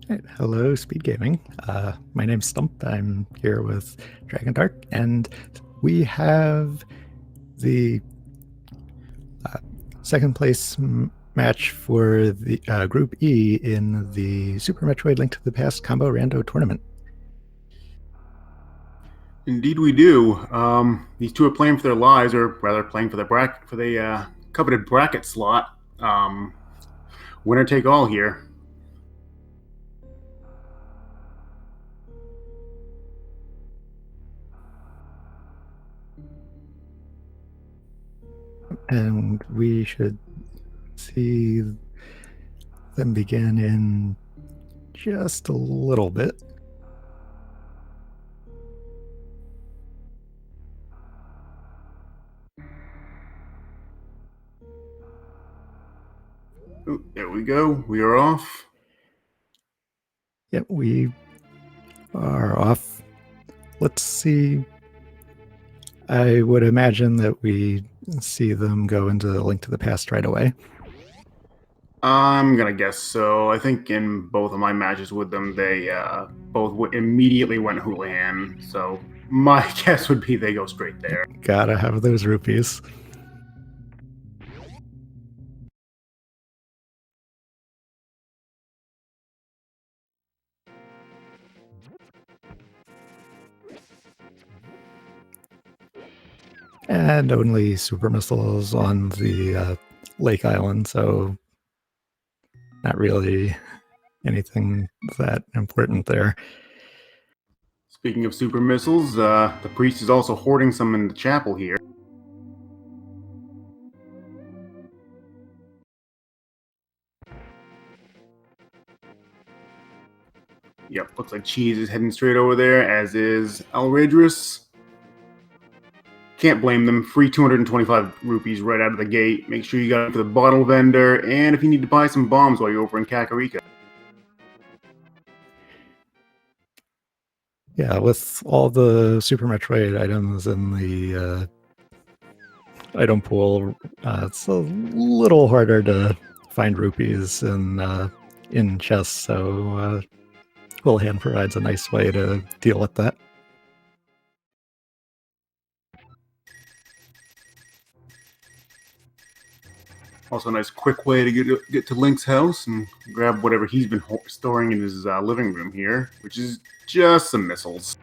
Right, hello, SpeedGaming. My name's Stump. I'm here with Dragon Dark, and we have the uh, second place match for the Group E in the Super Metroid Link to the Past Combo Rando Tournament. Indeed, we do. These two are playing for their lives, or rather, playing for the coveted bracket slot. Winner take all here. And we should see them begin in just a little bit. Ooh, there we go. We are off. Yep, we are off. Let's see. I would imagine that we see them go into the Link to the Past right away. I'm gonna guess so. I think in both of my matches with them, they both immediately went Houlihan. So my guess would be they go straight there. Gotta have those rupees. And only super missiles on the Lake Island, so not really anything that important there. Speaking of super missiles, the priest is also hoarding some in the chapel here. Yep, looks like Cheese is heading straight over there, as is Alraedris. Can't blame them. Free 225 rupees right out of the gate. Make sure you got it for the bottle vendor, and if you need to buy some bombs while you're over in Kakariko. Yeah, with all the Super Metroid items in the item pool, it's a little harder to find rupees in chests, so Houlihan provides a nice way to deal with that. Also, a nice quick way to get to Link's house and grab whatever he's been storing in his living room here, which is just some missiles.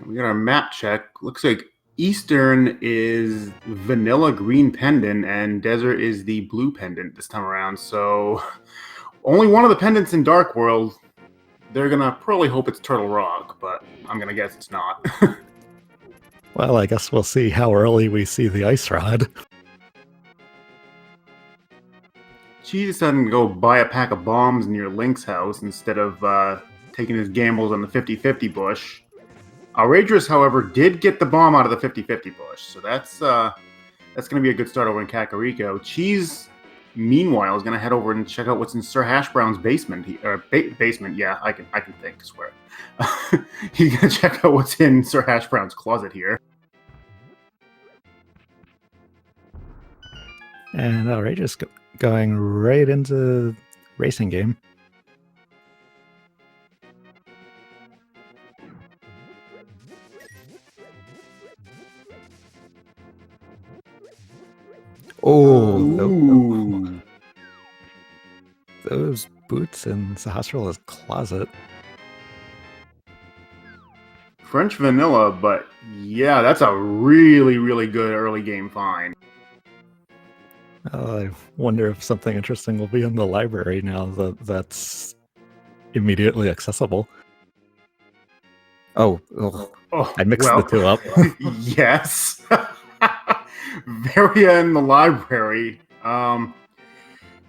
We got our map check. Looks like Eastern is vanilla green pendant, and Desert is the blue pendant this time around. So, only one of the pendants in Dark World. They're gonna probably hope it's Turtle Rock, but I'm gonna guess it's not. Well, I guess we'll see how early we see the ice rod. She decided to go buy a pack of bombs near Link's house instead of taking his gambles on the 50-50 bush. Alraedris, however, did get the bomb out of the 50-50 bush, so that's going to be a good start over in Kakariko. Cheese, meanwhile, is going to head over and check out what's in Sir Hash Brown's basement. Basement, yeah, I can think, I swear. He's going to check out what's in Sir Hash Brown's closet here. And Outrageous going right into racing game. Oh, those boots in Sahasrarla's closet. French vanilla, but yeah, that's a really, really good early game find. I wonder if something interesting will be in the library now that's immediately accessible. Oh, I mixed the two up. Yes. Varia in the library.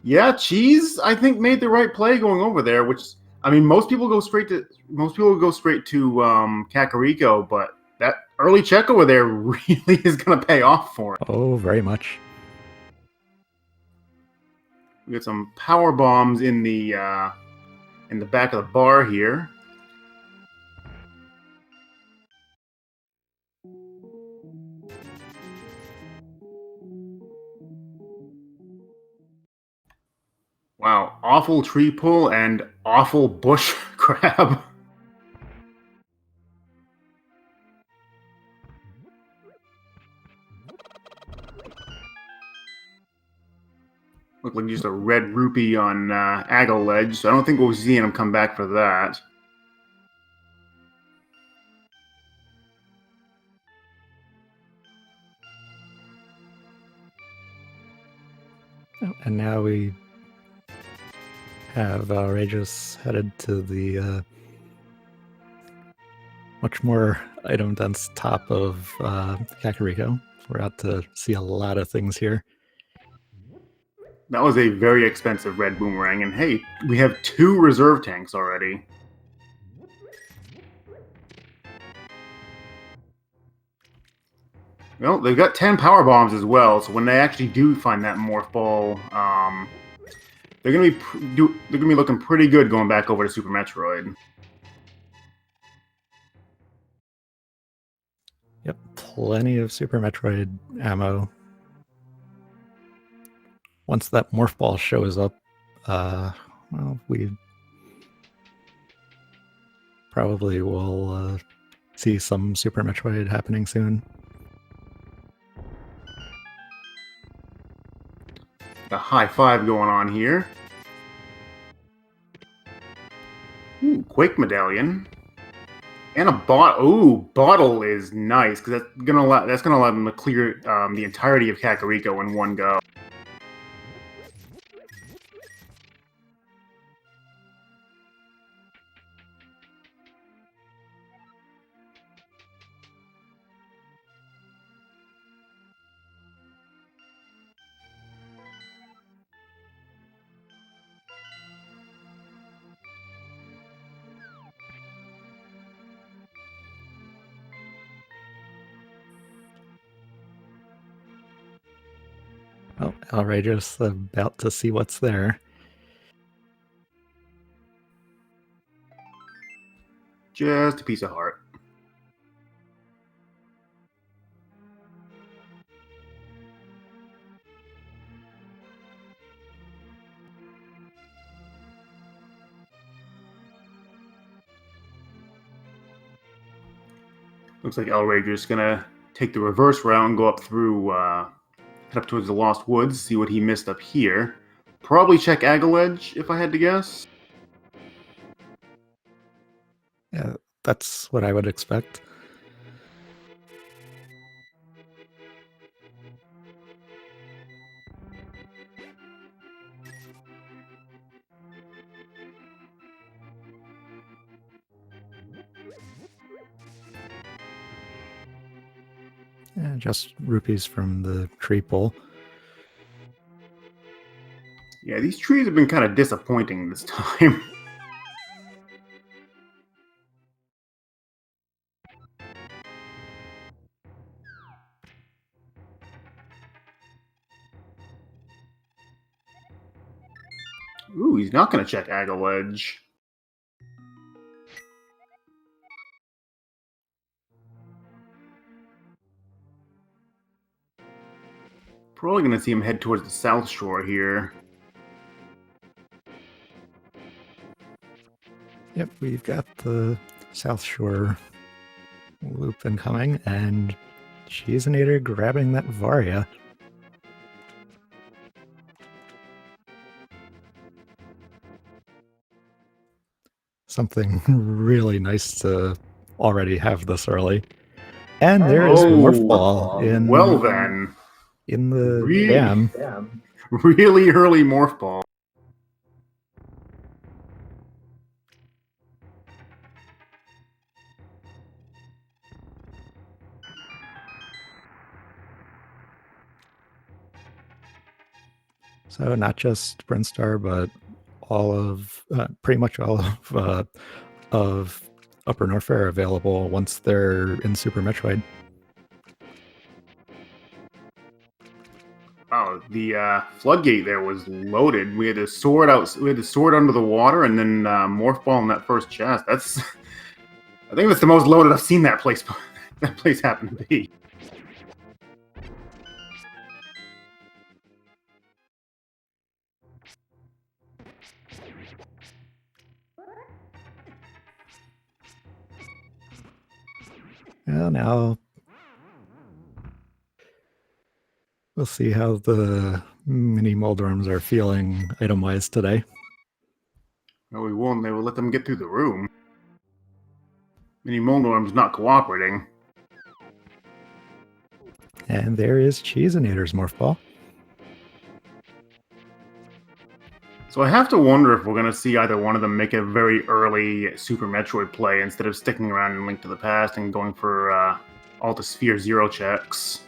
Yeah, Cheese, I think, made the right play going over there, which, I mean, most people go straight to Kakariko, but that early check over there really is going to pay off for him. Oh, very much. We got some power bombs in the back of the bar here. Wow, awful tree pull and awful bush grab. Looked like just a red rupee on Aggle Ledge, so I don't think we'll see him come back for that. And now we have Alraedris headed to the much more item-dense top of Kakariko. We're out to see a lot of things here. That was a very expensive red boomerang, and hey, we have 2 reserve tanks already. Well, they've got 10 power bombs as well, so when they actually do find that morph ball, they're gonna be looking pretty good going back over to Super Metroid. Yep, plenty of Super Metroid ammo. Once that morph ball shows up, well, we probably will see some Super Metroid happening soon. A high five going on here. Ooh, Quake medallion. And a bottle. Ooh, bottle is nice because that's gonna allow them to clear the entirety of Kakariko in one go. Oh, Alraedris about to see what's there. Just a piece of heart. Looks like Alraedris gonna take the reverse route and go up through, head up towards the Lost Woods, see what he missed up here. Probably check Aggle Ledge, if I had to guess. Yeah, that's what I would expect. Yeah, just rupees from the tree pull. Yeah, these trees have been kind of disappointing this time. Ooh, he's not gonna check Aggle Ledge. Probably gonna see him head towards the South Shore here. Yep, we've got the South Shore loop incoming, and Cheezinator grabbing that Varia. Something really nice to already have this early. And there is Morph Ball in, well then, in the really, jam. really early Morph Ball. So not just Brinstar, but all of pretty much all of Upper Norfair available once they're in Super Metroid. Wow, the floodgate there was loaded. We had to sword out. We had to sword under the water, and then Morph Ball in that first chest. That's, I think that's the most loaded I've seen that place. That place happen to be. Well, now we'll see how the mini Moldorms are feeling item-wise today. No, we won't. They will let them get through the room. Mini Moldorm's not cooperating. And there is Cheezinator's Morph Ball. So I have to wonder if we're going to see either one of them make a very early Super Metroid play instead of sticking around in Link to the Past and going for all the Sphere Zero checks.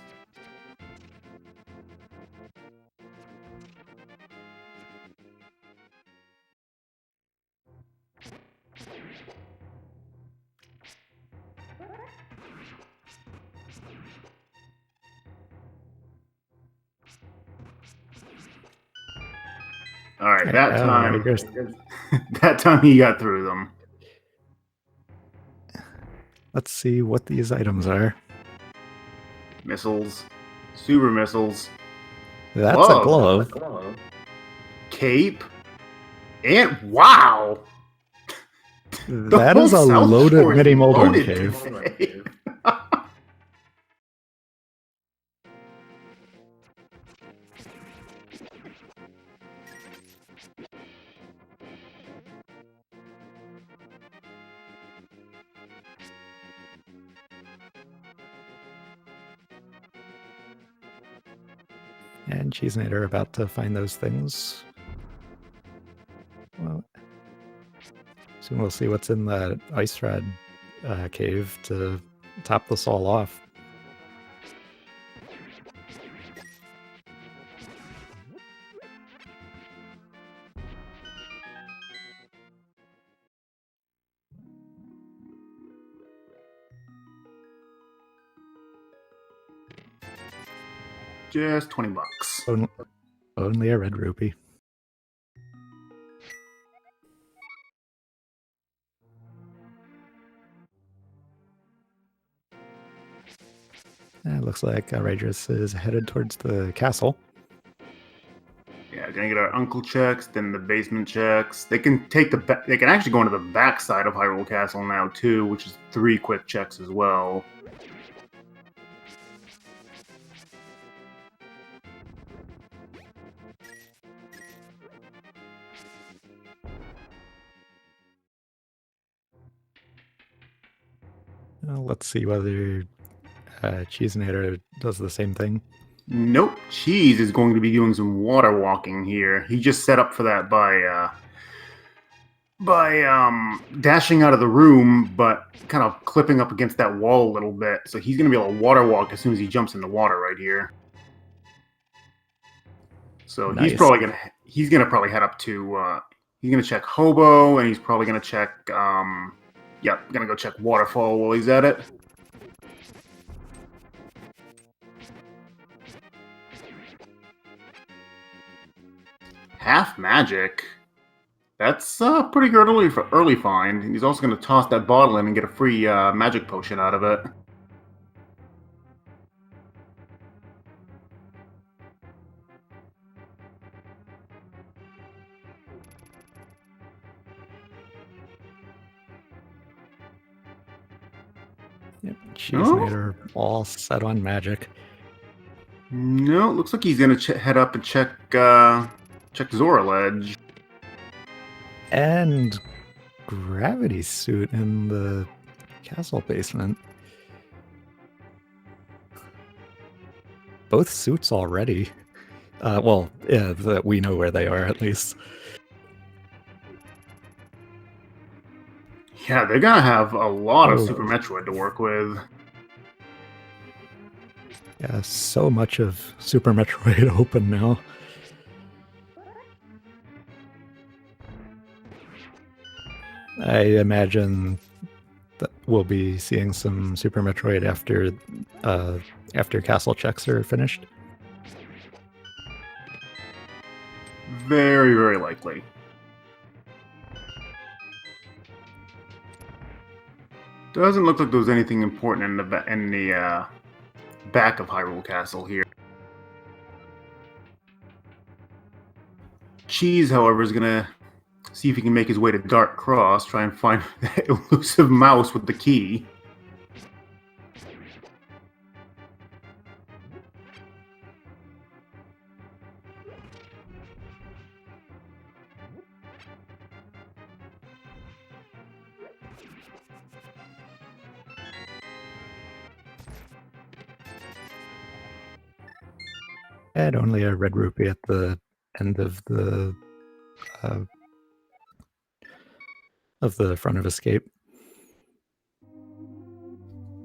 All right, that time, that time he got through them. Let's see what these items are. Missiles, super missiles. That's glove. a glove. That's a glove. Cape, and wow, That is a loaded mini Moldorm cave. And Cheezinator about to find those things. Well, soon we'll see what's in the ice rod cave to top this all off. Just $20. Only a red rupee. It looks like Alraedris is headed towards the castle. Yeah, gonna get our uncle checks, then the basement checks. They can take they can actually go into the back side of Hyrule Castle now too, which is 3 quick checks as well. Well, let's see whether Cheezinator does the same thing. Nope, Cheese is going to be doing some water walking here. He just set up for that by dashing out of the room, but kind of clipping up against that wall a little bit. So he's going to be able to water walk as soon as he jumps in the water right here. So nice. he's gonna probably head up to he's gonna check Hobo, and he's probably gonna check yeah, gonna go check Waterfall while he's at it. Half magic. That's pretty good early find. He's also gonna toss that bottle in and get a free magic potion out of it. Yep, Cheezinator all set on magic. No, looks like he's gonna head up and check Zora Ledge. And gravity suit in the castle basement. Both suits already. Well, yeah, that we know where they are at least. Yeah, they're gonna have a lot of Super Metroid to work with. Yeah, so much of Super Metroid open now. I imagine that we'll be seeing some Super Metroid after castle checks are finished. Very, very likely. Doesn't look like there's anything important in the back of Hyrule Castle here. Cheese, however, is gonna see if he can make his way to Dark Cross, try and find that elusive mouse with the key. And only a red rupee at the end of the front of escape.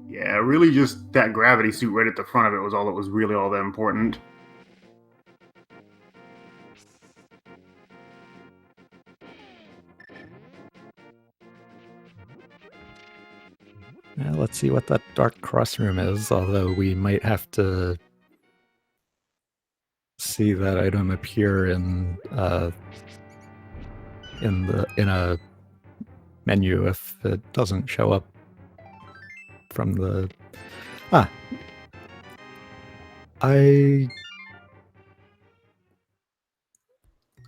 Yeah, really just that gravity suit right at the front of it was all that was really all that important. Let's see what that Dark Cross room is, although we might have to see that item appear in a menu if it doesn't show up from the... I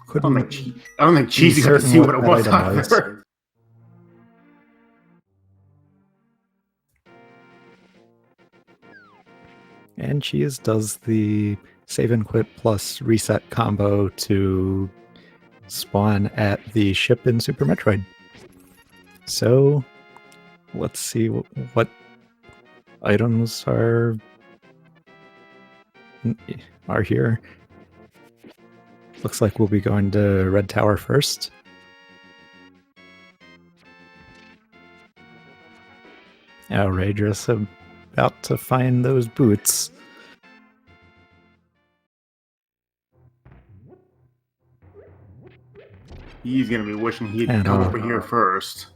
couldn't... I don't think Cheesy got to see what it was item either. And Cheese does the save and quit plus reset combo to spawn at the ship in Super Metroid. So let's see what items are here. Looks like we'll be going to Red Tower first. Alraedris about to find those boots. He's gonna be wishing he'd come over here first.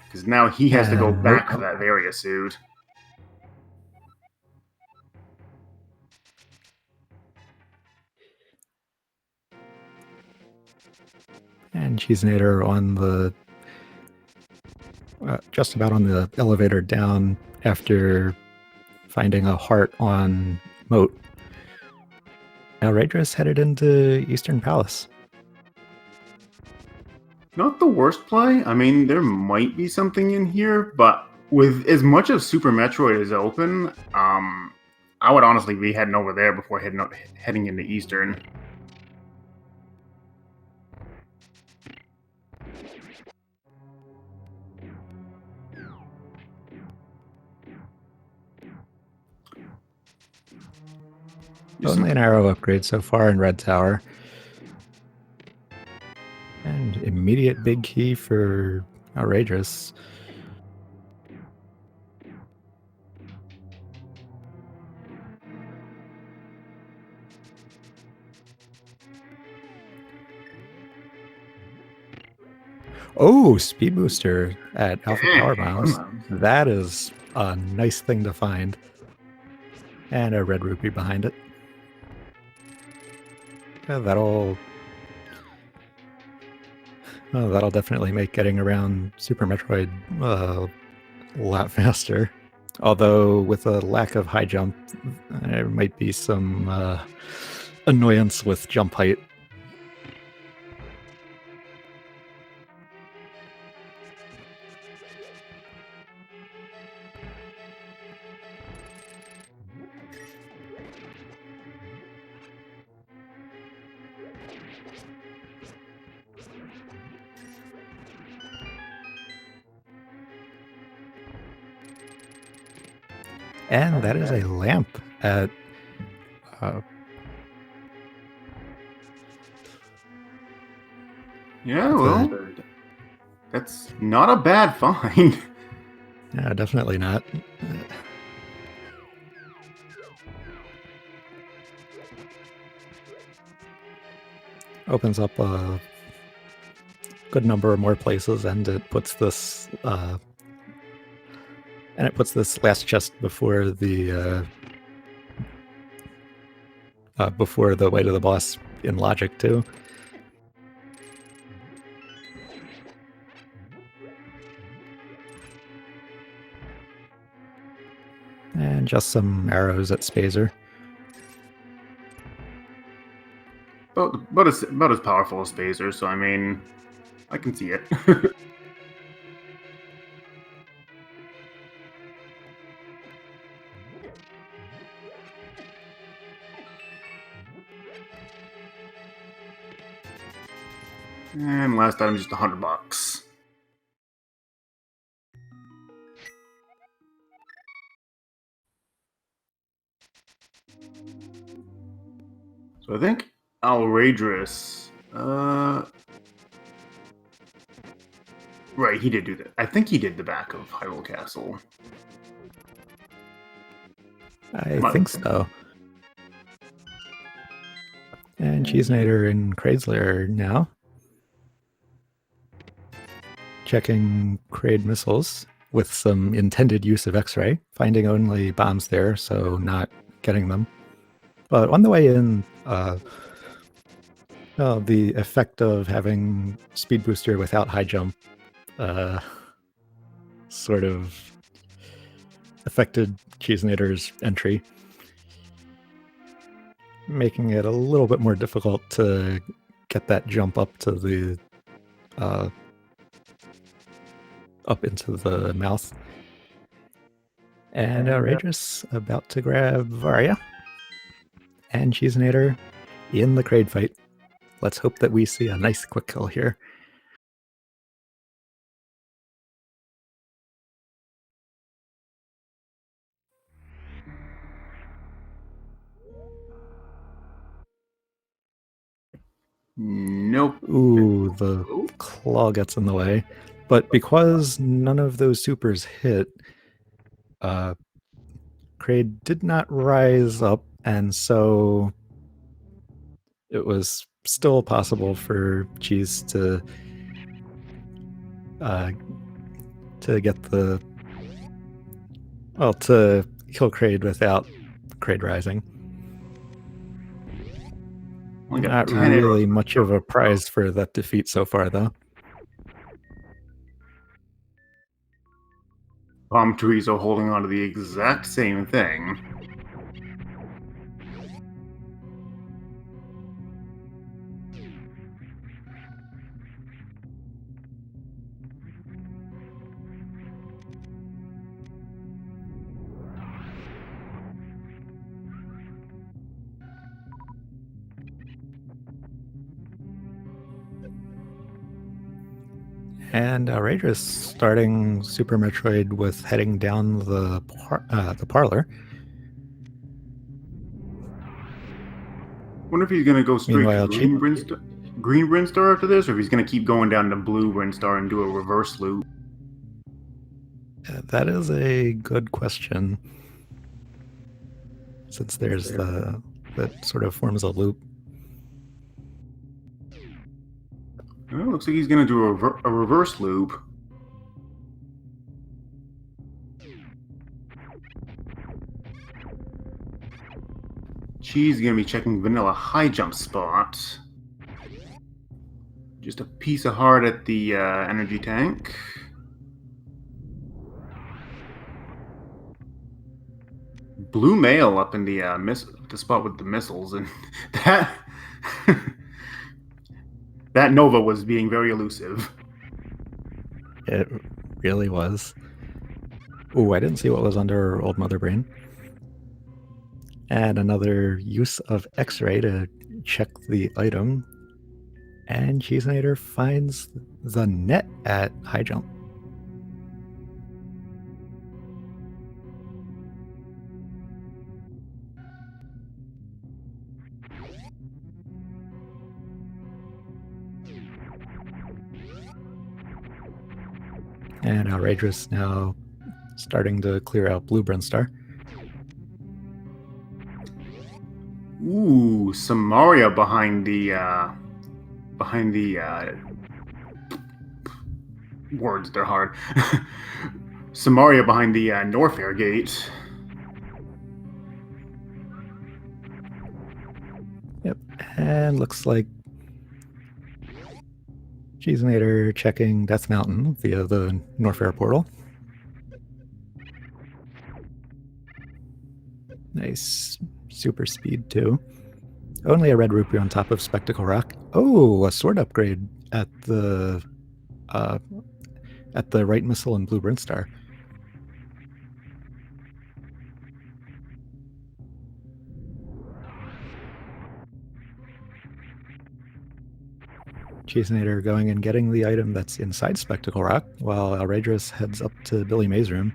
Because now he has to go back to that Varia suit. And Cheezinator on the... just about on the elevator down after finding a heart on Moat. Alraedris headed into Eastern Palace. Not the worst play. I mean, there might be something in here, but with as much of Super Metroid is open, I would honestly be heading over there before heading into Eastern. Only an arrow upgrade so far in Red Tower. And immediate big key for Alraedris. Oh, speed booster at Alpha Power Miles. That is a nice thing to find. And a red rupee behind it. Yeah, that'll definitely make getting around Super Metroid a lot faster. Although with a lack of high jump, there might be some annoyance with jump height. And that is a lamp at... yeah, well, that's not a bad find. Yeah, definitely not. Opens up a good number of more places, and it puts this... and it puts this last chest before the way to the boss in logic too. And just some arrows at Spazer. about as powerful as Phaser, so I mean, I can see it. And last item, just $100. So I think Alraedris. Right, he did do that. I think he did the back of Hyrule Castle. I think so. And Cheezinator and Craidslayer now. Checking Kraid missiles with some intended use of X-ray, finding only bombs there, so not getting them. But on the way in, the effect of having Speed Booster without high jump sort of affected Cheezinator's entry, making it a little bit more difficult to get that jump up to the up into the mouth. And Alraedris about to grab Varia. And Cheezinator in the Kraid fight. Let's hope that we see a nice quick kill here. Nope. Ooh, the claw gets in the way. But because none of those supers hit, Kraid did not rise up, and so it was still possible for Cheese to get the to kill Kraid without Kraid rising. Not really much of a prize for that defeat so far, though. Palm trees are holding on to the exact same thing. And Alraedris starting Super Metroid with heading down the parlor. Wonder if he's gonna go straight to green Brinstar after this, or if he's gonna keep going down to blue Brinstar and do a reverse loop. That is a good question, since there's that sort of forms a loop. Well, looks like he's gonna do a reverse loop. Cheese gonna be checking vanilla high jump spot. Just a piece of heart at the energy tank. Blue mail up in the the spot with the missiles, and that that Nova was being very elusive. It really was. Ooh, I didn't see what was under Old Mother Brain. And another use of X-ray to check the item. And Cheezinator finds the net at high jump. And Alraedris now starting to clear out Blue Brinstar. Ooh, Samaria behind the words, they're hard. Samaria behind the Norfair gate. Yep, and looks like Cheezinator checking Death Mountain via the Norfair portal. Nice super speed too. Only a red rupee on top of Spectacle Rock. Oh, a sword upgrade at the right missile and blue Brinstar. Cheezinator going and getting the item that's inside Spectacle Rock, while Alraedris heads up to Billy May's room.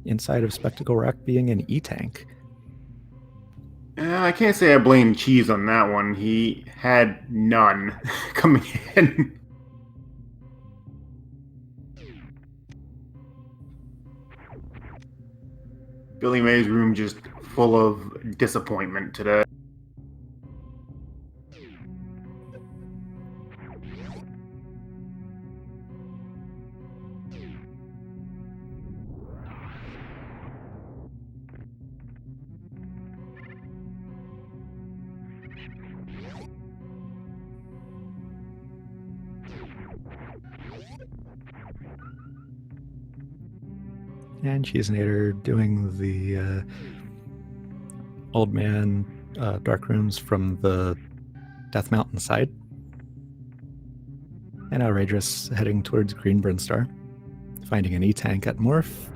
Inside of Spectacle Rock being an E-Tank. I can't say I blame Cheese on that one. He had none coming in. Billy May's room just full of disappointment today. And Cheezinator doing the old man dark rooms from the Death Mountain side. And Alraedris heading towards Green Brinstar, finding an E-Tank at Morph.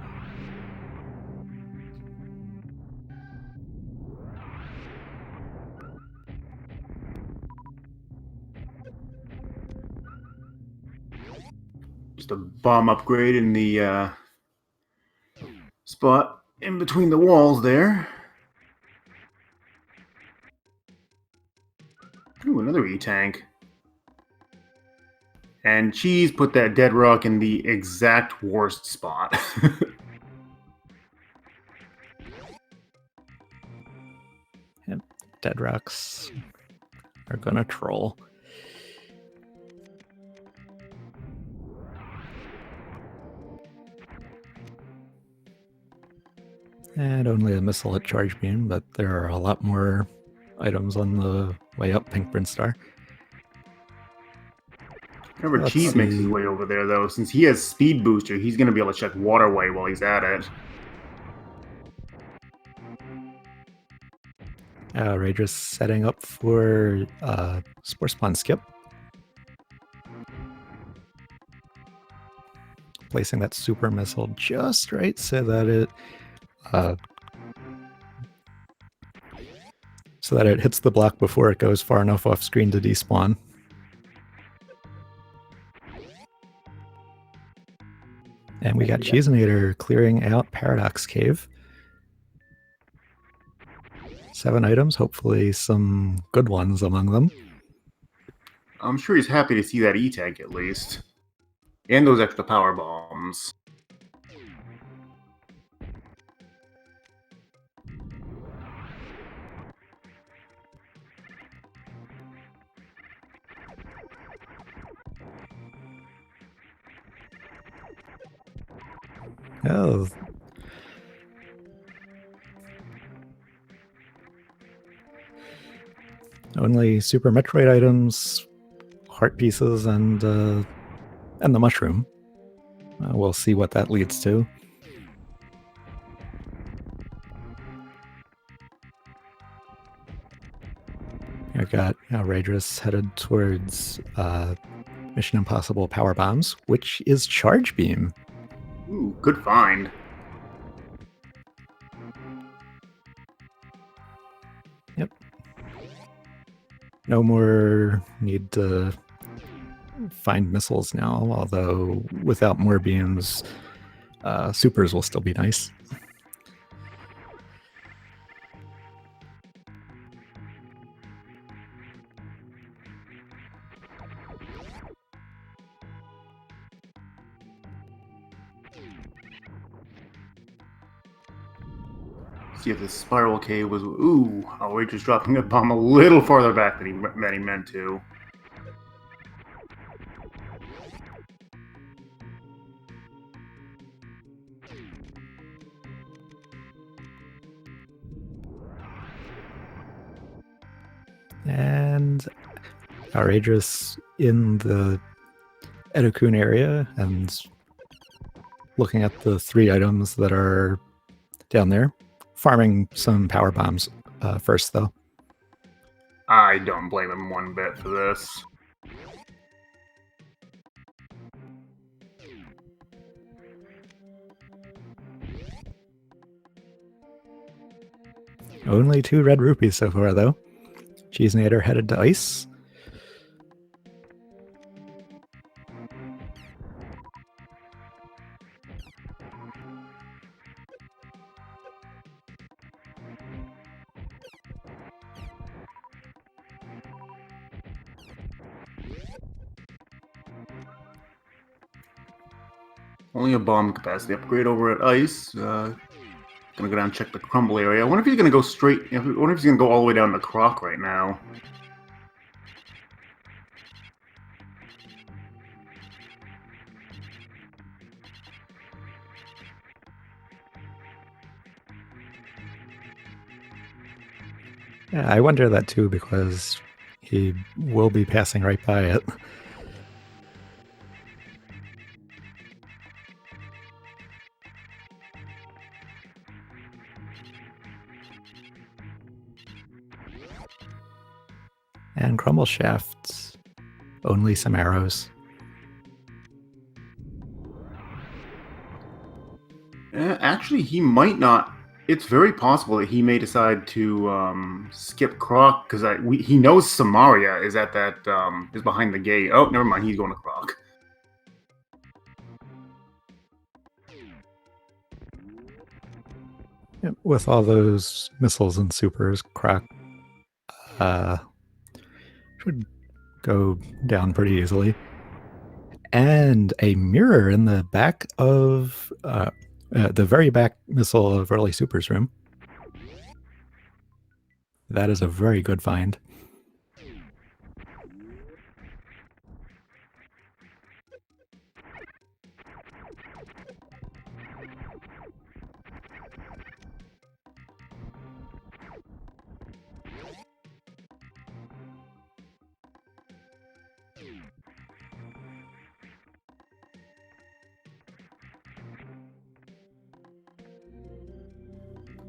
Just a bomb upgrade in the spot in between the walls there. Ooh, another E-Tank. And Cheese put that dead rock in the exact worst spot. Yep, dead rocks are gonna troll. And only a missile at Charge Beam, but there are a lot more items on the way up Pink Brinstar. Remember, Cheese makes his way over there, though. Since he has Speed Booster, he's going to be able to check Waterway while he's at it. Alraedris setting up for Spore Spawn Skip. Placing that super missile just right so that it hits the block before it goes far enough off screen to despawn. And we got Cheezinator clearing out Paradox Cave. 7 items, hopefully some good ones among them. I'm sure he's happy to see that E-Tank at least. And those extra power bombs. Oh. Only Super Metroid items, heart pieces, and the mushroom. We'll see what that leads to. I've got Alraedris headed towards Mission Impossible Power Bombs, which is Charge Beam. Ooh, good find. Yep. No more need to find missiles now, although without more beams, supers will still be nice. See if the spiral cave was... Ooh, Alraedris dropping a bomb a little farther back than he meant to. And Alraedris in the Edokun area and looking at the 3 items that are down there. farming some power bombs first, though. I don't blame him one bit for this. Only 2 red rupees so far, though. Cheezinator headed to ice. Only a bomb capacity upgrade over at ice. Gonna go down and check the crumble area. I wonder if he's gonna go straight. I wonder if he's gonna go all the way down to Croc right now. Yeah, I wonder that too, because he will be passing right by it. And crumble shafts, only some arrows. Actually, he might not. It's very possible that he may decide to skip Croc because he knows Samaria is at that is behind the gate. Oh, never mind. He's going to Croc. With all those missiles and supers, Croc should go down pretty easily. And a mirror in the back of the very back missile of early supers room. That is a very good find.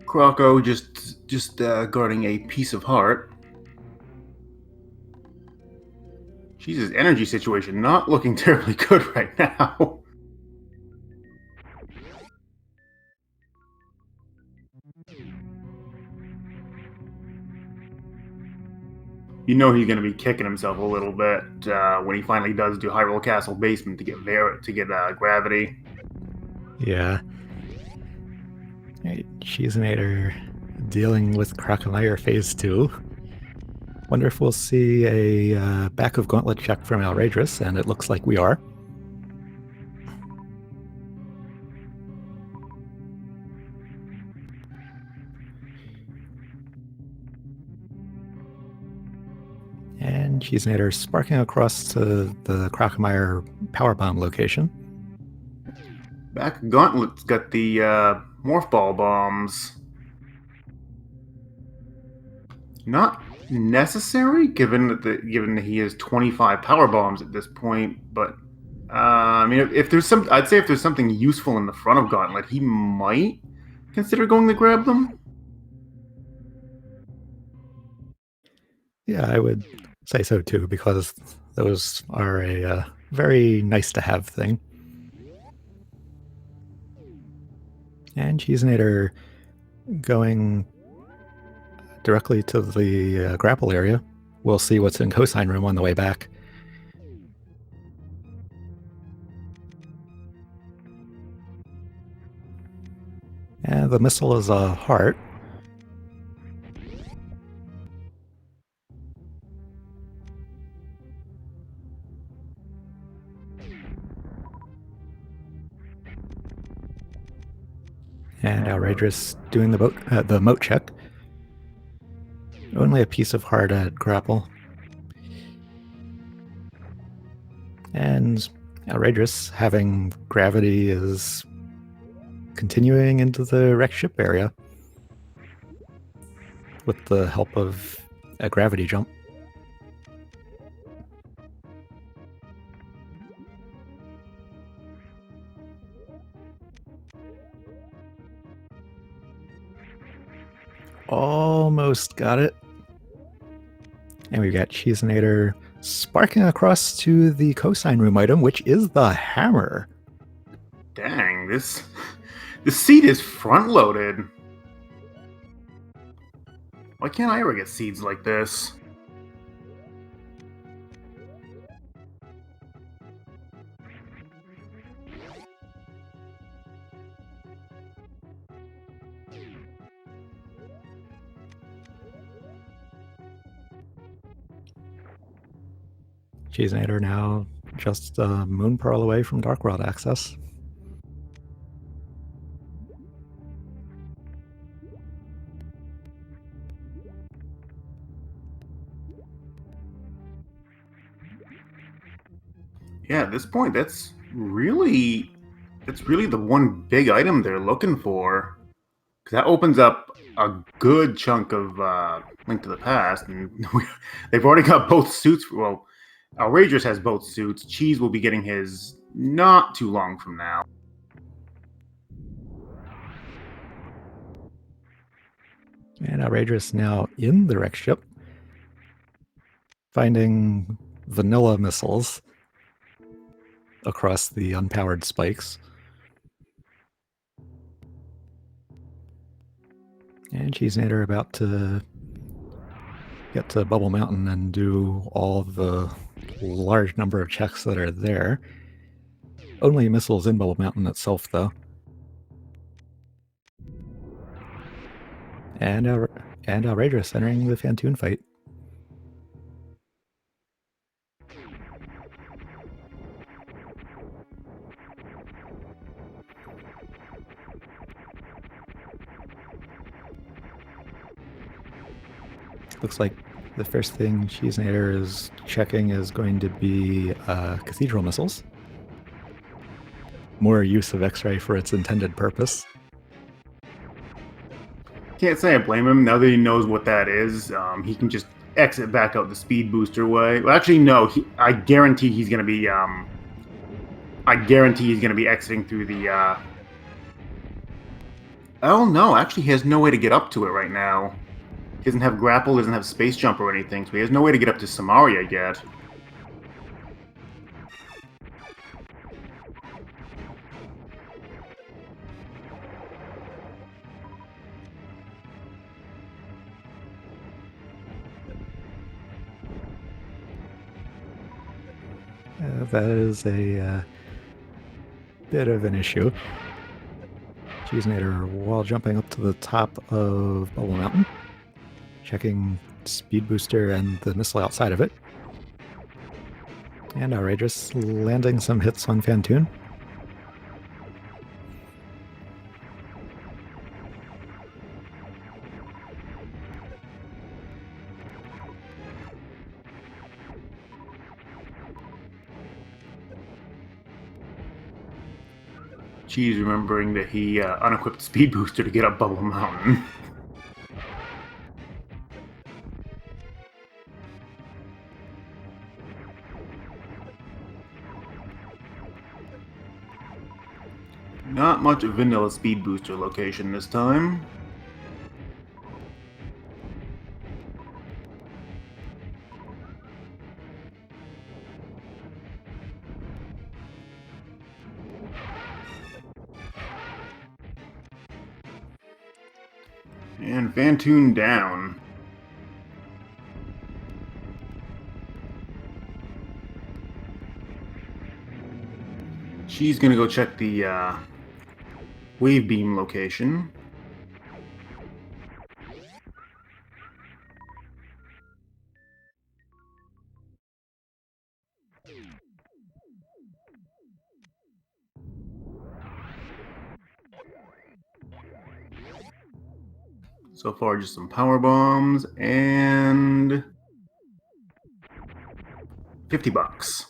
Croco just guarding a piece of heart. Jesus, energy situation not looking terribly good right now. You know he's going to be kicking himself a little bit when he finally does do Hyrule Castle basement to get gravity. Yeah. Cheezinator dealing with Crocodile Phase 2. Wonder if we'll see a back of gauntlet check from Alraedris, and it looks like we are. And Cheezinator sparking across to the Crocomire power bomb location. Back Gauntlet's got the morph ball bombs. Not necessary, given that he has 25 power bombs at this point. But I mean, if there's I'd say if there's something useful in the front of Gauntlet, he might consider going to grab them. Yeah, I would say so too, because those are a very nice to have thing. And Cheezinator going directly to the grapple area. We'll see what's in cosine room on the way back. And the missile is a heart. And Alraedris doing the moat check. Only a piece of heart at grapple. And Alraedris, having gravity, is continuing into the wrecked ship area with the help of a gravity jump. Almost got it. And we've got Cheezinator sparking across to the cosine room item, which is the hammer. Dang, the seed is front-loaded. Why can't I ever get seeds like this? Cheezinator now just a moon pearl away from Dark World access. Yeah, at this point, that's really the one big item they're looking for. Because that opens up a good chunk of Link to the Past, and they've already got both suits. Well, Alraedris has both suits. Cheese will be getting his not too long from now. And Alraedris now in the wreck ship, finding vanilla missiles across the unpowered spikes. And Cheezinator about to get to Bubble Mountain and do all the large number of checks that are there. Only missiles in Bubble Mountain itself, though. And Alraedris entering the Phantoon fight. Looks like the first thing Cheezinator is checking is going to be cathedral missiles. More use of X-ray for its intended purpose. Can't say I blame him. Now that he knows what that is, he can just exit back out the speed booster way. Well, actually, no. I guarantee he's going to be. I guarantee he's going to be exiting through the. Oh no! Actually, he has no way to get up to it right now. He doesn't have grapple, doesn't have space jump or anything, so he has no way to get up to Samaria yet. That is a bit of an issue. Cheezinator, while jumping up to the top of Bubble Mountain, checking speed booster and the missile outside of it. And Alraedris landing some hits on Phantoon. Cheese remembering that he unequipped speed booster to get up Bubble Mountain. Not much of vanilla speed booster location this time. And Phantoon down. She's gonna go check the wave beam location. So far, just some power bombs and $50.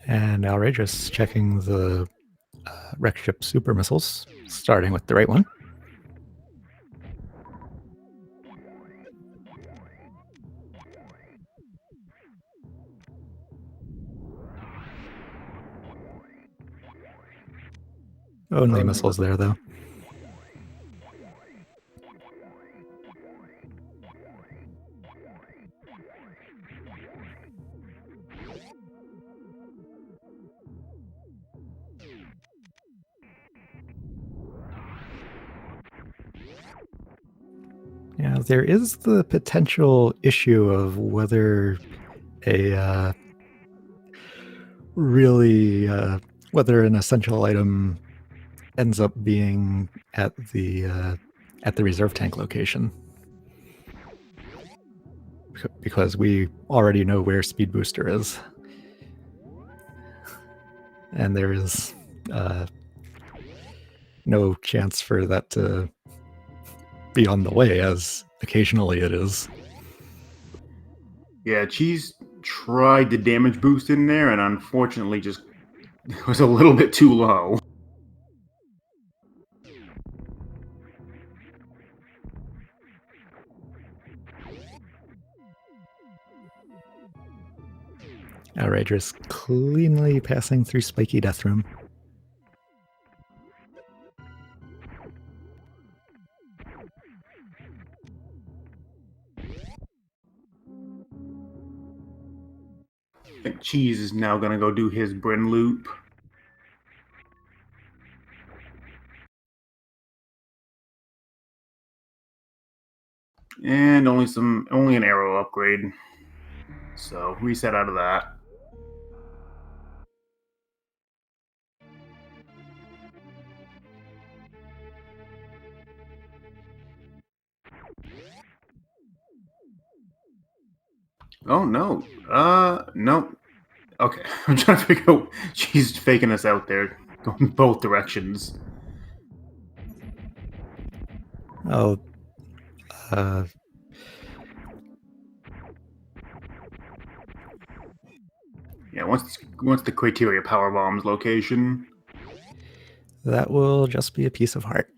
And Alraedris checking the wreck ship super missiles, starting with the right one. Only missiles there, though. Yeah, there is the potential issue of whether a whether an essential item ends up being at the reserve tank location, because we already know where Speed Booster is, and there is no chance for that to be on the way, as occasionally it is. Yeah, Cheese tried the damage boost in there, and unfortunately just was a little bit too low. Alraedris cleanly passing through Spiky Death Room. I think Cheese is now going to go do his Bryn loop. And only an arrow upgrade. So reset out of that. Oh no. No. Okay. I'm trying to figure out she's faking us out there. Going both directions. Oh, yeah, once the criteria power bombs location. that will just be a piece of heart.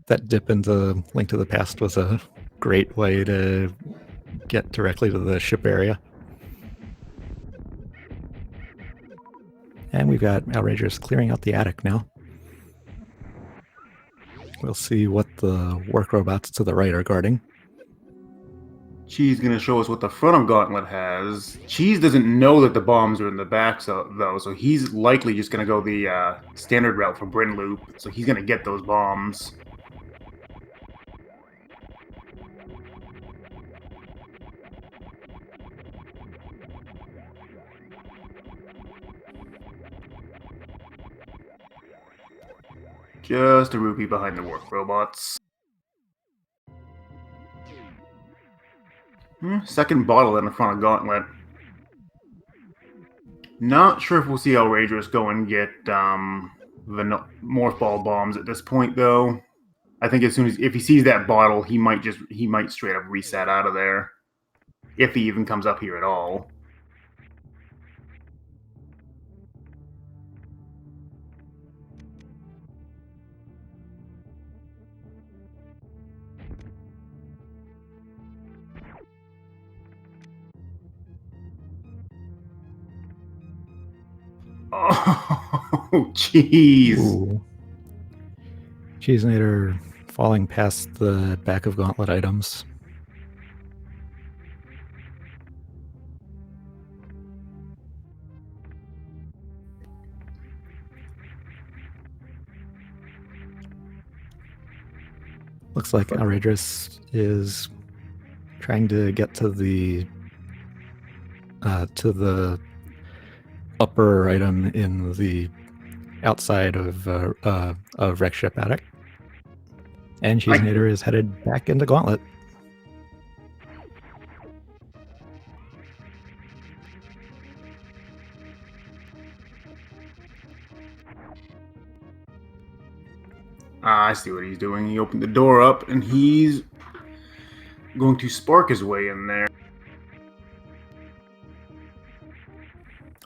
That dip into Link to the Past was a great way to get directly to the ship area. And we've got Alraedris clearing out the attic now. We'll see what the work robots to the right are guarding. Cheese gonna show us what the front of Gauntlet has. Cheese doesn't know that the bombs are in the back, though, so he's likely just gonna go the standard route for Bryn Loop. So he's gonna get those bombs. Just a rupee behind the work robots. Second bottle in the front of Gauntlet. Not sure if we'll see Alraedris go and get the Morph Ball bombs at this point, though. I think as soon as if he sees that bottle, he might straight up reset out of there, if he even comes up here at all. Oh, jeez. Cheezinator falling past the back of Gauntlet items. Looks like Alraedris is trying to get to the upper item in the outside of Wreck Ship Attic. And Cheezinator is headed back into Gauntlet. I see what he's doing. He opened the door up, and he's going to spark his way in there.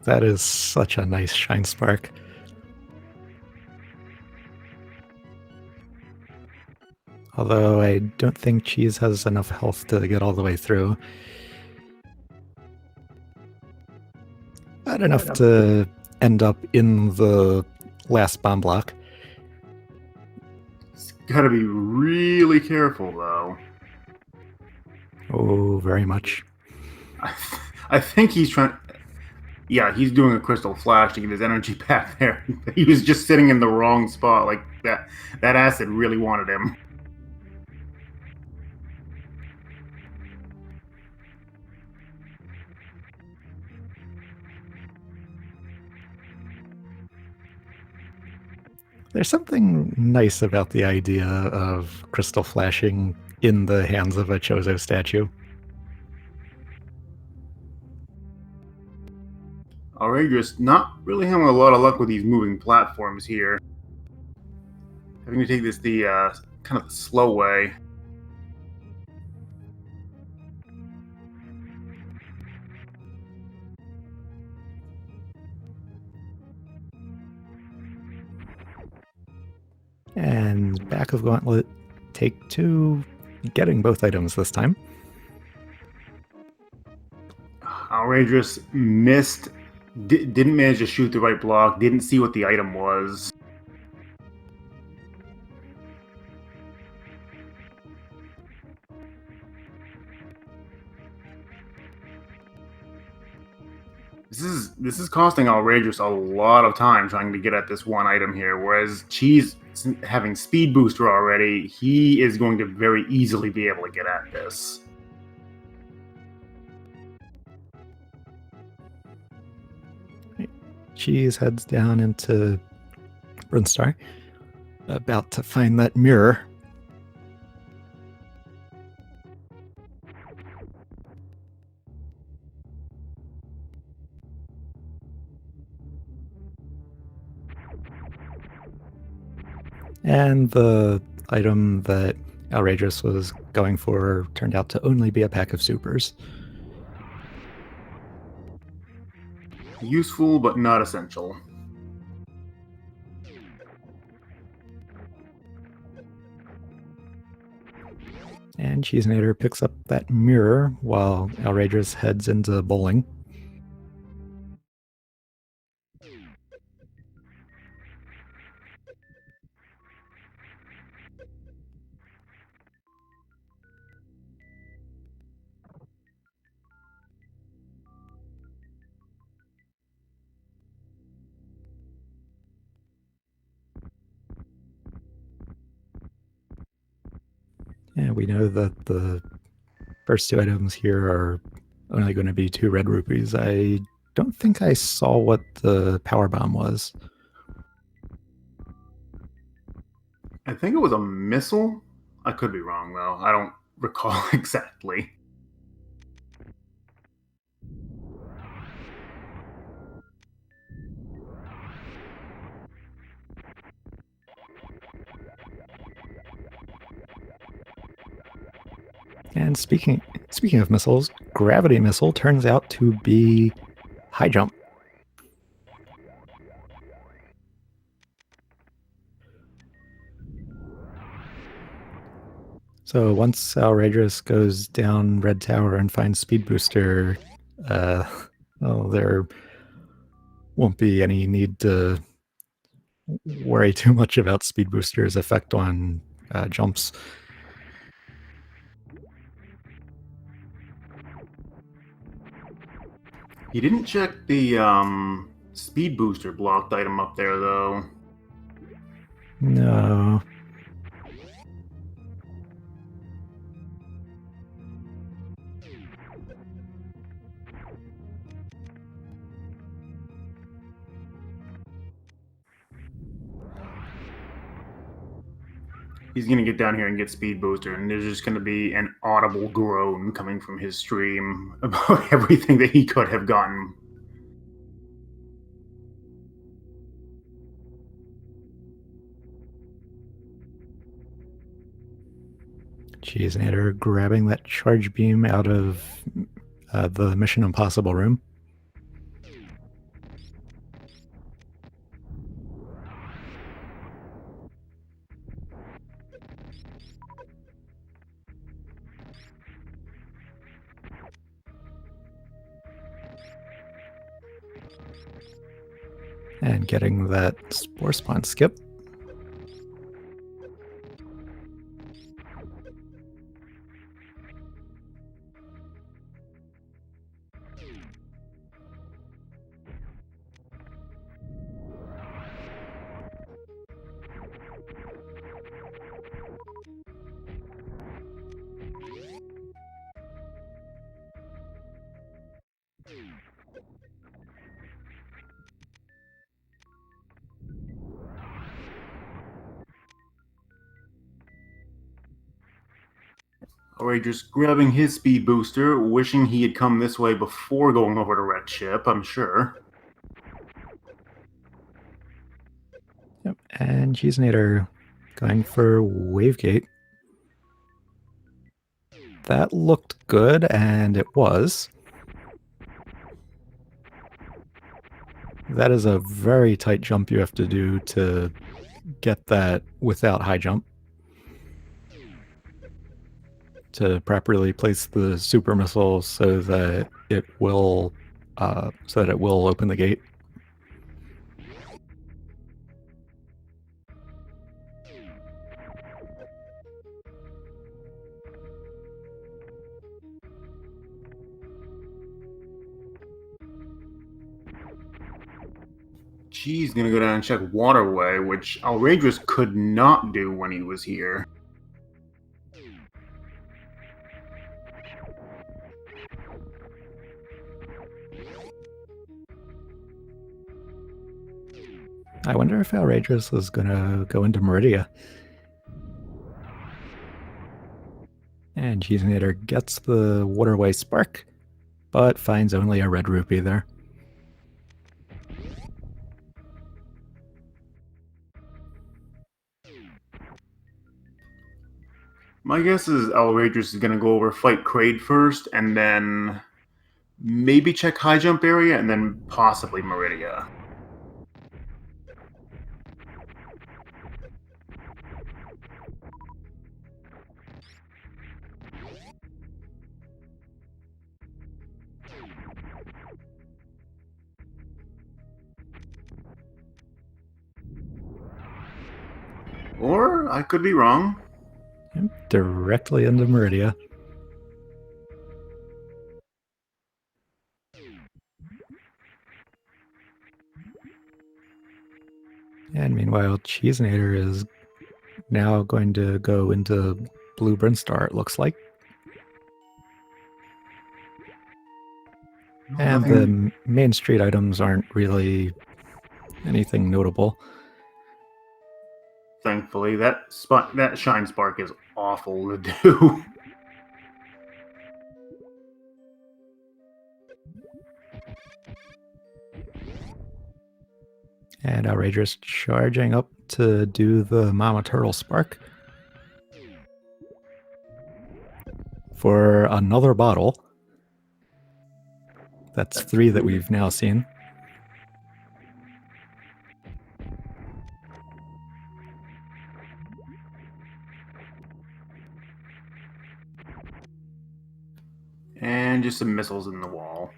That is such a nice shine spark. Although I don't think Cheese has enough health to get all the way through. Not enough to end up in the last bomb block. Gotta be really careful, though. Oh, very much. I think he's trying... Yeah, he's doing a crystal flash to get his energy back there. He was just sitting in the wrong spot. Like, that acid really wanted him. There's something nice about the idea of crystal flashing in the hands of a Chozo statue. Alraedris not really having a lot of luck with these moving platforms here. Having to take this the kind of the slow way. And back of Gauntlet, take 2, getting both items this time. Alraedris missed, didn't manage to shoot the right block, didn't see what the item was. This is costing Alraedris a lot of time trying to get at this one item here, whereas Cheese having Speed Booster already, he is going to very easily be able to get at this. Cheese heads down into Brinstar, about to find that mirror. And the item that Alraedris was going for turned out to only be a pack of supers. Useful, but not essential. And Cheezinator picks up that mirror while Alraedris heads into bowling. And we know that the first 2 items here are only going to be 2 red rupees. I don't think I saw what the power bomb was. I think it was a missile. I could be wrong, though. I don't recall exactly. And speaking of missiles, gravity missile turns out to be high jump. So once Alraedris goes down Red Tower and finds Speed Booster, well, there won't be any need to worry too much about Speed Booster's effect on jumps. He didn't check the Speed Booster blocked item up there, though. No. He's going to get down here and get Speed Booster, and there's just going to be an audible groan coming from his stream about everything that he could have gotten. Cheezinator grabbing that charge beam out of the Mission Impossible room. And getting that spore spawn skip. Alraedris grabbing his speed booster, wishing he had come this way before going over to Red Ship, I'm sure. Yep. And Cheezinator going for Wavegate. That looked good, and it was. That is a very tight jump you have to do to get that without high jump. To properly place the super missile so that it will open the gate. She's gonna go down and check Waterway, which Alraedris could not do when he was here. I wonder if Alraedris is going to go into Meridia. And Cheezinator gets the Waterway Spark, but finds only a red rupee there. My guess is Alraedris is gonna go over fight Kraid first, and then maybe check high jump area, and then possibly Meridia. Or I could be wrong. Yep, directly into Meridia. And meanwhile, Cheezinator is now going to go into Blue Brinstar, it looks like. And the main street items aren't really anything notable. Thankfully, that Shine Spark is awful to do. And Alraedris charging up to do the Mama Turtle Spark for another bottle. That's 3 that we've now seen. And just some missiles in the wall.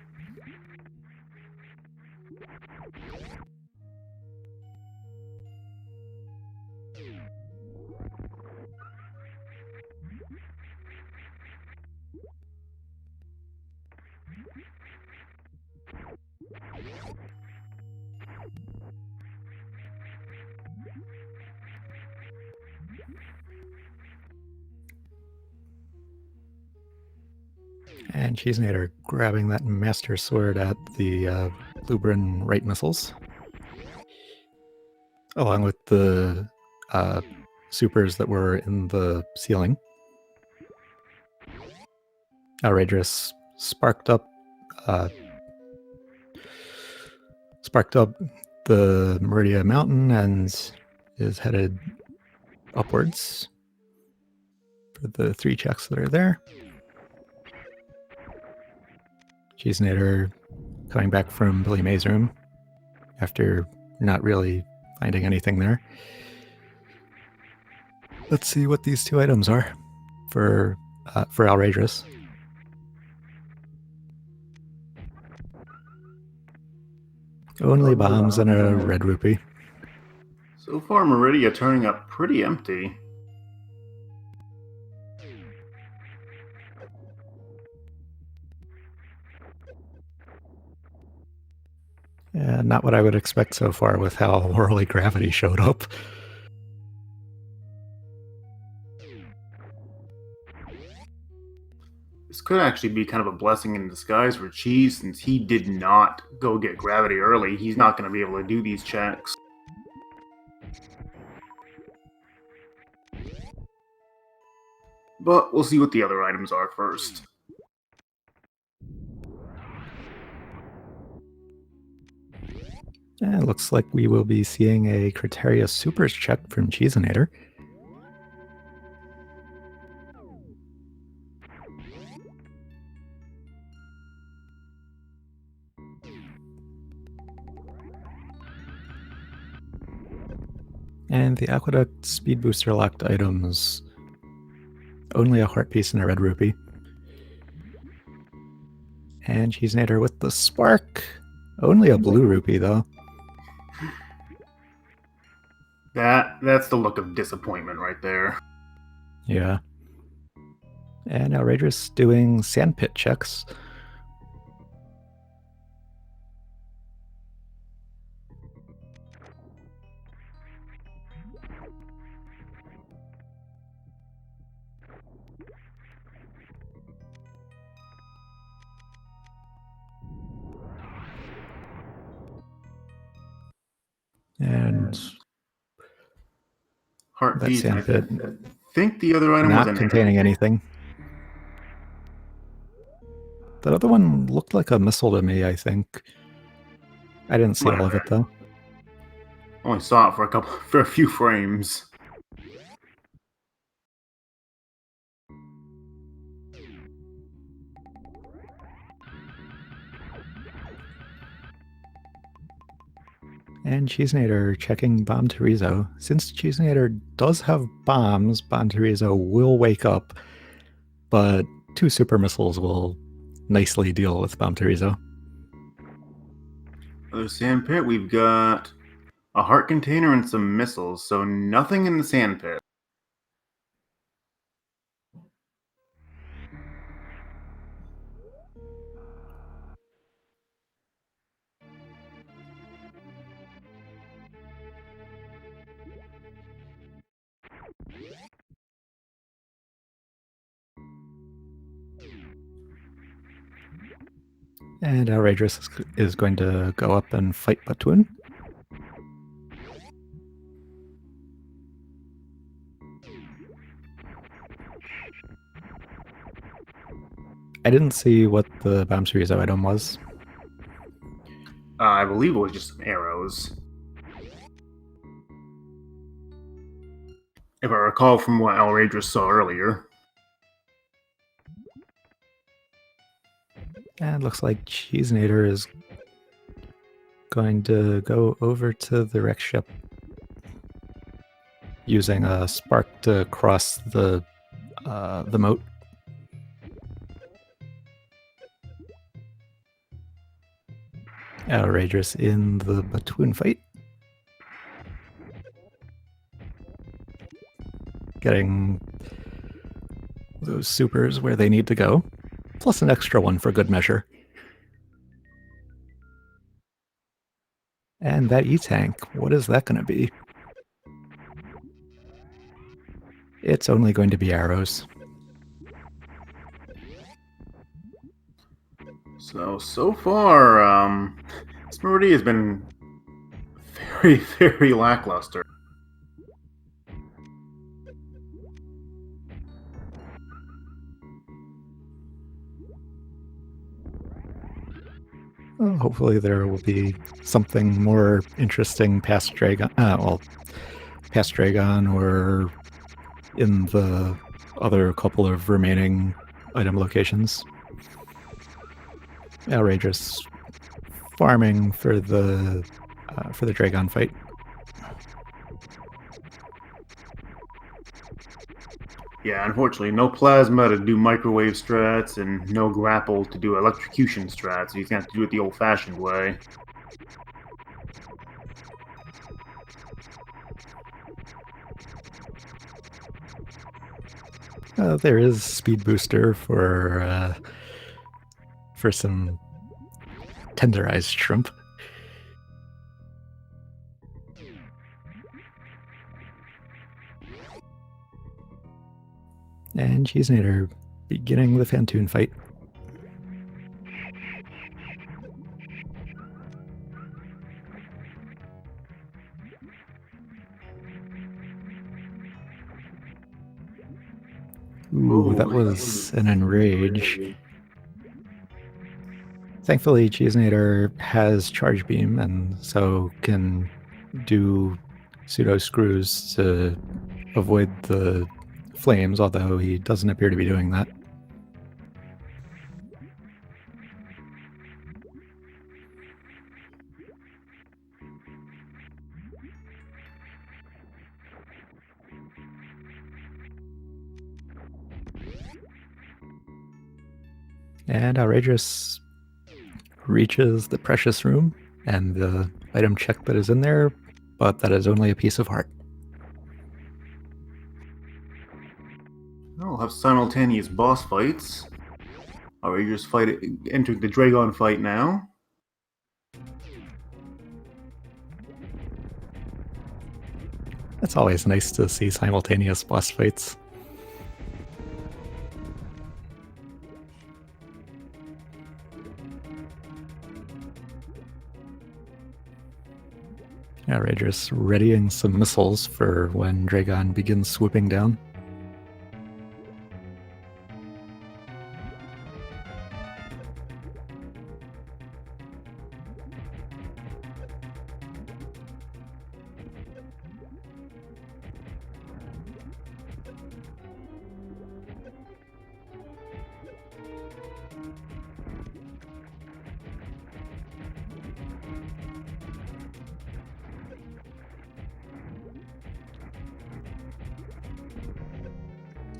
And Cheezinator grabbing that Master Sword at the Blue-Bryn right missiles. Along with the supers that were in the ceiling. Alraedris sparked up the Meridia Mountain and is headed upwards for the 3 checks that are there. Cheezinator coming back from Billy May's room after not really finding anything there. Let's see what these 2 items are for Alraedris. Only bombs and a red rupee. So far, Meridia turning up pretty empty. Yeah, not what I would expect so far with how Whirly Gravity showed up. This could actually be kind of a blessing in disguise for Cheese, since he did not go get Gravity early. He's not going to be able to do these checks. But we'll see what the other items are first. And it looks like we will be seeing a Criteria Supers check from Cheezinator. And the Aqueduct Speed Booster locked items, only a heart piece and a red rupee. And Cheezinator with the Spark, only a blue rupee though. That's the look of disappointment right there. Yeah. And Alraedris doing sandpit checks. And Heart that piece. sandpit I think the other item was not containing anything. That other one looked like a missile to me, I think. I didn't see all of it though. Only saw it for a few frames. And Cheezinator checking Bomb Terizo. Since Cheezinator does have bombs, Bomb Terizo will wake up, but 2 super missiles will nicely deal with Bomb Terizo. Other sandpit, we've got a heart container and some missiles, so nothing in the sandpit. And Alraedris is going to go up and fight Batoon. I didn't see what the Bomb Terizo item was. I believe it was just some arrows. If I recall from what Alraedris saw earlier. And it looks like Cheezinator is going to go over to the wreck ship using a spark to cross the moat. Alraedris in the Batoon fight. Getting those supers where they need to go, plus an extra one for good measure. And that E-Tank, what is that going to be? It's only going to be arrows. So far, Smurdy has been very, very lackluster. Well, hopefully there will be something more interesting past Dragon, past Dragon or in the other couple of remaining item locations. Alraedris farming for the Dragon fight. Yeah, unfortunately, no plasma to do microwave strats and no grapple to do electrocution strats. So he's going to have to do it the old-fashioned way. There is speed booster for some tenderized shrimp. And Cheezinator beginning the Fantoon fight. Ooh, that was an enrage. Thankfully, Cheezinator has Charge Beam, and so can do pseudo screws to avoid the flames, although he doesn't appear to be doing that. And Alraedris reaches the precious room and the item check that is in there, but that is only a piece of heart. We'll have simultaneous boss fights. Alraedris entering the Dragon fight now. It's always nice to see simultaneous boss fights. Alraedris readying some missiles for when Dragon begins swooping down.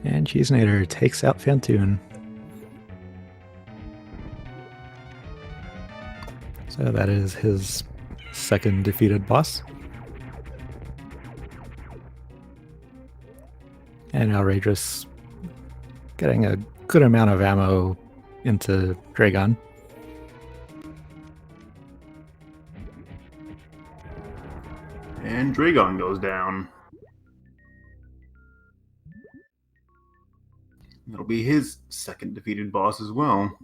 And Cheezinator takes out Fantoon. So that is his second defeated boss. And Alraedris getting a good amount of ammo into Dragon. And Dragon goes down. It'll be his second defeated boss as well.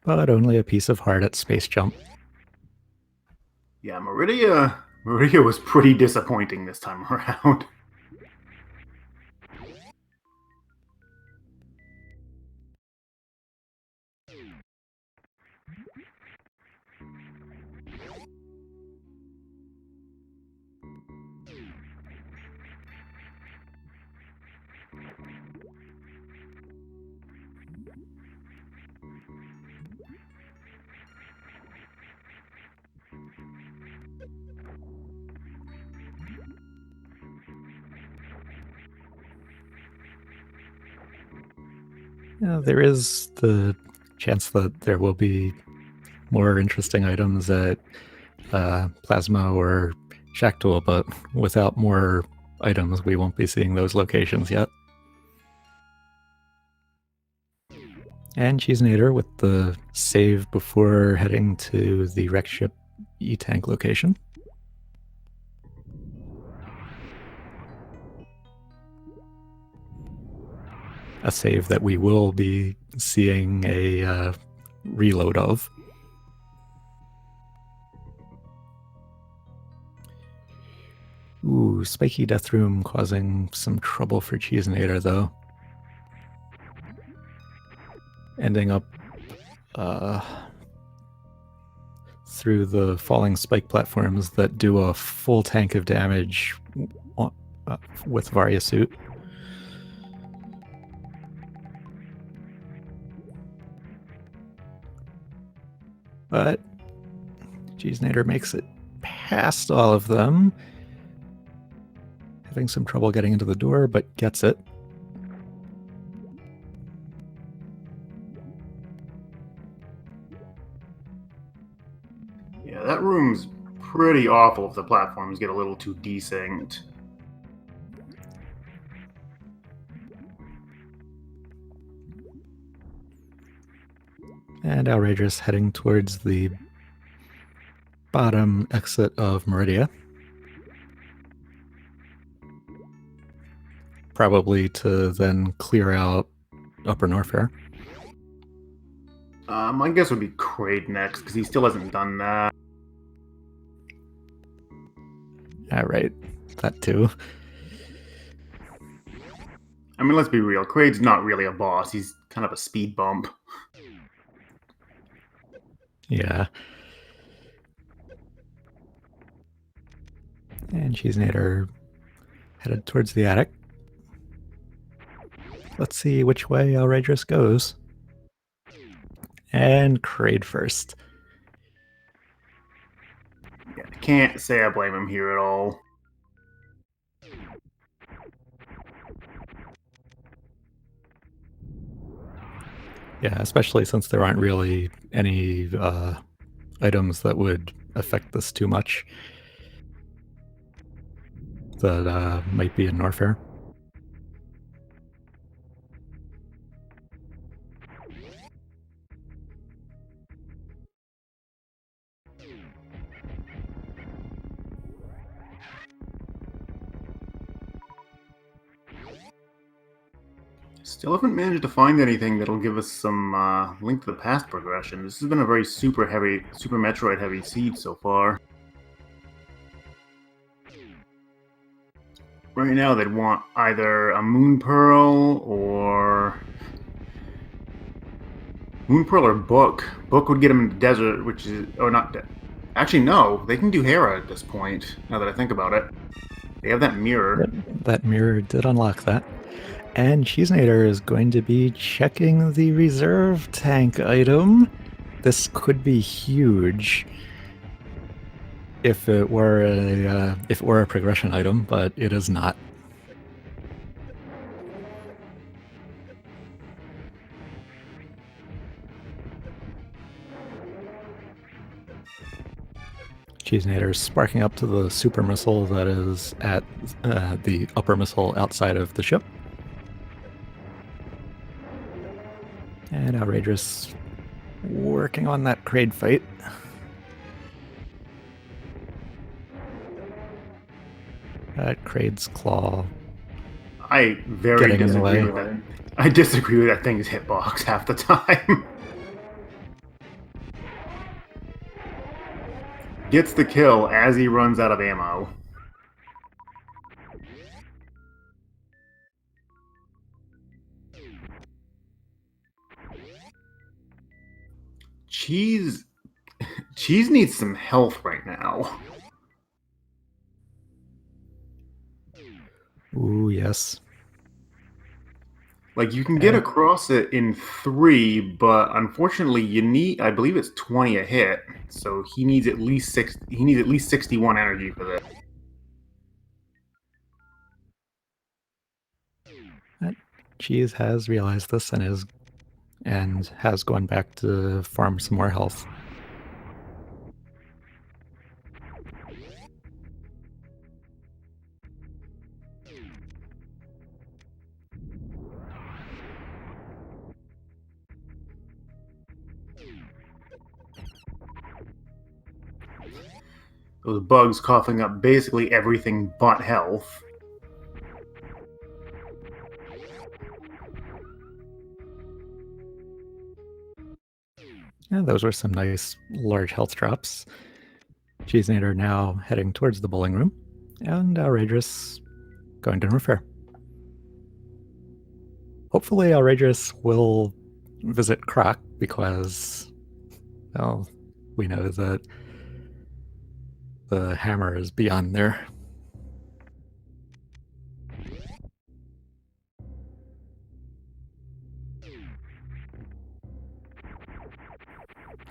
But only a piece of heart at Space Jump. Yeah, Meridia was pretty disappointing this time around. There is the chance that there will be more interesting items at Plasma or Shaktul, but without more items, we won't be seeing those locations yet. And Cheezinator with the save before heading to the wreck ship E-Tank location. A save that we will be seeing a reload of. Ooh, Spiky Death Room causing some trouble for Cheezinator, though. Ending up through the falling spike platforms that do a full tank of damage with Varia Suit. But Cheezinator makes it past all of them. Having some trouble getting into the door, but gets it. that room's pretty awful if the platforms get a little too desynced. And Alraedris heading towards the bottom exit of Meridia. Probably to then clear out Upper Norfair. My guess would be Kraid next, because he still hasn't done that. Alright, that too. I mean, let's be real. Kraid's not really a boss. He's kind of a speed bump. Yeah. And Cheezinator headed towards the attic. Let's see which way Alraedris goes. And Kraid first. Yeah, I can't say I blame him here at all. Yeah, especially since there aren't really any items that would affect this too much. That might be in Norfair. Still haven't managed to find anything that'll give us some Link to the Past progression. This has been a very Super Metroid heavy seed so far. Right now they'd want either a Moon Pearl or Book. Book would get him in the desert, which is... Oh, not... Actually, no. They can do Hera at this point, now that I think about it. They have that mirror. That mirror did unlock that. And Cheezinator is going to be checking the reserve tank item. This could be huge if it were a progression item, but it is not. Cheezinator is sparking up to the super missile that is at the upper missile outside of the ship. And Alraedris working on that Kraid fight. That Kraid's claw. I very disagree with that. I disagree with that thing's hitbox half the time. Gets the kill as he runs out of ammo. Cheese needs some health right now. Ooh, yes. Like, you can get across it in 3, but unfortunately you need, I believe it's 20 a hit, so he needs at least 61 energy for this. Cheese has realized this and has gone back to farm some more health. Those bugs coughing up basically everything but health. Yeah, those were some nice large health drops. Cheezinator now heading towards the bowling room, and Alraedris going to repair. Hopefully Alraedris will visit Croc because, well, we know that the hammer is beyond there.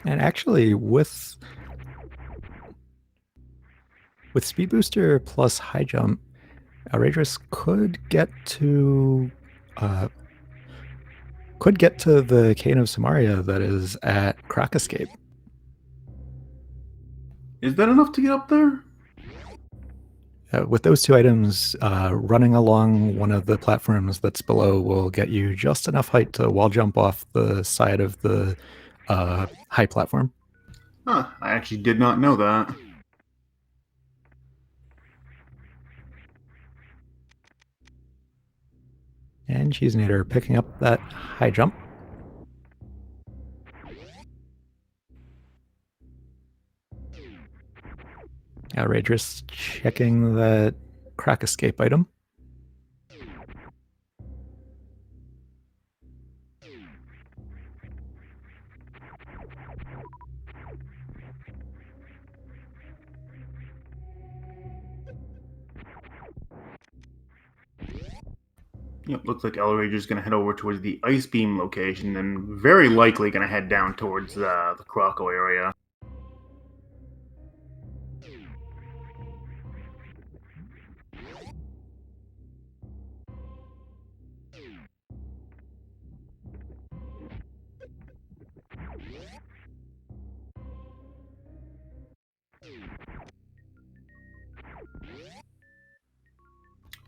And actually, with Speed Booster plus High Jump, Alraedris could get to the Cane of Samaria that is at Croc Escape. Is that enough to get up there? With those two items, running along one of the platforms that's below will get you just enough height to wall jump off the side of the high platform. Huh, I actually did not know that. And Cheezinator picking up that high jump. Alraedris checking that crack escape item. Yep, looks like Alraedris is going to head over towards the Ice Beam location and very likely going to head down towards the Croco area.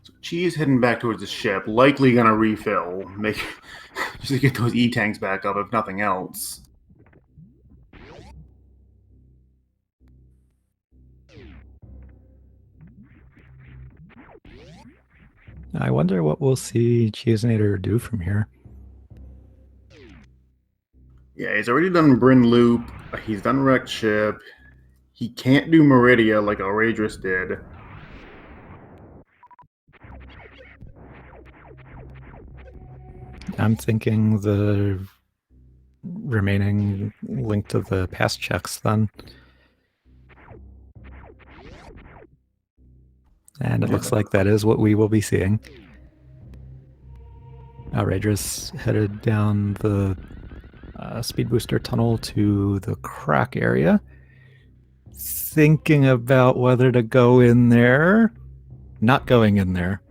So Cheese heading back towards the ship, likely going to refill, just to get those E-tanks back up, if nothing else. I wonder what we'll see Cheezinator do from here. Yeah, he's already done Bryn Loop. He's done Wrecked Ship. He can't do Meridia like Alraedris did. I'm thinking the remaining link to the past checks then. And it looks like that is what we will be seeing. Alraedris headed down the speed booster tunnel to the crack area. Thinking about whether to go in there. Not going in there.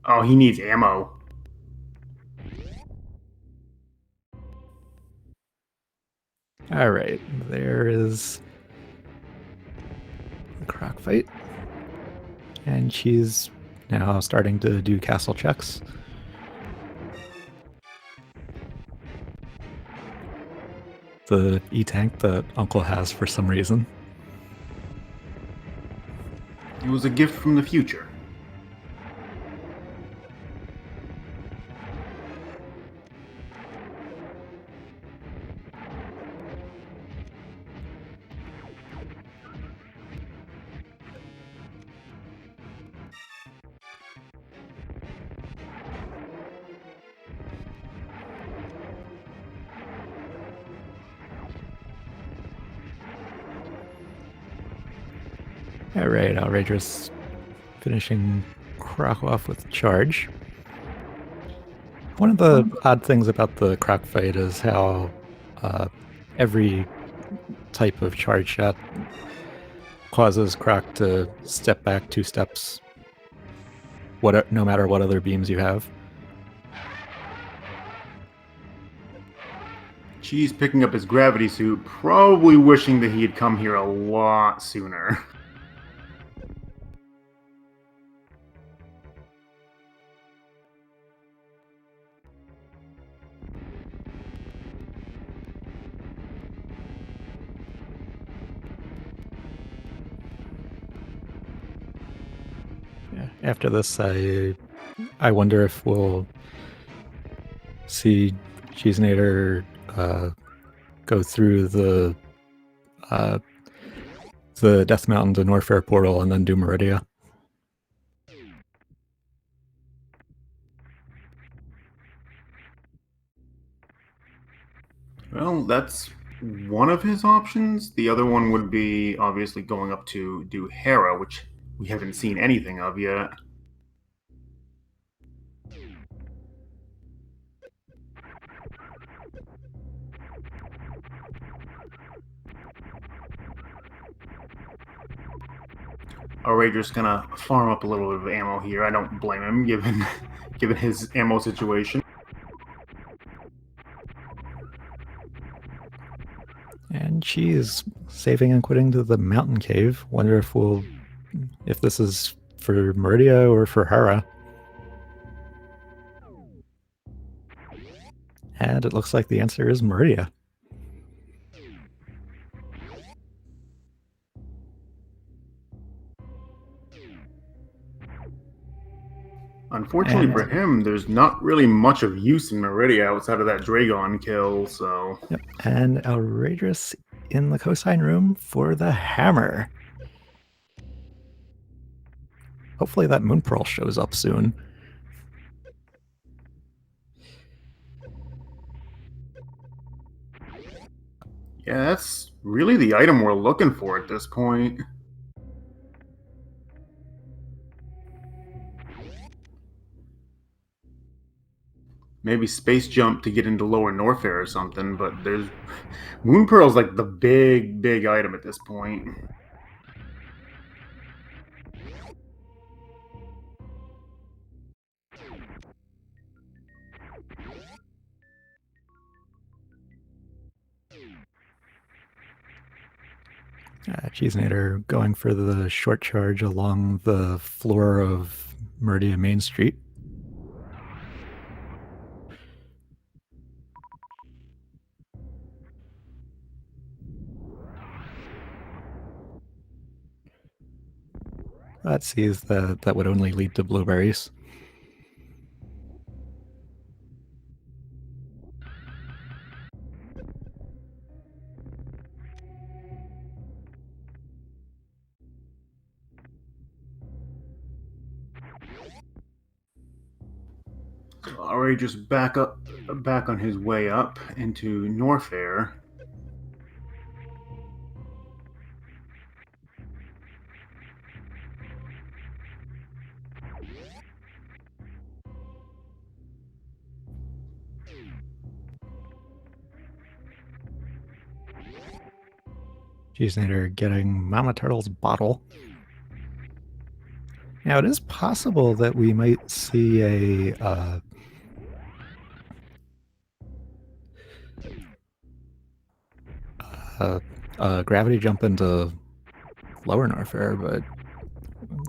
Oh, he needs ammo. All right, there is the crack fight. And she's now starting to do castle checks. The E-tank that Uncle has for some reason. It was a gift from the future. All right, Alraedris finishing Croc off with charge. One of the odd things about the Croc fight is how every type of charge shot causes Croc to step back 2 steps, no matter what other beams you have. Cheese picking up his gravity suit, probably wishing that he had come here a lot sooner. Yeah, after this, I wonder if we'll see Cheezinator go through the Death Mountain to Norfair portal and then do Meridia. Well, that's one of his options. The other one would be obviously going up to do Hera, which we haven't seen anything of yet. Alraedris gonna farm up a little bit of ammo here. I don't blame him, given his ammo situation. Cheese saving and quitting to the mountain cave. Wonder if this is for Meridia or for Hera. And it looks like the answer is Meridia. Unfortunately for him, there's not really much of use in Meridia outside of that Dragon kill, so... Yep. And Alraedris in the cosine room for the hammer. Hopefully that Moon Pearl shows up soon. Yeah, that's really the item we're looking for at this point. Maybe space jump to get into Lower Norfair or something, but there's... Moon Pearl's like the big item at this point. Cheezinator going for the short charge along the floor of Meridia Main Street. That sees that would only lead to blueberries. Alraedris back on his way up into Norfair. Cheezinator getting Mama Turtle's bottle. Now, it is possible that we might see a gravity jump into Lower Norfair, but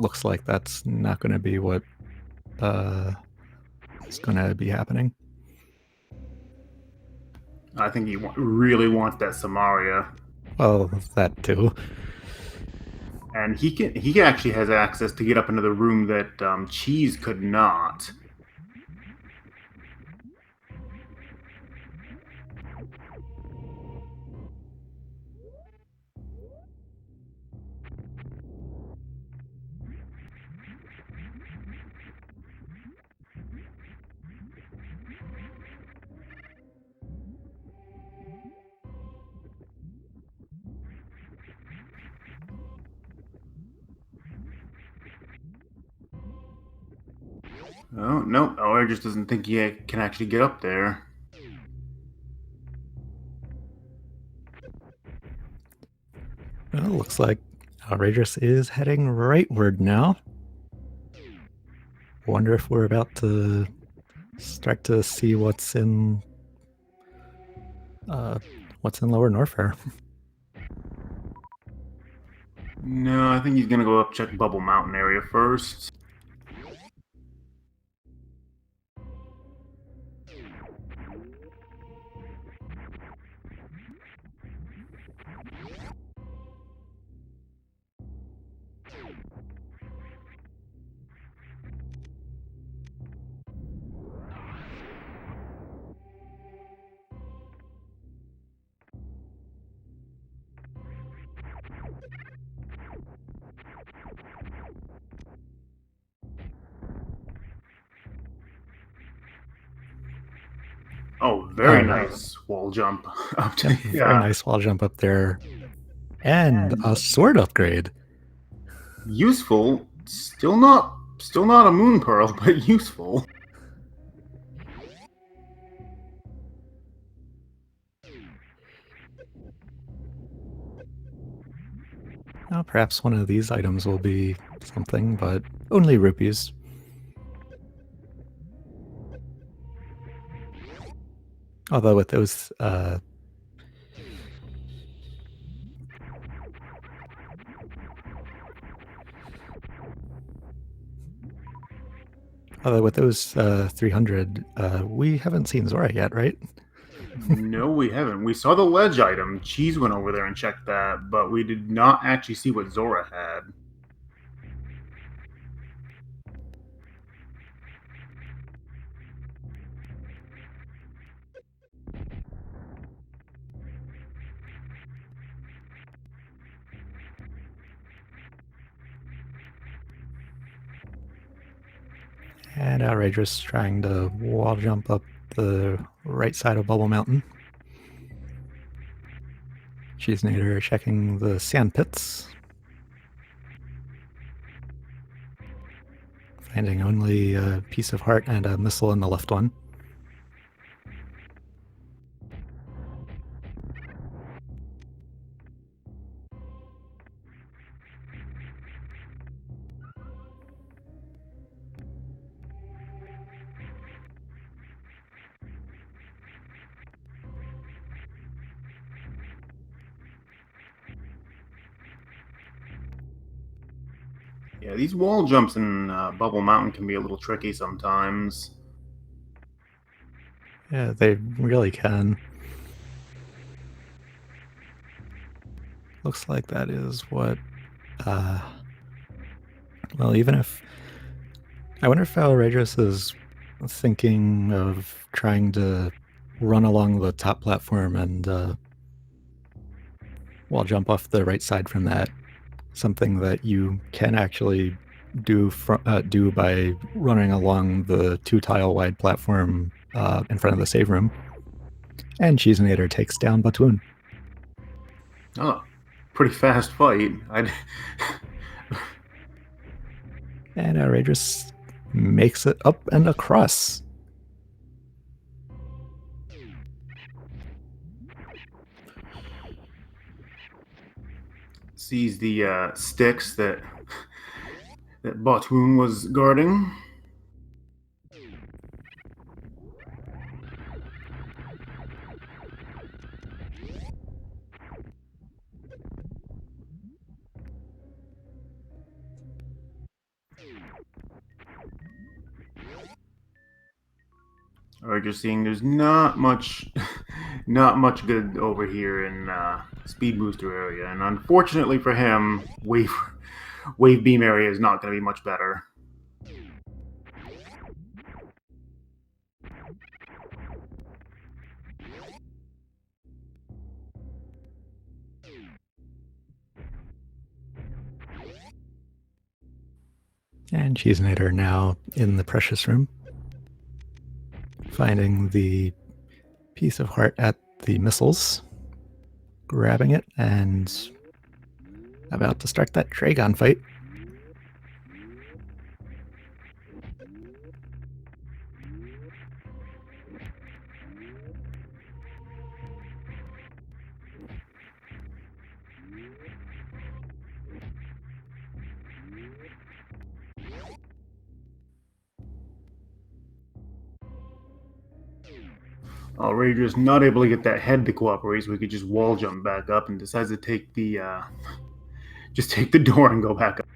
looks like that's not going to be what is going to be happening. I think he really wants that Samaria. Well, that too. And he actually has access to get up into the room that Cheese could not. Oh, no. Alraedris doesn't think he can actually get up there. Well, looks like Alraedris is heading rightward now. Wonder if we're about to start to see what's in Lower Norfair. No, I think he's gonna go up check Bubble Mountain area first. Oh, very nice wall jump up to Very nice wall jump up there. And a sword upgrade. Useful. Still not a Moon Pearl, but useful. Well, perhaps one of these items will be something, but only rupees. Although with those Although with those 300, we haven't seen Zora yet, right? No, we haven't. We saw the ledge item. Cheese went over there and checked that, but we did not actually see what Zora had. And Alraedris trying to wall jump up the right side of Bubble Mountain. Cheezinator checking the sand pits. Finding only a piece of heart and a missile in the left one. Yeah, these wall jumps in Bubble Mountain can be a little tricky sometimes. Yeah, they really can. Looks like that is what... well, even if... I wonder if Alraedris is thinking of trying to run along the top platform and wall jump off the right side from that. Something that you can actually do by running along the 2-tile wide platform in front of the save room. And Cheezinator takes down Batoon. Oh, pretty fast fight. And Alraedris makes it up and across. Sees the sticks that Batoon was guarding. Or just seeing there's not much good over here in Speed Booster area, and unfortunately for him, Wave Beam area is not going to be much better. And Cheezinator now in the Precious Room, finding the piece of heart at the missiles, grabbing it, and about to start that Dragon fight. Alraedris not able to get that head to cooperate, so we could just wall jump back up, and decides to take the just take the door and go back up.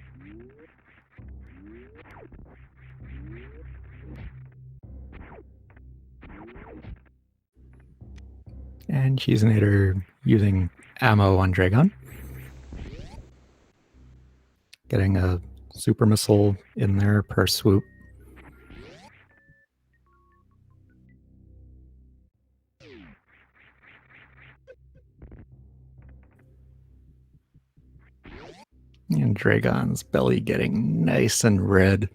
And Cheezinator using ammo on Dragon. Getting a super missile in there per swoop. And Dragon's belly getting nice and red.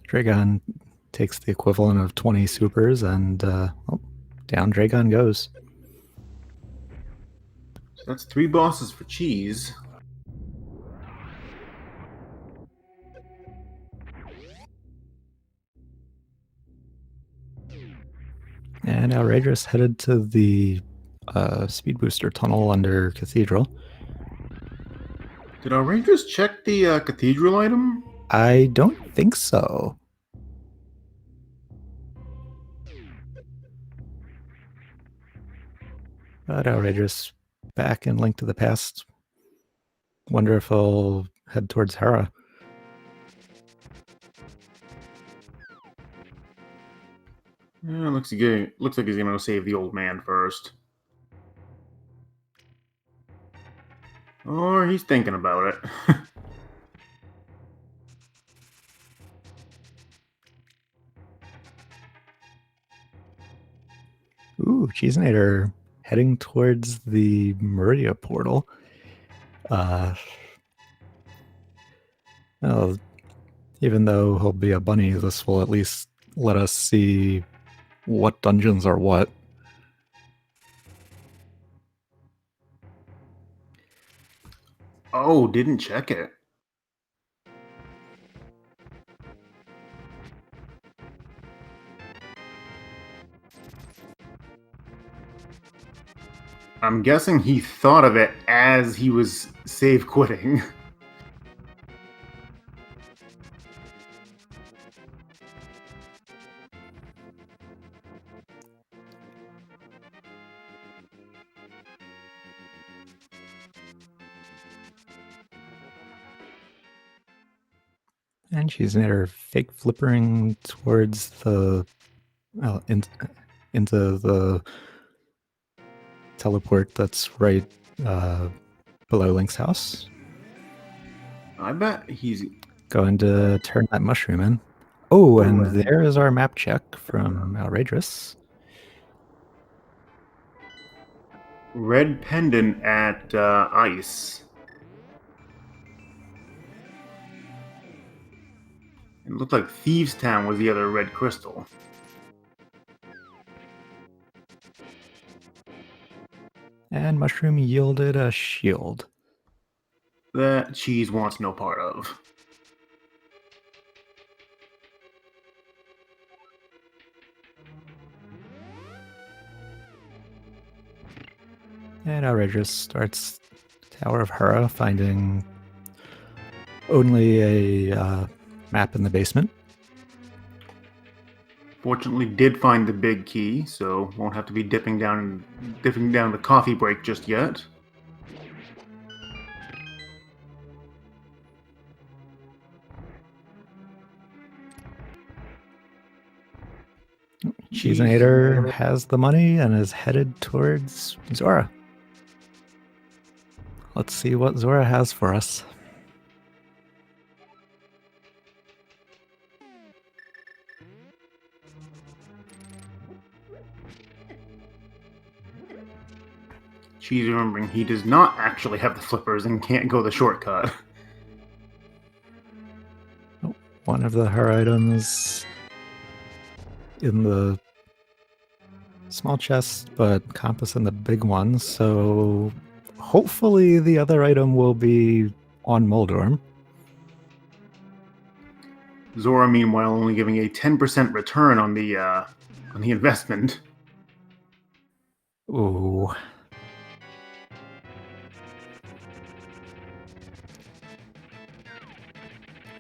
Dragon takes the equivalent of 20 supers, and down Dragon goes. So that's 3 bosses for Cheese. And Alraedris headed to the speed booster tunnel under Cathedral. Did Alraedris check the Cathedral item? I don't think so. But Alraedris back in Link to the Past. Wonder if he'll head towards Hera. Yeah, looks like he's gonna save the old man first. Or he's thinking about it. Ooh, Cheezinator heading towards the Meridia portal. Well, even though he'll be a bunny, this will at least let us see what dungeons are what. Oh, didn't check it. I'm guessing he thought of it as he was save quitting. And Cheezinator fake flippering towards the into the teleport that's right below Link's house. I bet he's Going to turn that mushroom in. Oh, and there is our map check from Alraedris. red pendant at ice. It looked like Thieves Town was the other red crystal. And mushroom yielded a shield. That Cheese wants no part of. And Alraedris starts Tower of Hera, finding only a map in the basement. Fortunately, did find the big key, so won't have to be dipping down the coffee break just yet. Cheezinator has the money and is headed towards Zora. Let's see what Zora has for us. Cheese remembering he does not actually have the flippers and can't go the shortcut. One of the her items in the small chest, but compass in the big one, so hopefully the other item will be on Moldorm. Zora, meanwhile, only giving a 10% return on the investment. Ooh.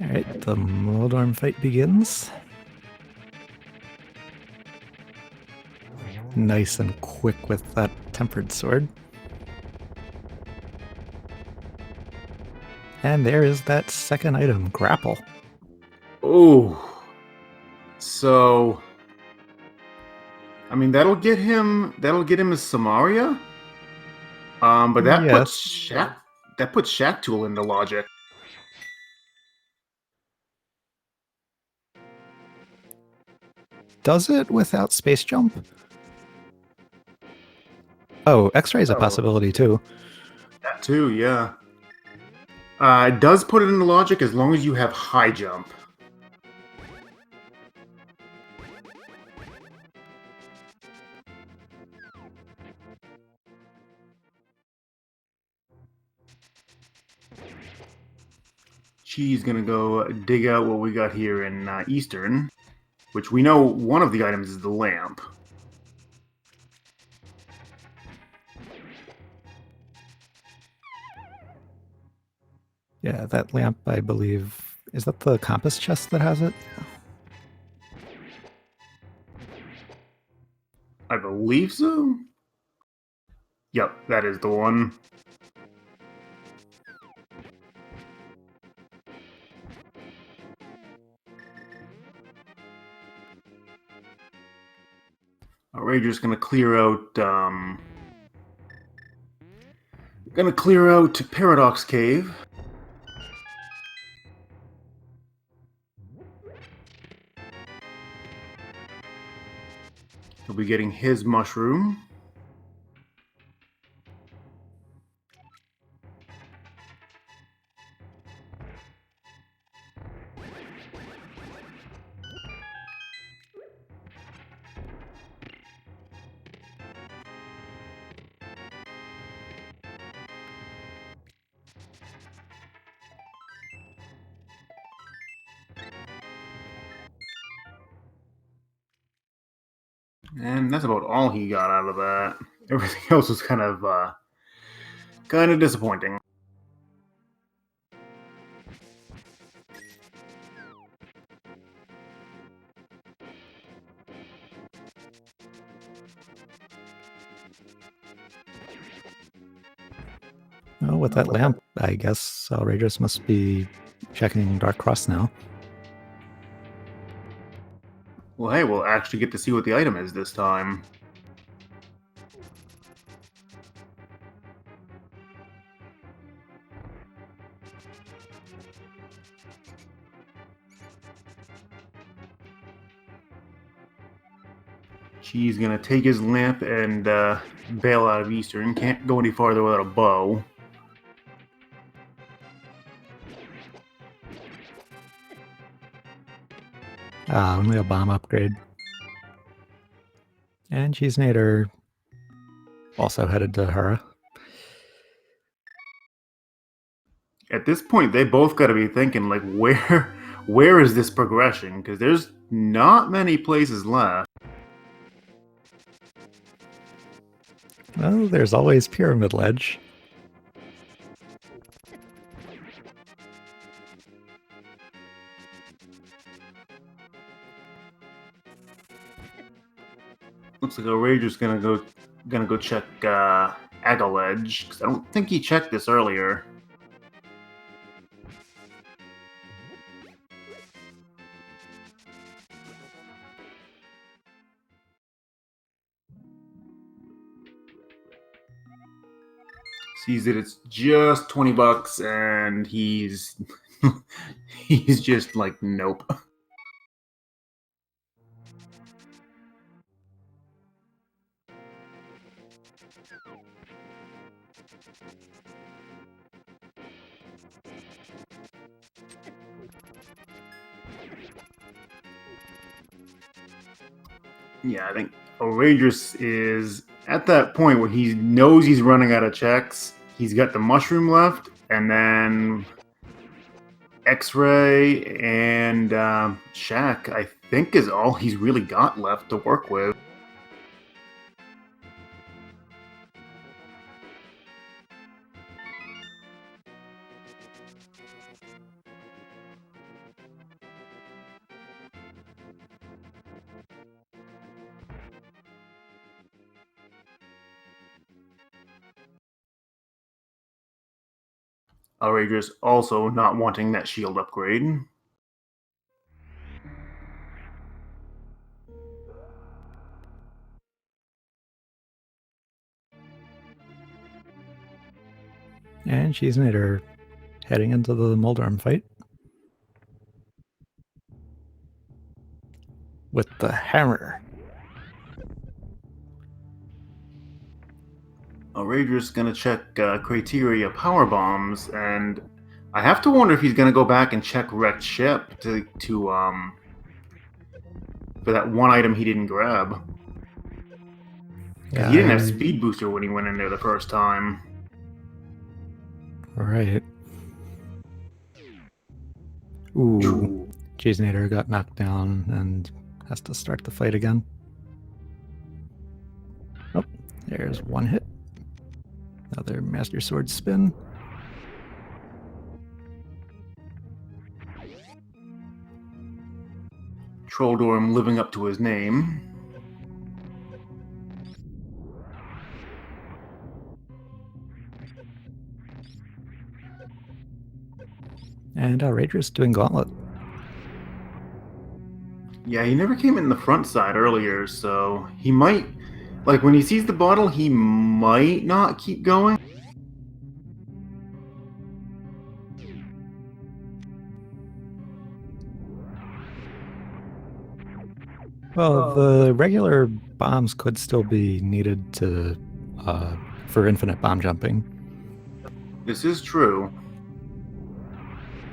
Alright, the Moldorm fight begins. Nice and quick with that tempered sword. And there is that second item, Grapple. Oh. So I mean that'll get him a Samaria. But that puts Shack Tool into logic. Does it without space jump? Oh, X-ray is a possibility too. That too, yeah. It does put it into logic as long as you have high jump. She's gonna go dig out what we got here in Eastern, which we know one of the items is the lamp. Yeah, that lamp, I believe... Is that the compass chest that has it? I believe so. Yep, that is the one. Alraedris gonna clear out. Gonna clear out Paradox Cave. He'll be getting his mushroom. And that's about all he got out of that. Everything else was kind of disappointing. Well, with that lamp, I guess Alraedris must be checking Dark Cross now. Well, hey, we'll actually get to see what the item is this time. She's gonna take his lamp and bail out of Eastern. Can't go any farther without a bow. Only a bomb upgrade. And Cheezinator also headed to Hera. At this point, they both got to be thinking, like, where is this progression? Because there's not many places left. Well, there's always Pyramid Ledge. Looks like Alraedris gonna go check Agaledge, because I don't think he checked this earlier. Sees that it's just $20, and he's he's just like, nope. Yeah, I think Alraedris is at that point where he knows he's running out of checks. He's got the mushroom left, and then X-Ray and Shaq, I think, is all he's really got left to work with. Alraedris also not wanting that shield upgrade. And Cheezinator heading into the Moldorm fight. With the hammer. Alraedris gonna check criteria power bombs, and I have to wonder if he's gonna go back and check wrecked ship to for that one item he didn't grab. Yeah, he didn't have speed booster when he went in there the first time. Right. Ooh. Cheezinator got knocked down and has to start the fight again. Oh, there's one hit. Another Master Sword spin. Trolldorm living up to his name. And Alraedris doing Gauntlet. Yeah, he never came in the front side earlier, so he might, like when he sees the bottle, he might not keep going. Well, the regular bombs could still be needed to for infinite bomb jumping. This is true.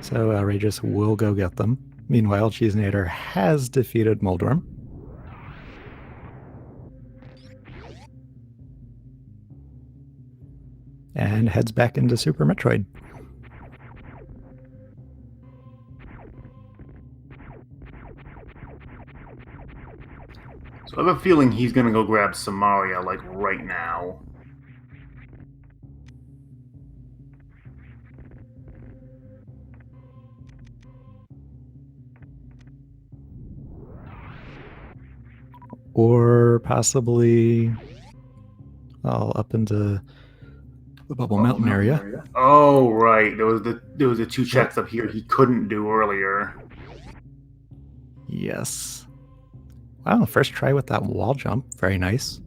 So Alraedris will go get them. Meanwhile, Cheezinator has defeated Moldorm. And heads back into Super Metroid. So I have a feeling he's gonna go grab Samaria like right now. Or possibly up into the Bubble Mountain area. Oh right, there was the two checks up here he couldn't do earlier. Yes. Wow, first try with that wall jump. Very nice.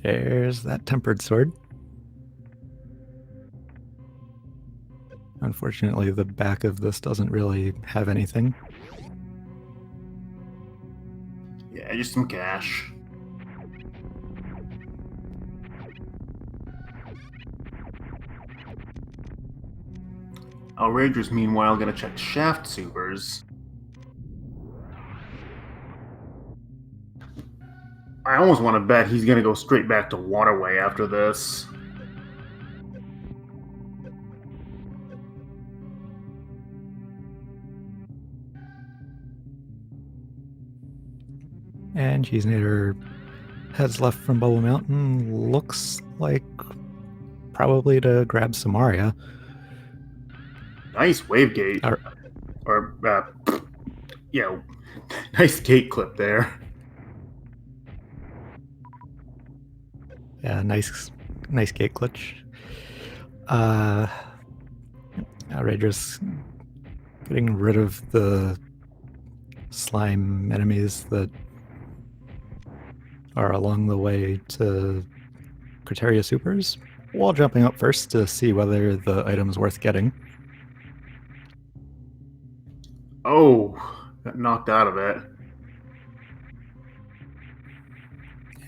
There's that tempered sword. Unfortunately, the back of this doesn't really have anything. Yeah, just some cash. Alraedris, meanwhile, gonna check shaft supers. I almost want to bet he's gonna go straight back to Waterway after this. And Cheezinator heads left from Bubble Mountain. Looks like probably to grab Samaria. Nice wave gate. Yeah, nice gate clip there. Yeah, nice gate glitch. Outrageous getting rid of the slime enemies that are along the way to Criteria Supers, while jumping up first to see whether the item's worth getting. Oh, got knocked out of it.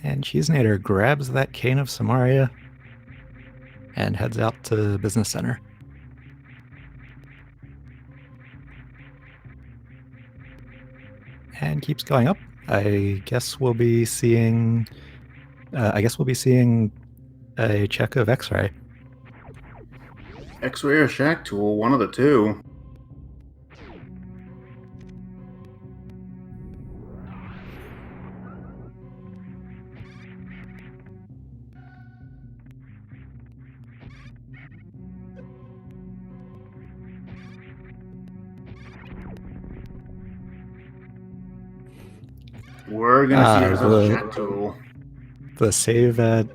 And Cheezinator grabs that cane of Samaria and heads out to Business Center. And keeps going up. I guess we'll be seeing a check of X-ray. X-ray or Shack Tool, one of the two. We're gonna see ourselves a Shack Tool. The save at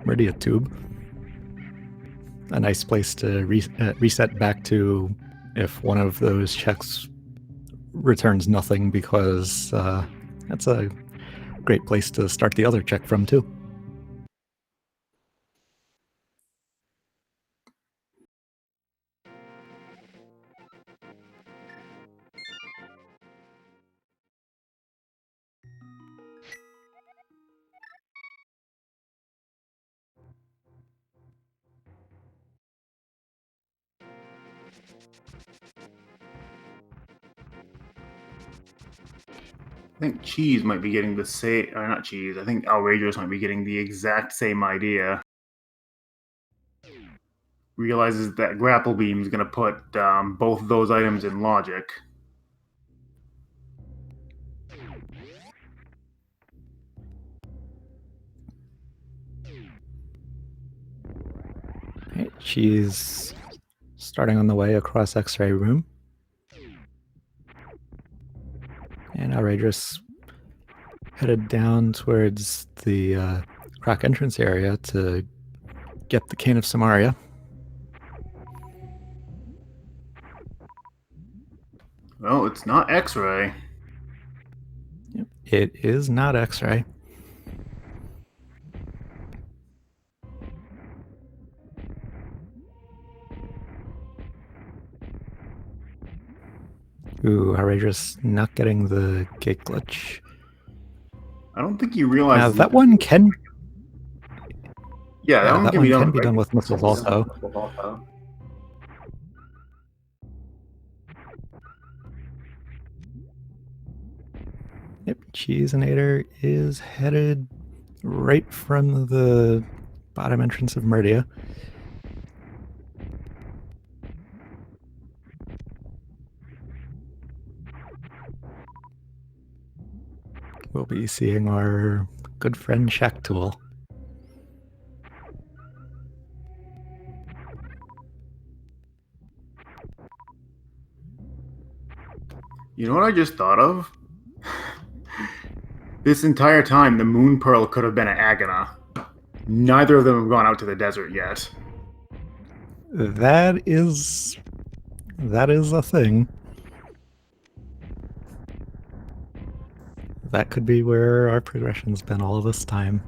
Meridia Tube. A nice place to reset back to if one of those checks returns nothing, because that's a great place to start the other check from too. I think Cheese might be getting the same, or not Cheese, I think Alraedris might be getting the exact same idea. Realizes that Grapple Beam is going to put both of those items in logic. Right, she's starting on the way across X-ray room. And Alraedris headed down towards the Croc entrance area to get the cane of Samaria. Well, it's not X-ray. It is not X-ray. Ooh, Alraedris not getting the gate glitch. I don't think you realize That one can. Yeah, that one can be done, be done with missiles also. Yep, Cheezinator is headed right from the bottom entrance of Murdia. We'll be seeing our good friend Shack Tool. You know what I just thought of? This entire time, the Moon Pearl could have been an Agana. Neither of them have gone out to the desert yet. That is a thing. That could be where our progression's been all of this time.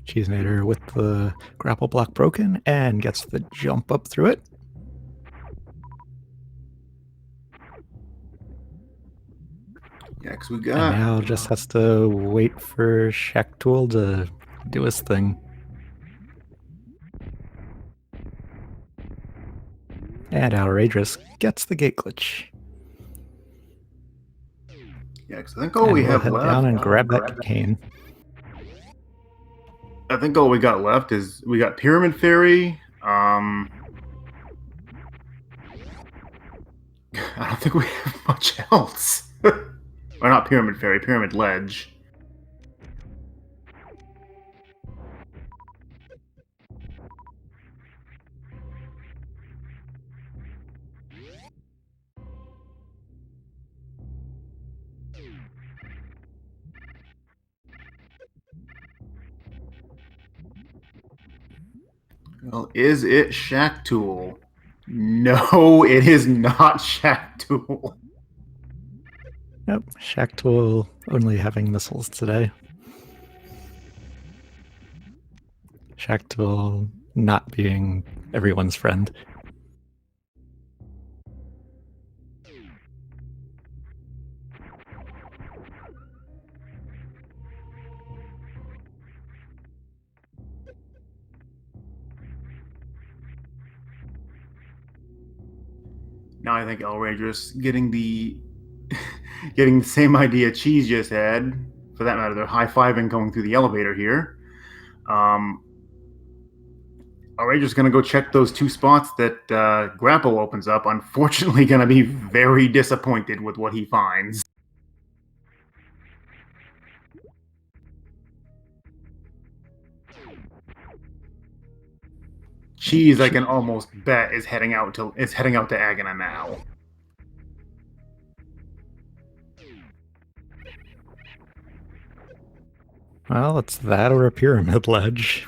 Cheezinator with the grapple block broken and gets the jump up through it. Yeah, because we got... And now just has to wait for Shack Tool to do his thing. And Alraedris gets the gate glitch. Yeah, because I think all we have head left... down and grab that cane. I think all we got left is we got Pyramid Fairy. I don't think we have much else. Or not Pyramid Fairy, Pyramid Ledge. Well, is it Shack Tool? No, it is not Shack Tool. Yep, Shack Tool only having missiles today. Shack Tool not being everyone's friend. Now I think Alraedris getting the getting the same idea Cheese just had. For that matter, they're high-fiving going through the elevator here. Alraedris going to go check those two spots that Grapple opens up. Unfortunately, going to be very disappointed with what he finds. Cheese, I can almost bet, is heading out to Agana now. Well, it's that or a pyramid ledge.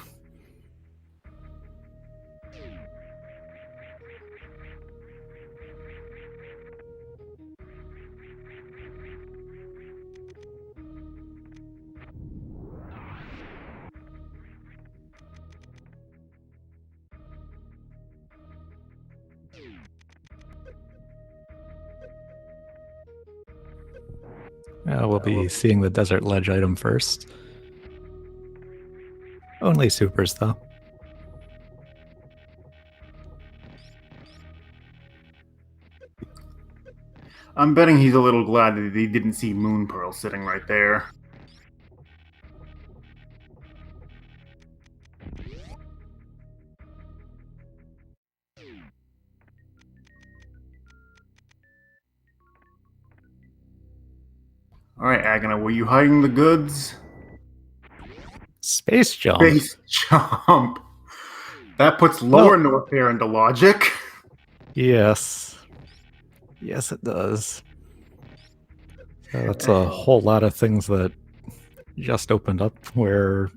We'll be seeing the desert ledge item first. Only supers, though. I'm betting he's a little glad that he didn't see Moon Pearl sitting right there. Alright, Agana, were you hiding the goods? Space jump. Space jump. That puts Lower North Air into logic. Yes. Yes, it does. So that's a whole lot of things that just opened up where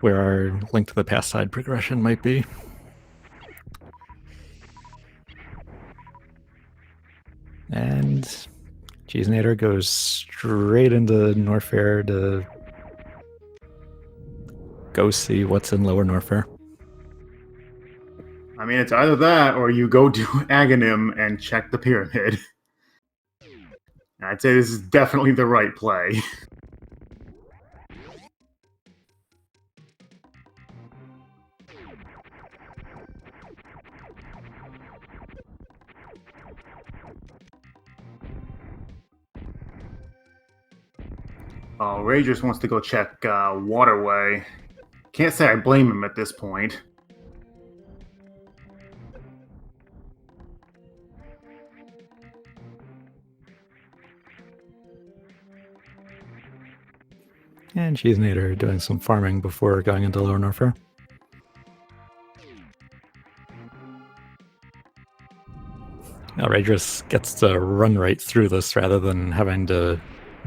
our Link to the Past side progression might be. And Cheezinator goes straight into Norfair to go see what's in Lower Norfair. I mean, it's either that or you go to Aghanim and check the pyramid. I'd say this is definitely the right play. Alraedris wants to go check Waterway. Can't say I blame him at this point. And Cheezinator doing some farming before going into Lower Norfair. Alraedris gets to run right through this rather than having to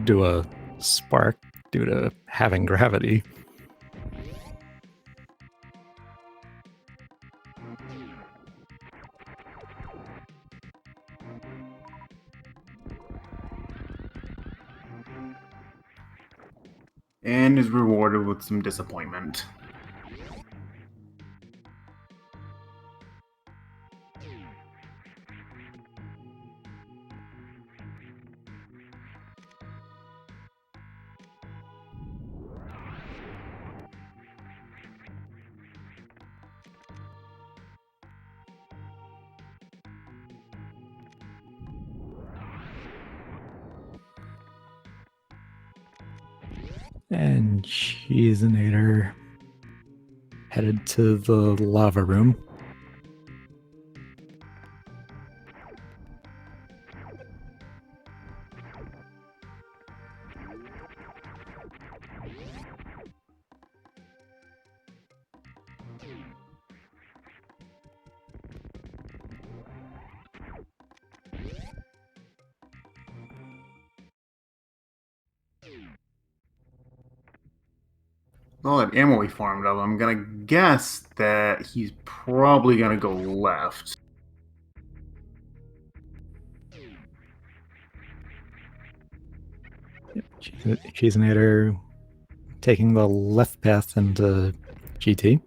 do a spark due to having gravity. And is rewarded with some disappointment. And Cheezinator headed to the lava room. All that ammo he farmed up, I'm gonna guess that he's probably gonna go left. Cheezinator taking the left path into GT.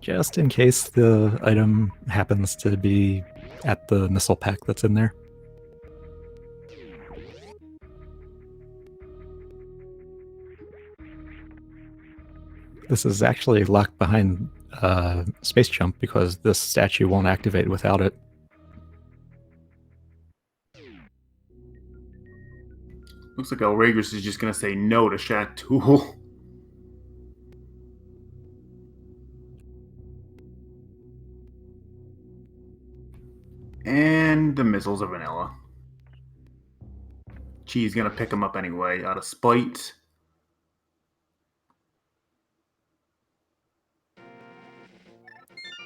Just in case the item happens to be at the missile pack that's in there. This is actually locked behind Space Jump because this statue won't activate without it. Looks like Alraedris is just gonna say no to Shack Tool. And the missiles are vanilla. Chee's gonna pick him up anyway, out of spite.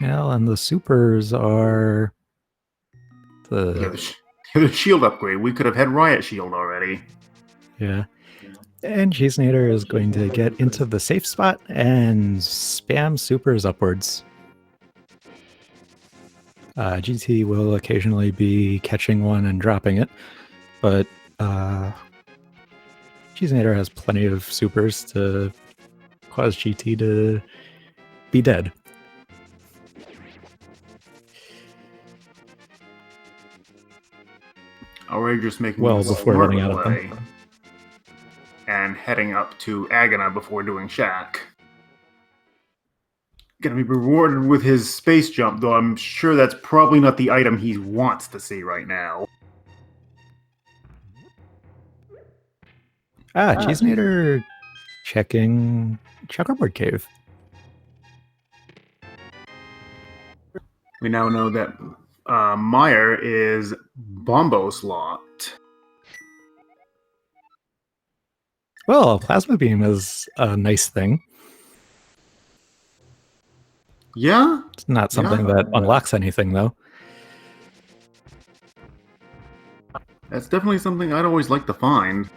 Well, and the supers are Yeah, the shield upgrade. We could have had Riot Shield already. Yeah. And Cheezinator is going to get into the safe spot and spam supers upwards. GT will occasionally be catching one and dropping it, but Cheezinator has plenty of supers to cause GT to be dead. Alraedris making Well, a before smart running out of play them. and heading up to Agana before doing Shack. Gonna be rewarded with his space jump, though I'm sure that's probably not the item he wants to see right now. Cheezinator checking Checkerboard Cave. We now know that Meyer is Bombo slot. Well, Plasma Beam is a nice thing. Yeah, It's not something that unlocks anything, though. that's definitely something I'd always like to find.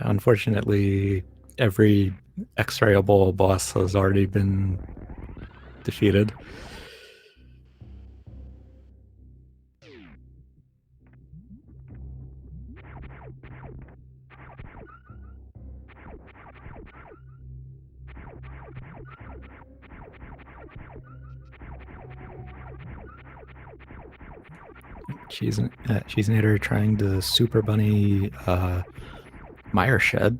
Unfortunately, every X-rayable boss has already been defeated. Cheezinator trying to Super Bunny Mire Shed.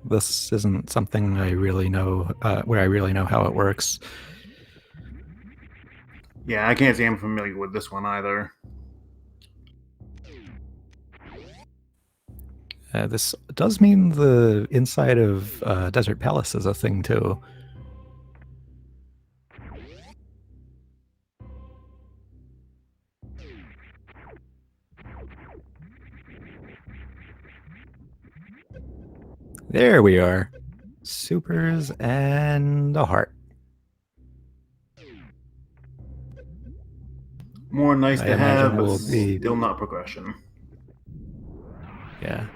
This isn't something I really know, where I really know how it works. Yeah, I can't say I'm familiar with this one either. This does mean the inside of Desert Palace is a thing too. There we are. Supers and a heart. More nice I to have, imagine but will be... still not progression. Yeah.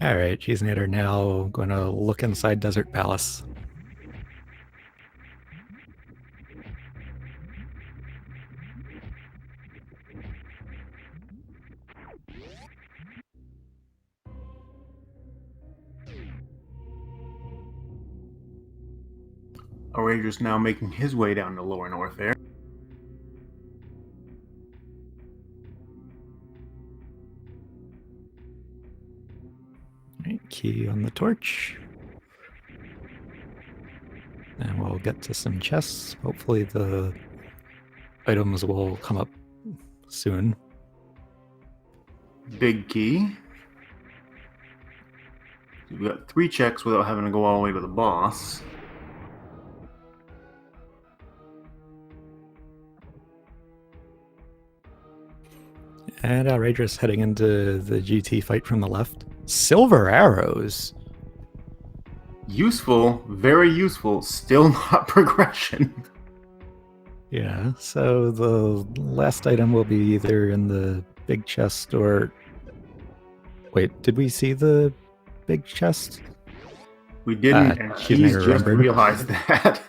All right, Cheezinator now going to look inside Desert Palace. Alraedris now making his way down to Lower North there. Right, key on the torch. And we'll get to some chests. Hopefully the items will come up soon. Big key. We've got 3 checks without having to go all the way to the boss. And Alraedris heading into the GT fight from the left. Silver arrows. Useful, very useful, still not progression. Yeah, so the last item will be either in the big chest or... Wait, did we see the big chest? We didn't, and he's just remembered. realized that.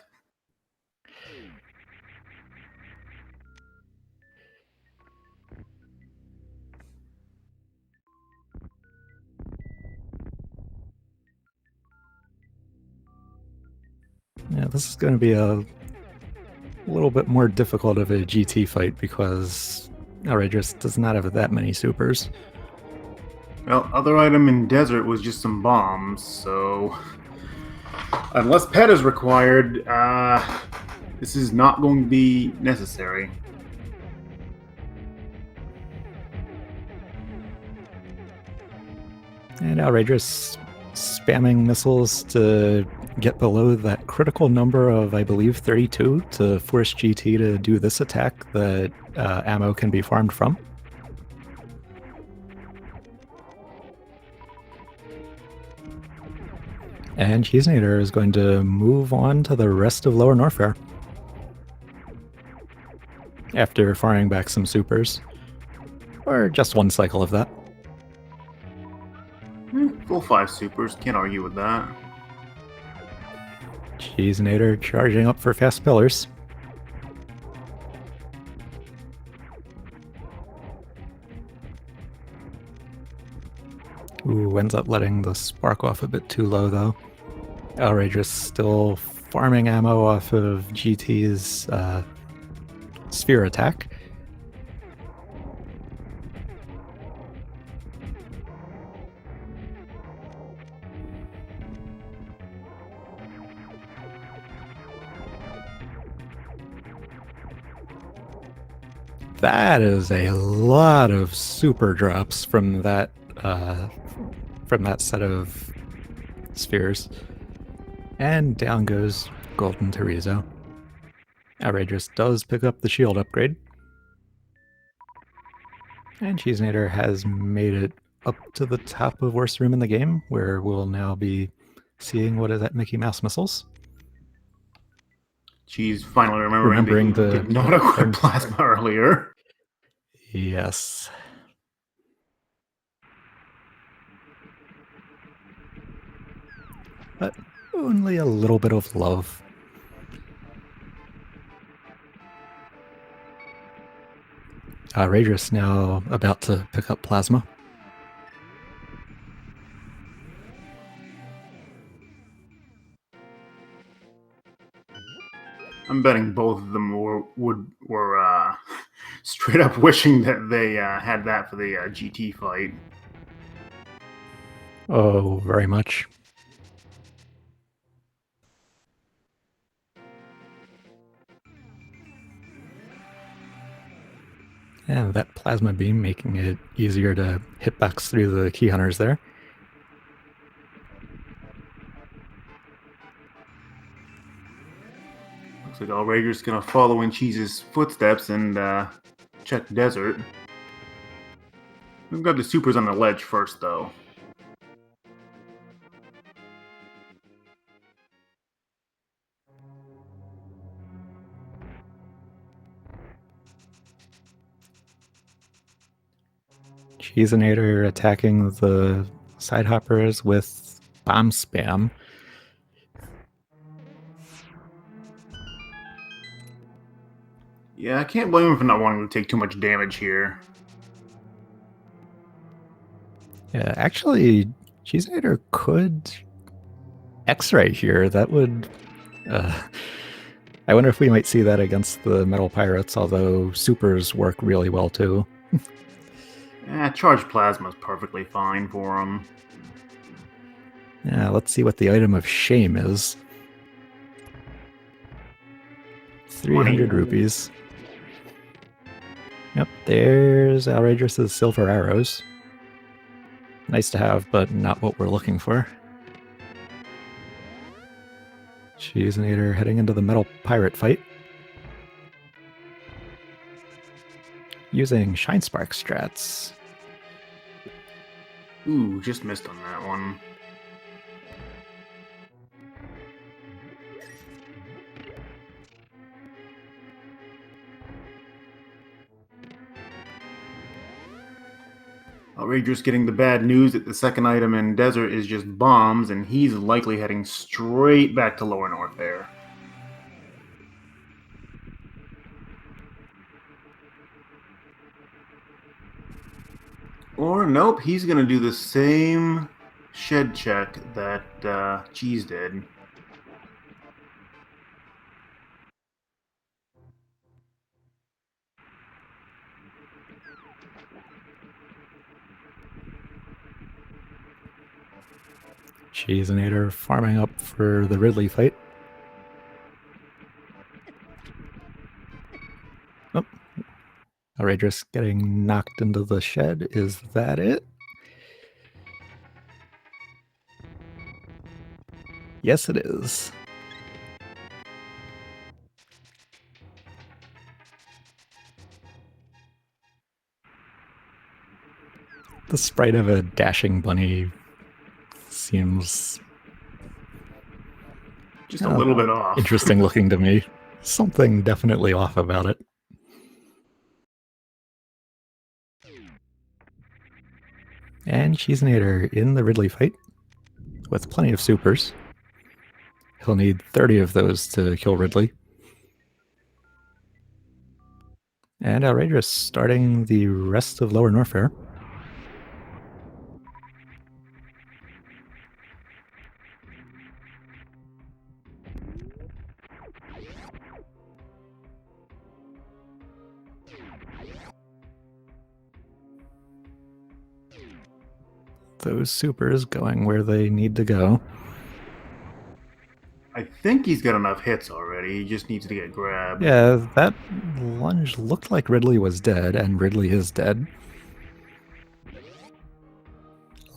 Yeah, this is going to be a little bit more difficult of a GT fight because Alraedris does not have that many supers. Well, other item in desert was just some bombs, so unless pet is required, this is not going to be necessary. And Alraedris spamming missiles to get below that critical number of, I believe, 32 to force GT to do this attack that ammo can be farmed from. And Cheezinator is going to move on to the rest of Lower Norfair after firing back some supers. Or just one cycle of that. Full 5 supers, can't argue with that. Cheezinator charging up for fast pillars. Ooh, ends up letting the spark off a bit too low though. Alraedris still farming ammo off of GT's sphere attack. That is a lot of super drops from that set of spheres. And down goes Golden Terizo. Alraedris does pick up the shield upgrade. And Cheezinator has made it up to the top of worst room in the game, where we'll now be seeing what is at Mickey Mouse missiles. She's finally remembering that he did not equip plasma earlier. Yes. But only a little bit of love. Alraedris now about to pick up plasma. I'm betting both of them were straight up wishing that they had that for the GT fight. Oh, very much. And that plasma beam making it easier to hitbox through the key hunters there. Looks like Alraedris is going to follow in Cheese's footsteps and check Desert. We've got the supers on the ledge first, though. Cheezinator attacking the side hoppers with bomb spam. Yeah, I can't blame him for not wanting to take too much damage here. Yeah, actually, Cheezinator could X-ray here. That would... I wonder if we might see that against the Metal Pirates, although supers work really well too. Charged plasma is perfectly fine for him. Yeah, let's see what the item of shame is. 300 rupees. Yep, there's Alraedris' silver arrows. Nice to have, but not what we're looking for. Cheezinator heading into the Metal Pirate fight. Using Shine Spark strats. Ooh, just missed on that one. Alraedris getting the bad news that the second item in Desert is just bombs, and he's likely heading straight back to Lower North there. Or, nope, he's going to do the same shed check that Cheese did. Cheezinator farming up for the Ridley fight. Oh, Alraedris getting knocked into the shed. Is that it? Yes, it is. The sprite of a dashing bunny seems just a little bit off. Interesting looking to me. Something definitely off about it. And Cheezinator in the Ridley fight with plenty of supers. He'll need 30 of those to kill Ridley. And Alraedris starting the rest of Lower Norfair. Those supers going where they need to go. I think he's got enough hits already. He just needs to get grabbed. Yeah, that lunge looked like Ridley was dead, and Ridley is dead.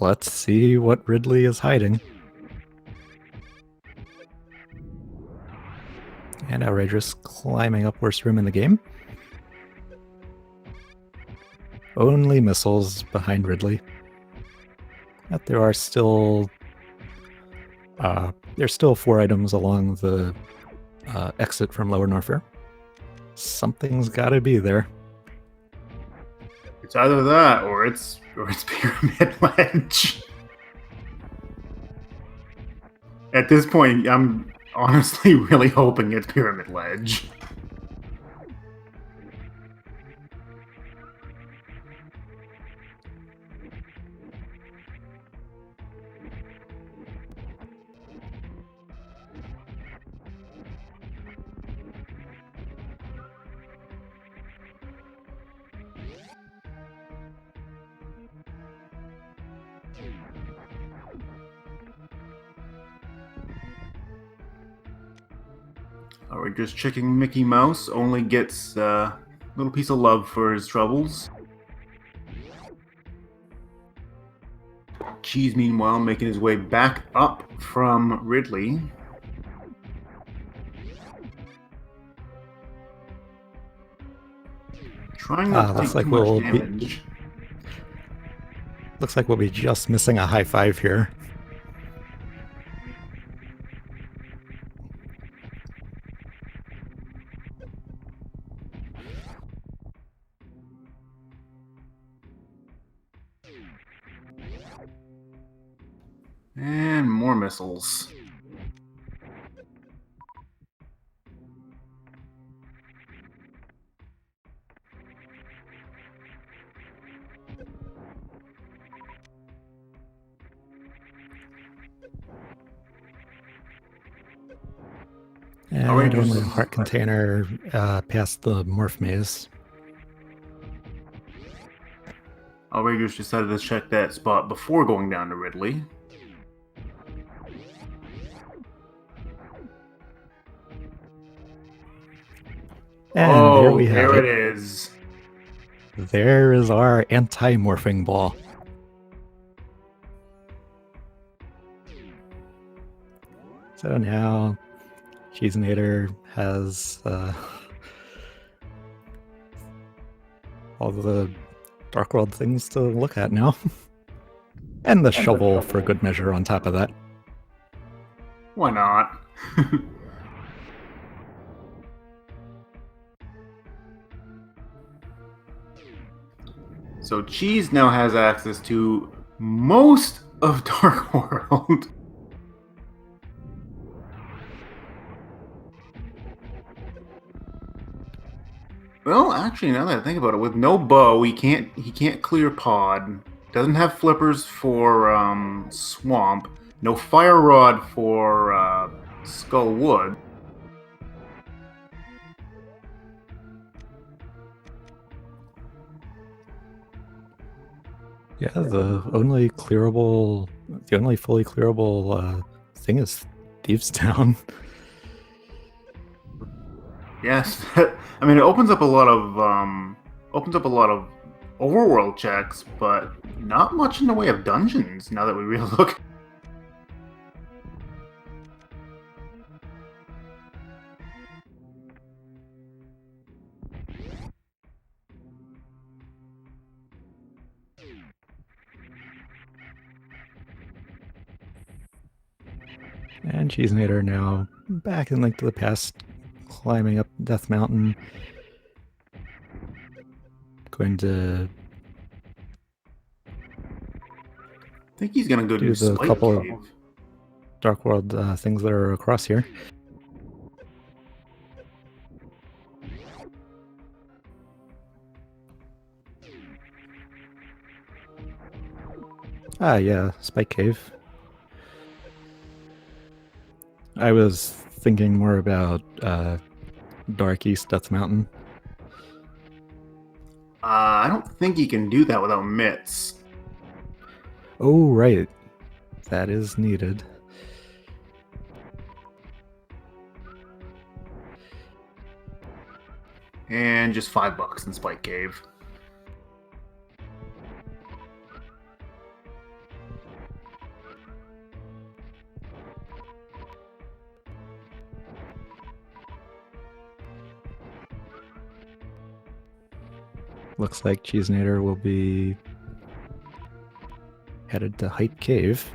Let's see what Ridley is hiding. And Alraedris climbing up worst room in the game. Only missiles behind Ridley. But there are still there's still 4 items along the exit from Lower Norfair. Something's got to be there. It's either that or it's Pyramid Ledge. At this point, I'm honestly really hoping it's Pyramid Ledge. Alright, just checking Mickey Mouse only gets a little piece of love for his troubles. Cheese, meanwhile, making his way back up from Ridley. Trying not to take too much damage. Looks like we'll be just missing a high five here. And more missiles. And only a heart container past the morph maze. Alraedris decided to check that spot before going down to Ridley. And there we have it is. There is our anti-morphing ball. So now Cheezinator has all the Dark World things to look at now. And the shovel for good measure on top of that. Why not? So Cheese now has access to most of Dark World. Well, actually, now that I think about it, with no bow, he can't clear pod. Doesn't have flippers for swamp. No fire rod for Skull Wood. Yeah, the only fully clearable thing is Thieves Town. Yes, I mean it opens up a lot of overworld checks, but not much in the way of dungeons. Now that we really look. And Cheezinator now back in Link to the Past, climbing up Death Mountain. Going to I think he's gonna go do the Spike couple Cave. of Dark World things that are across here. Ah, yeah, Spike Cave. I was thinking more about Dark East Death Mountain. I don't think he can do that without mitts. Oh, right. That is needed. And just $5 in Spike Cave. Looks like Cheezinator will be headed to Hype Cave.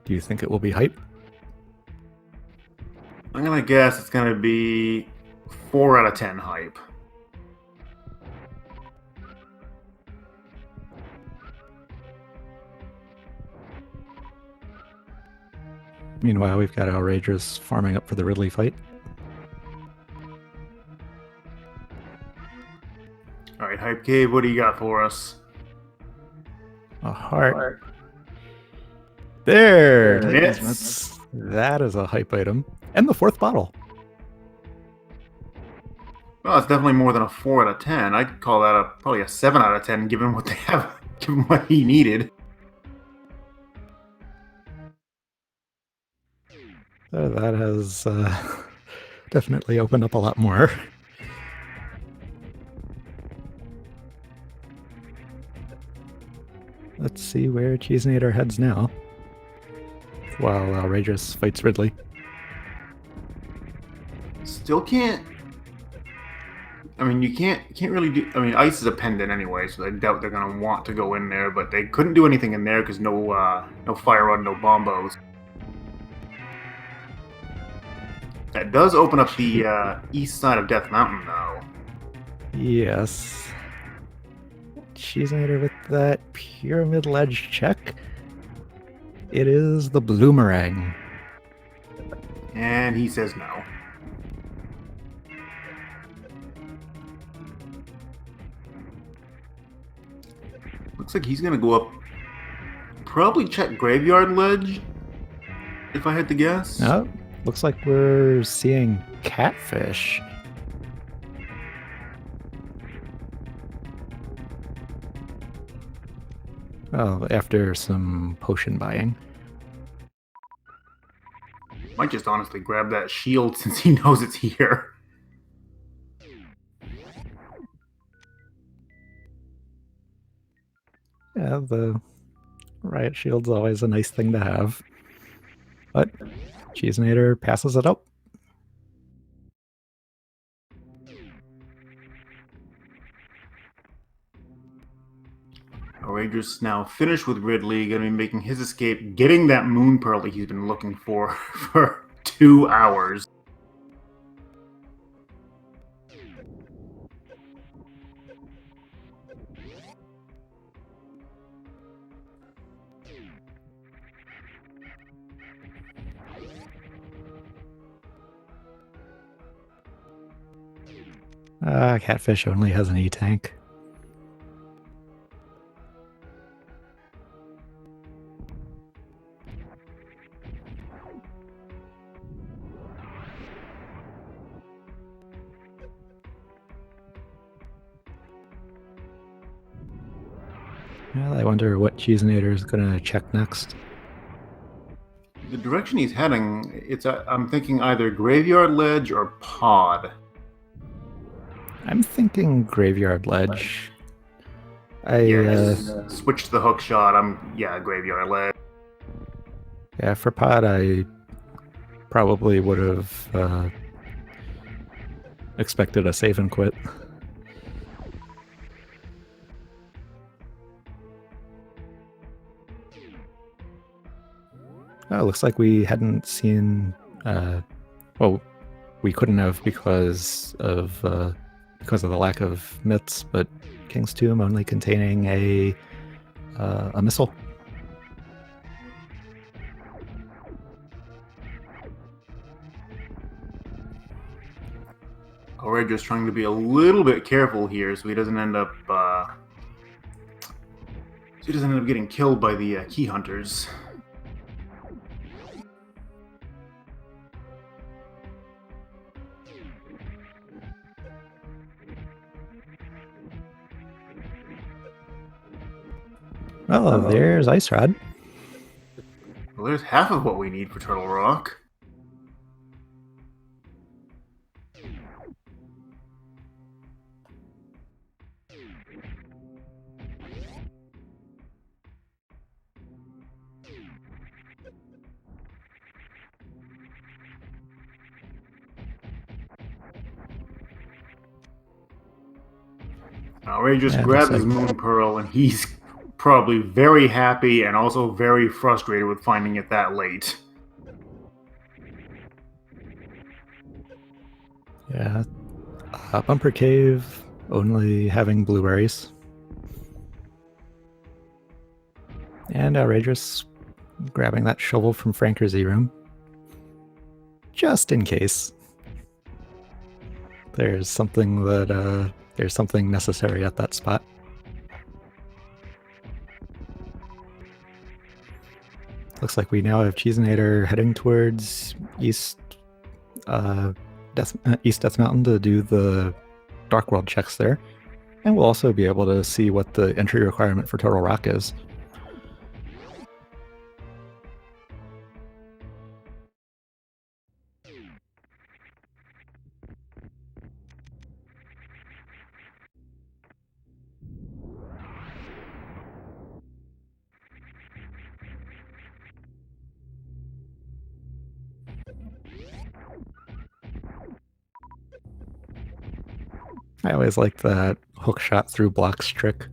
Do you think it will be Hype? I'm gonna guess it's gonna be 4 out of 10 hype. Meanwhile, we've got Alraedris farming up for the Ridley fight. Alright, Hype Cave, what do you got for us? A heart. There! Mitts. That is a hype item. And the 4th bottle. Well, it's definitely more than a 4 out of 10. I'd call that probably a 7 out of 10, given what they have, given what he needed. So that has definitely opened up a lot more. Let's see where Cheezinator heads now. While Alraedris fights Ridley. Still can't. I mean, you can't really do. I mean, ice is a pendant anyway, so I doubt they're gonna want to go in there. But they couldn't do anything in there because no fire rod, no bombos. That does open up the east side of Death Mountain, though. Yes. Cheezinator with that pyramid ledge check. It is the Bloomerang. And he says no. Looks like he's gonna go up. Probably check Graveyard Ledge, if I had to guess. Oh, looks like we're seeing Catfish. Oh, after some potion buying. Might just honestly grab that shield since he knows it's here. Yeah, the riot shield's always a nice thing to have. But Cheezinator passes it up. Alraedris now finished with Ridley, gonna be making his escape, getting that moon pearl that he's been looking for 2 hours. Catfish only has an E-tank. Well, I wonder what Cheezinator is going to check next. The direction he's heading, I'm thinking either Graveyard Ledge or Pod. I'm thinking Graveyard Ledge. Switch to the hook shot. Graveyard Ledge. Yeah, for Pod, I probably would have expected a save and quit. Oh, looks like we hadn't seen. Well, we couldn't have because of the lack of myths, but King's Tomb only containing a missile. Alraedris trying to be a little bit careful here, so he doesn't end up getting killed by the key hunters. Oh, there's Ice Rod. Well, there's half of what we need for Turtle Rock. Alraedris Yeah, it grabs looks his like Moon Pearl, and he's probably very happy and also very frustrated with finding it that late. yeah, Bumper Cave only having blueberries, and Alraedris grabbing that shovel from Franker's room, just in case there's something necessary at that spot. Looks like we now have Cheezinator heading towards East Death Mountain to do the Dark World checks there. And we'll also be able to see what the entry requirement for Turtle Rock is. I always like that hook shot through blocks trick.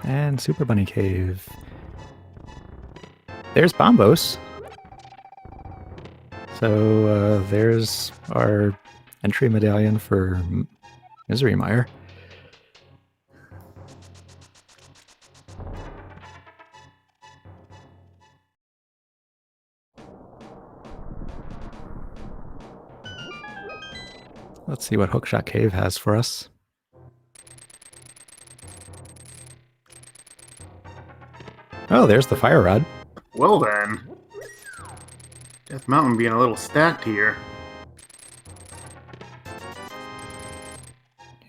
And Super Bunny Cave. There's Bombos. So there's our entry medallion for Misery Mire. Let's see what Hookshot Cave has for us. Oh, there's the fire rod. Well then. Death Mountain being a little stacked here.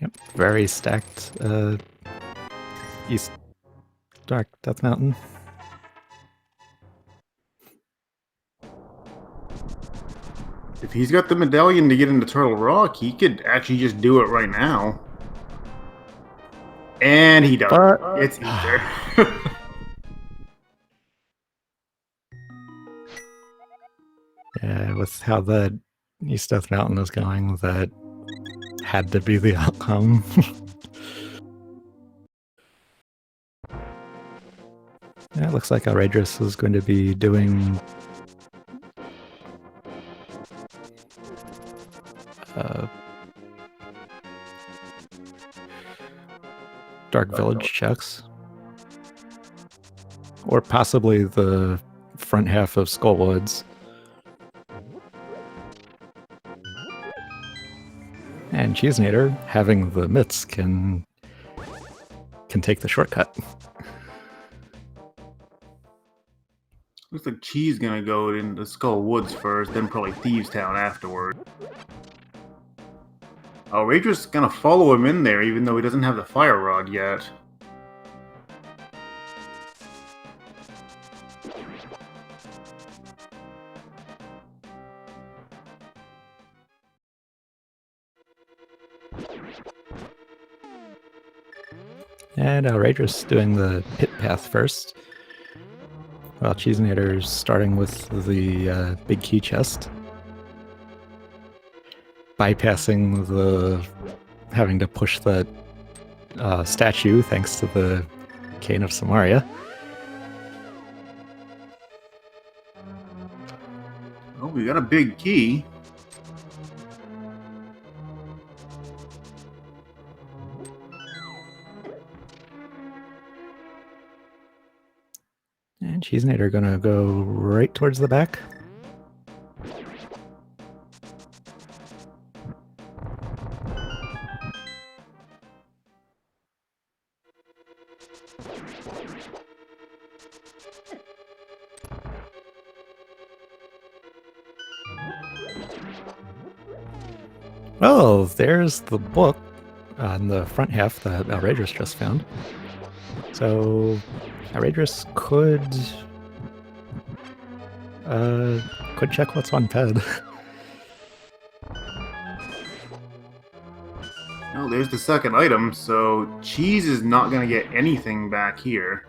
Yep, very stacked East Dark Death Mountain. If he's got the medallion to get into Turtle Rock, he could actually just do it right now. And he does. It's Ether. Yeah, with how the East Death Mountain is going, that had to be the outcome. Yeah, it looks like Alraedris is going to be doing Dark Village checks. Or possibly the front half of Skullwoods. And Cheezinator, having the mitts, can take the shortcut. Looks like Cheese gonna go into Skull Woods first, then probably Thieves Town afterward. Alraedris gonna follow him in there, even though he doesn't have the fire rod yet. And Alraedris doing the hit path first, while Cheezinator's starting with the big key chest, bypassing the having to push the statue thanks to the Cane of Samaria. Oh, we got a big key. And Cheezinator gonna go right towards the back. Well, there's the book on the front half that Alraedris just found. So Alraedris could check what's on Ped. Oh, there's the second item, so Cheese is not gonna get anything back here.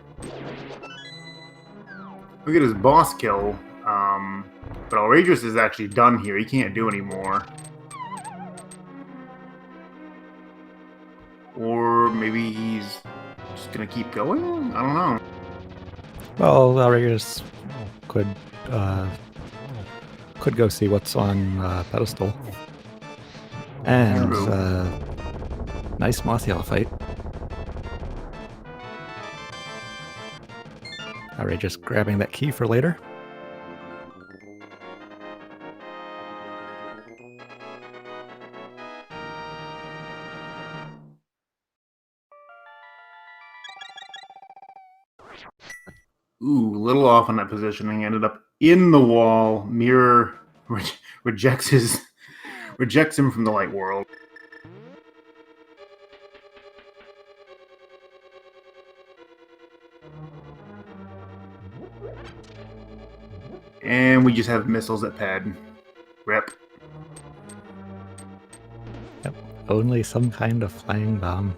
Look at his boss kill. But Alraedris is actually done here. He can't do anymore. Or maybe he's just gonna keep going? I don't know. Well, Alraedris could go see what's on pedestal. And True. nice Mothia fight. Alraedris grabbing that key for later. Ooh, a little off on that positioning. Ended up in the wall. Mirror rejects him from the light world. And we just have missiles at pad. Rip. Yep, only some kind of flying bomb.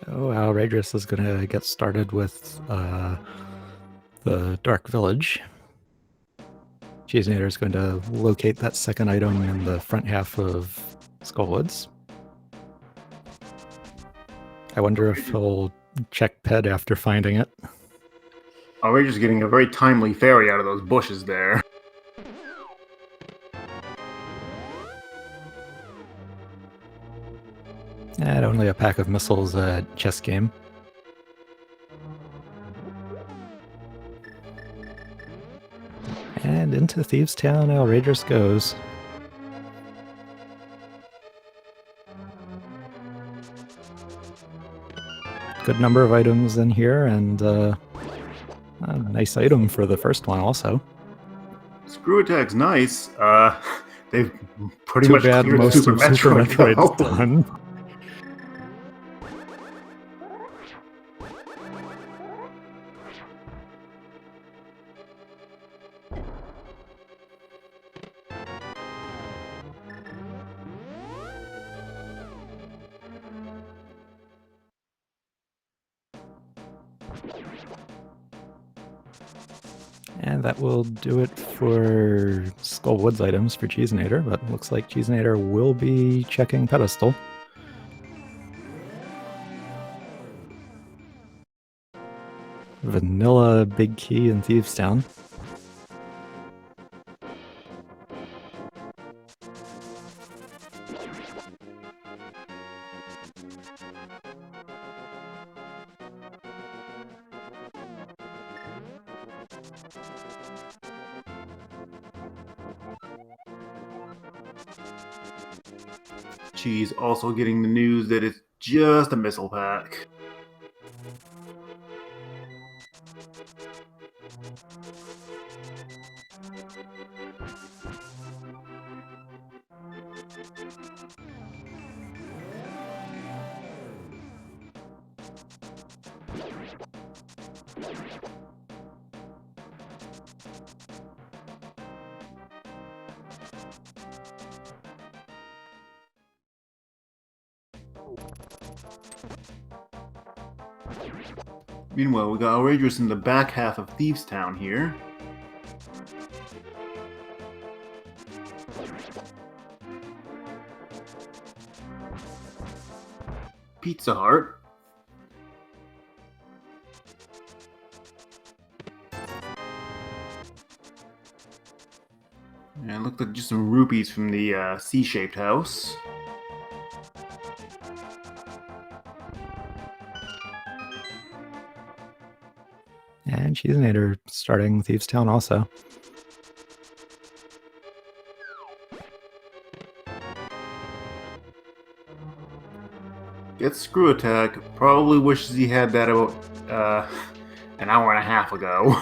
So Alraedris is going to get started with the Dark Village. Cheezinator is going to locate that second item in the front half of Skullwoods. I wonder if he'll check Ped after finding it. Alraedris getting a very timely fairy out of those bushes there. And only a pack of missiles chess game. And into Thieves' Town, Alraedris goes. Good number of items in here, and a nice item for the first one also. Screw Attack's nice. They've pretty Too much bad cleared most Super of Super Metroid, Metroid's though. done. And that will do it for Skullwoods items for Cheezinator, but looks like Cheezinator will be checking pedestal. Vanilla big key in Thieves' Town. Cheese also getting the news that it's just a missile pack. Meanwhile, we got Alraedris in the back half of Thieves' Town here. Pizza Hut. And looked like just some rupees from the C-shaped house. And Cheezinator starting Thieves' Town also. Gets Screw Attack. Probably wishes he had that about an hour and a half ago.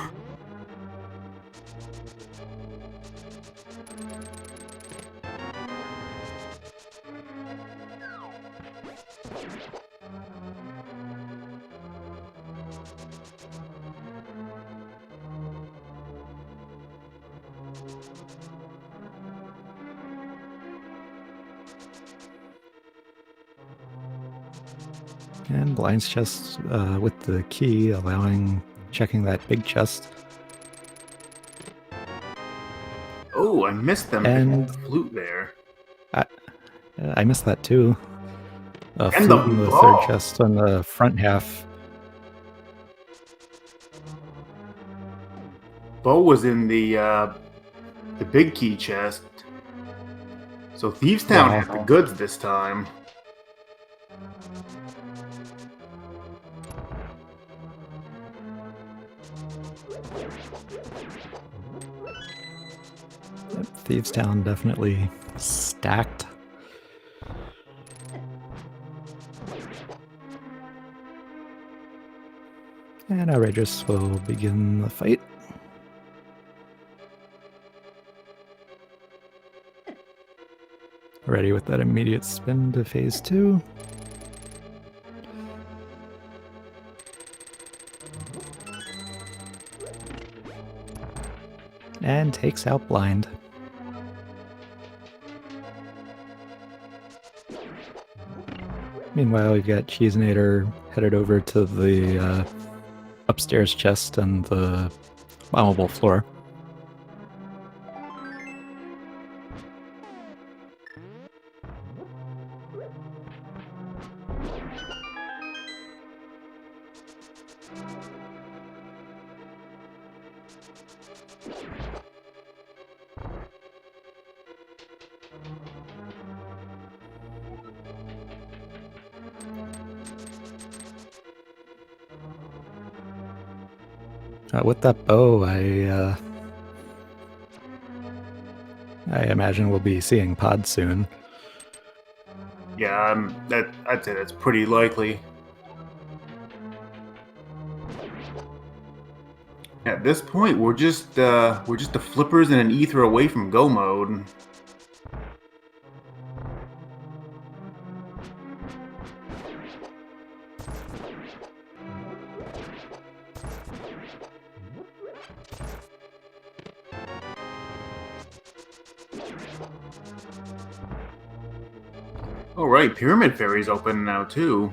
And blinds chest with the key, checking that big chest. Oh, I missed them And picking the flute there. I missed that too. A And the flute in the third ball. chest on the front half. Bo was in the big key chest. So Thieves Town Wow. had the goods this time. Yep, Thieves Town definitely stacked. And Alraedris will begin the fight. Ready with that immediate spin to phase 2. And takes out blind. Meanwhile, we've got Cheezinator headed over to the upstairs chest and the bombable floor. With that bow, I imagine we'll be seeing Pod soon. Yeah, I'd say that's pretty likely. At this point, we're just the flippers and an ether away from go mode. Oh right, Pyramid Fairy's open now too.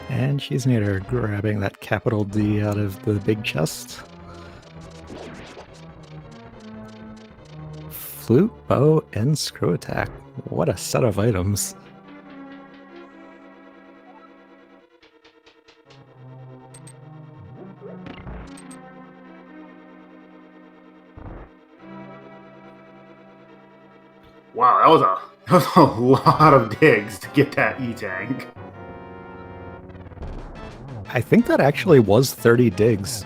And Cheezinator grabbing that capital D out of the big chest. Flute, bow, and screw attack. What a set of items. Wow, that was a lot of digs to get that E-Tank. I think that actually was 30 digs.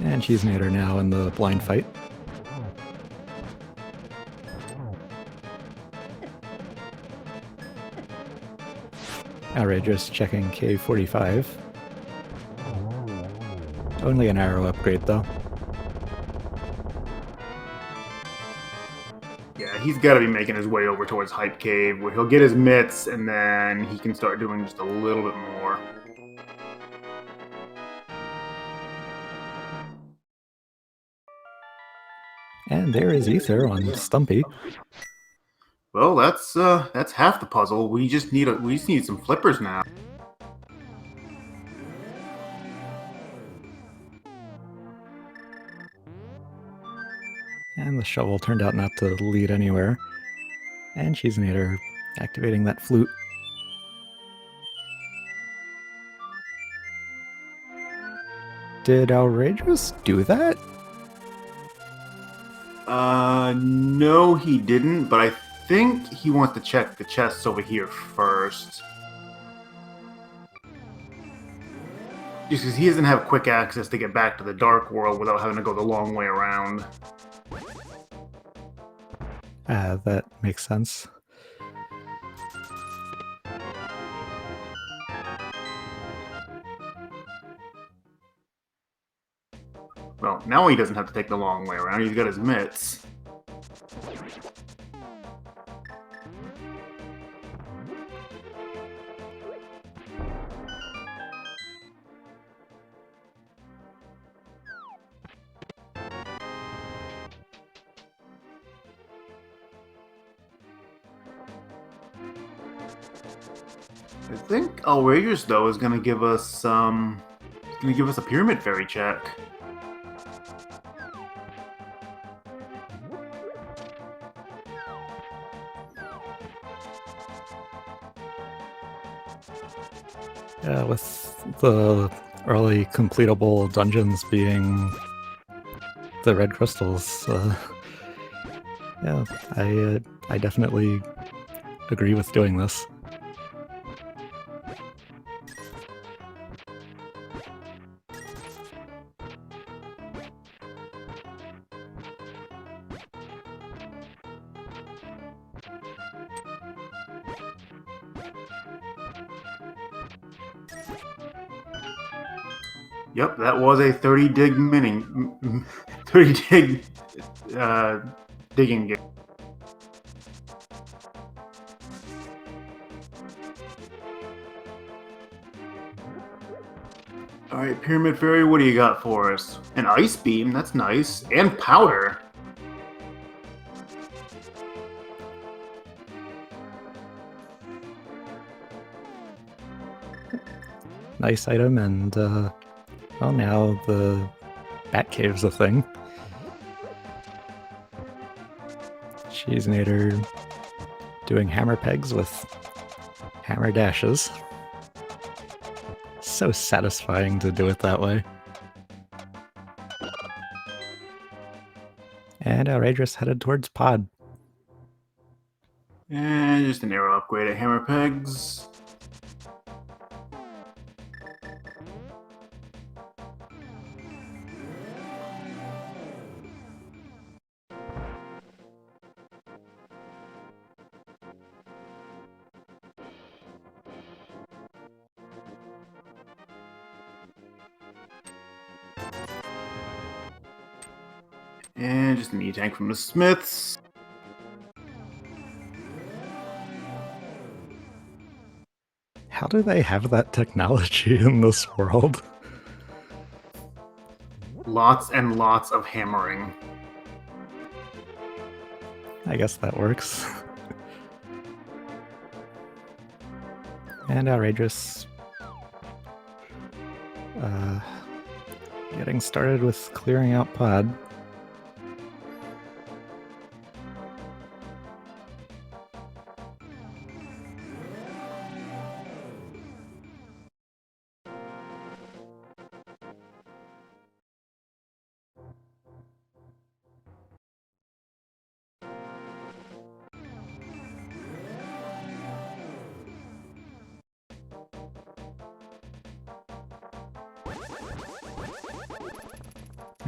And Cheezinator now in the blind fight. Alraedris checking K45. Only an arrow upgrade though. Yeah, he's got to be making his way over towards Hype Cave, where he'll get his mitts, and then he can start doing just a little bit more. And there is Ether on Stumpy. Well, that's half the puzzle. We just need some flippers now. And the shovel turned out not to lead anywhere. And Cheezinator activating that flute. Did Alraedris do that? No, he didn't, but I think he wants to check the chests over here first. Just because he doesn't have quick access to get back to the Dark World without having to go the long way around. That makes sense. Well, now he doesn't have to take the long way around. He's got his mitts. I think Alraedris though is gonna give us a pyramid fairy check. Yeah, with the early completable dungeons being the red crystals, yeah, I definitely agree with doing this. Yep, that was a 30 dig 30 dig digging game. Alright, Pyramid Fairy, what do you got for us? An ice beam, that's nice. And powder. Nice item, and well, now the Batcave's a thing. Cheezinator doing hammer pegs with hammer dashes. So satisfying to do it that way. And Alraedris headed towards Pod. And just an arrow upgrade at hammer pegs. And just an E-tank from the Smiths. How do they have that technology in this world? Lots and lots of hammering. I guess that works. And Alraedris getting started with clearing out Pod.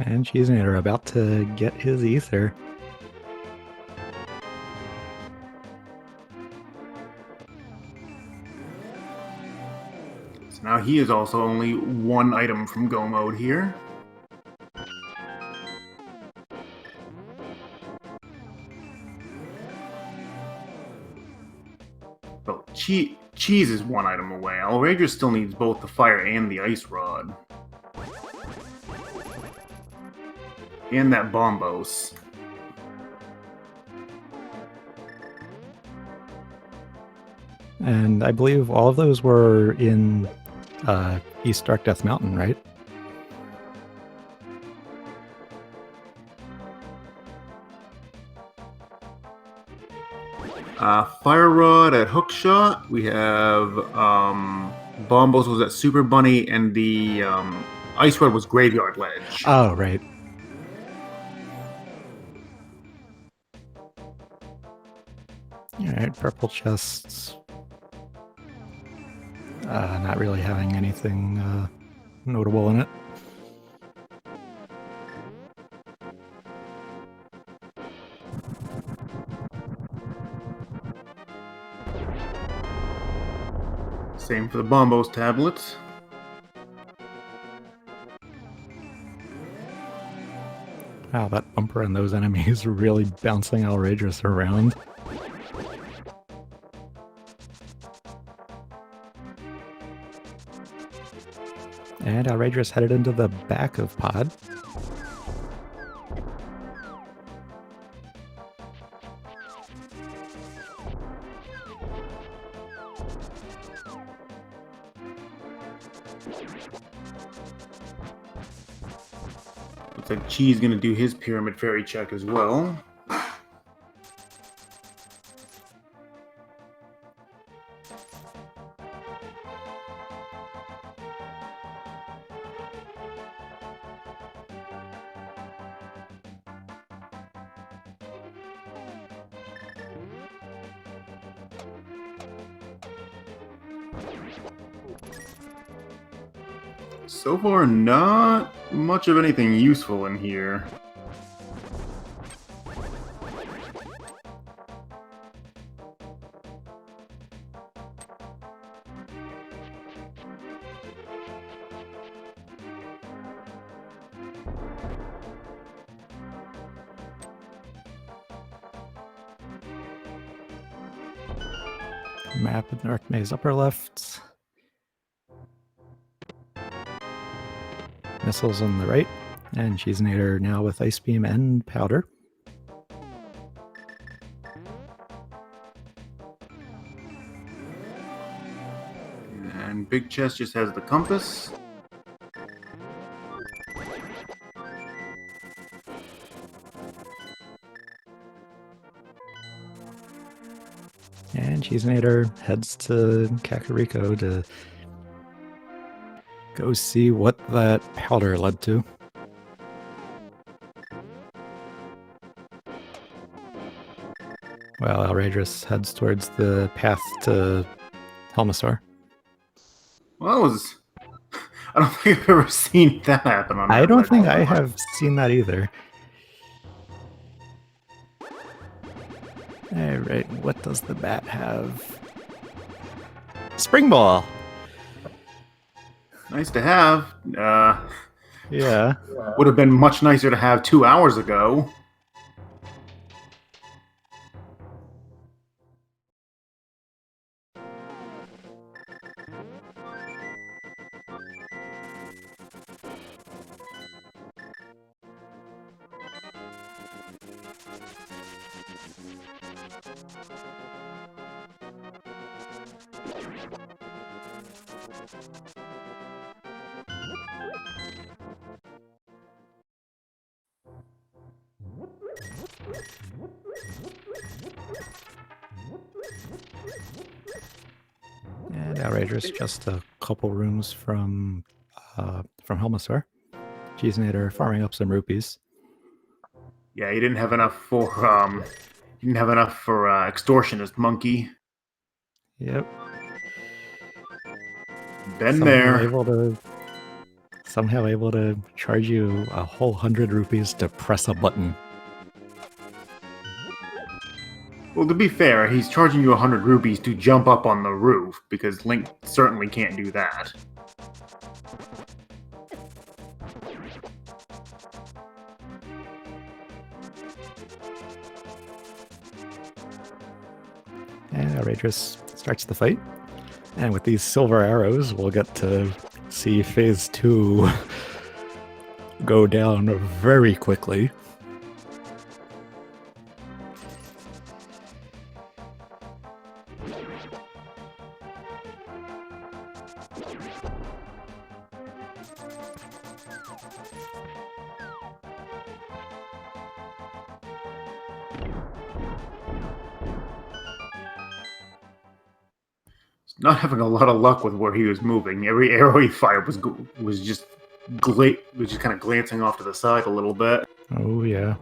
And Cheezinator about to get his ether. So now he is also only one item from go mode here. Well, Cheese is one item away. Alraedris still needs both the fire and the ice rod. And that bombos. And I believe all of those were in East Dark Death Mountain, right? Fire Rod at Hookshot. We have Bombos was at Super Bunny, and the Ice Rod was Graveyard Ledge. Oh, right. Alright, purple chests. Not really having anything notable in it. Same for the Bombos tablets. Wow, that bumper and those enemies are really bouncing Alraedris around. And Alraedris headed into the back of Pod. Looks like Chee's gonna do his pyramid fairy check as well. So far, not much of anything useful in here. Map in Dark Maze upper left. Missiles on the right. And Cheezinator now with Ice Beam and Powder. And Big Chest just has the compass. And Cheezinator heads to Kakariko to go see what that powder led to. Well, Alraedris heads towards the path to Helmasaur. Well, that was... I don't think I've ever seen that happen on I don't think I before. have seen that either. Alright, what does the bat have? Spring Ball! Nice to have. Yeah. Would have been much nicer to have 2 hours ago. And Alraedris just a couple rooms from Helmasaur. Cheezinator farming up some rupees. Yeah, he didn't have enough for extortionist monkey. Yep. Been there. Somehow able to charge you a whole 100 rupees to press a button. Well, to be fair, he's charging you 100 rupees to jump up on the roof, because Link certainly can't do that. And Alraedris starts the fight. And with these silver arrows, we'll get to see Phase 2 go down very quickly. Not having a lot of luck with where he was moving. Every arrow he fired was just kind of glancing off to the side a little bit. Oh yeah.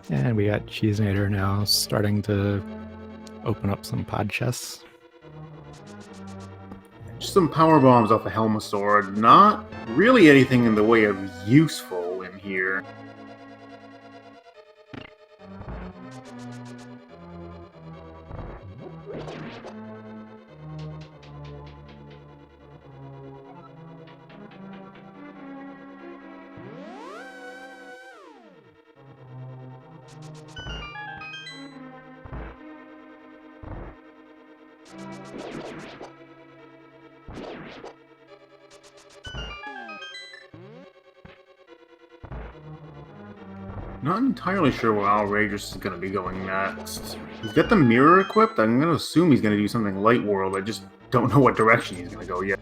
And we got Cheezinator now starting to open up some pod chests. Just some power bombs off of Helmasaur. Not really anything in the way of useful in here. Not entirely sure where Alraedris is going to be going next. He's got the mirror equipped. I'm going to assume he's going to do something light world. I just don't know what direction he's going to go yet.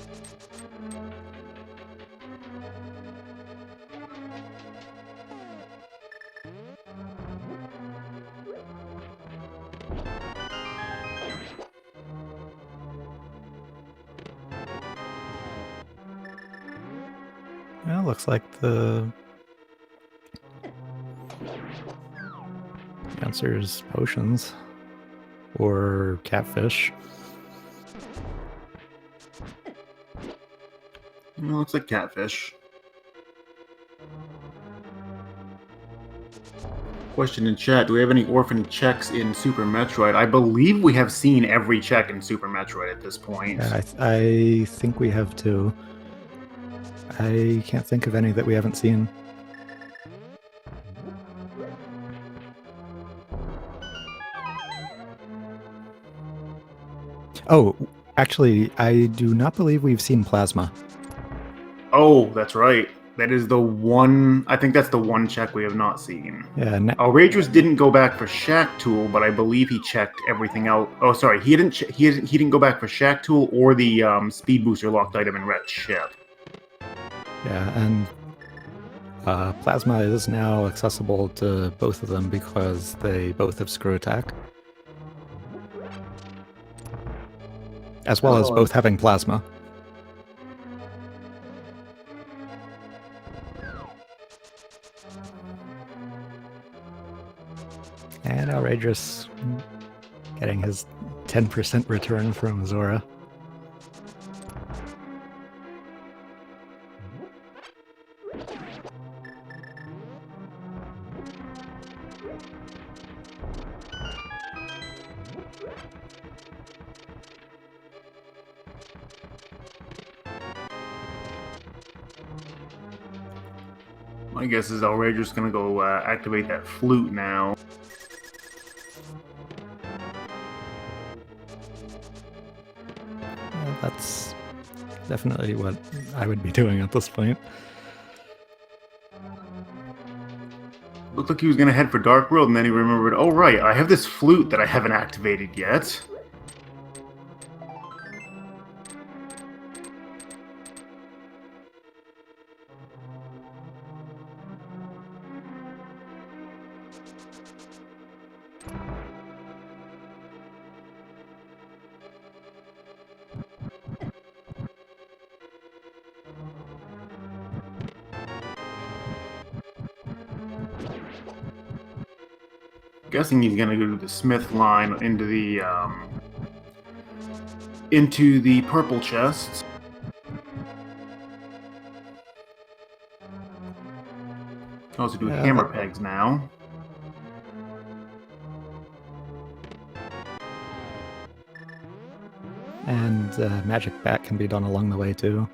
Well, looks like the answer is potions or catfish. Well, looks like catfish. Question in chat, do we have any orphan checks in Super Metroid? I believe we have seen every check in Super Metroid at this point. Yeah, I think we have two. I can't think of any that we haven't seen. Oh, actually, I do not believe we've seen plasma. Oh, that's right. That is the one. I think that's the one check we have not seen. Yeah, Alraedris didn't go back for Shack Tool, but I believe he checked everything out. Oh, sorry, he didn't. He didn't go back for Shack Tool or the speed booster locked item in Red Ship. yeah, and plasma is now accessible to both of them because they both have screw attack, as well as both having plasma. And Alraedris getting his 10% return from Zora. My guess is Alraedris going to go activate that flute now. Well, that's definitely what I would be doing at this point. Looked like he was going to head for Dark World, and then he remembered, oh right, I have this flute that I haven't activated yet. Guessing he's gonna go to the Smith line into the purple chest. Can also do hammer pegs now. And magic bat can be done along the way too.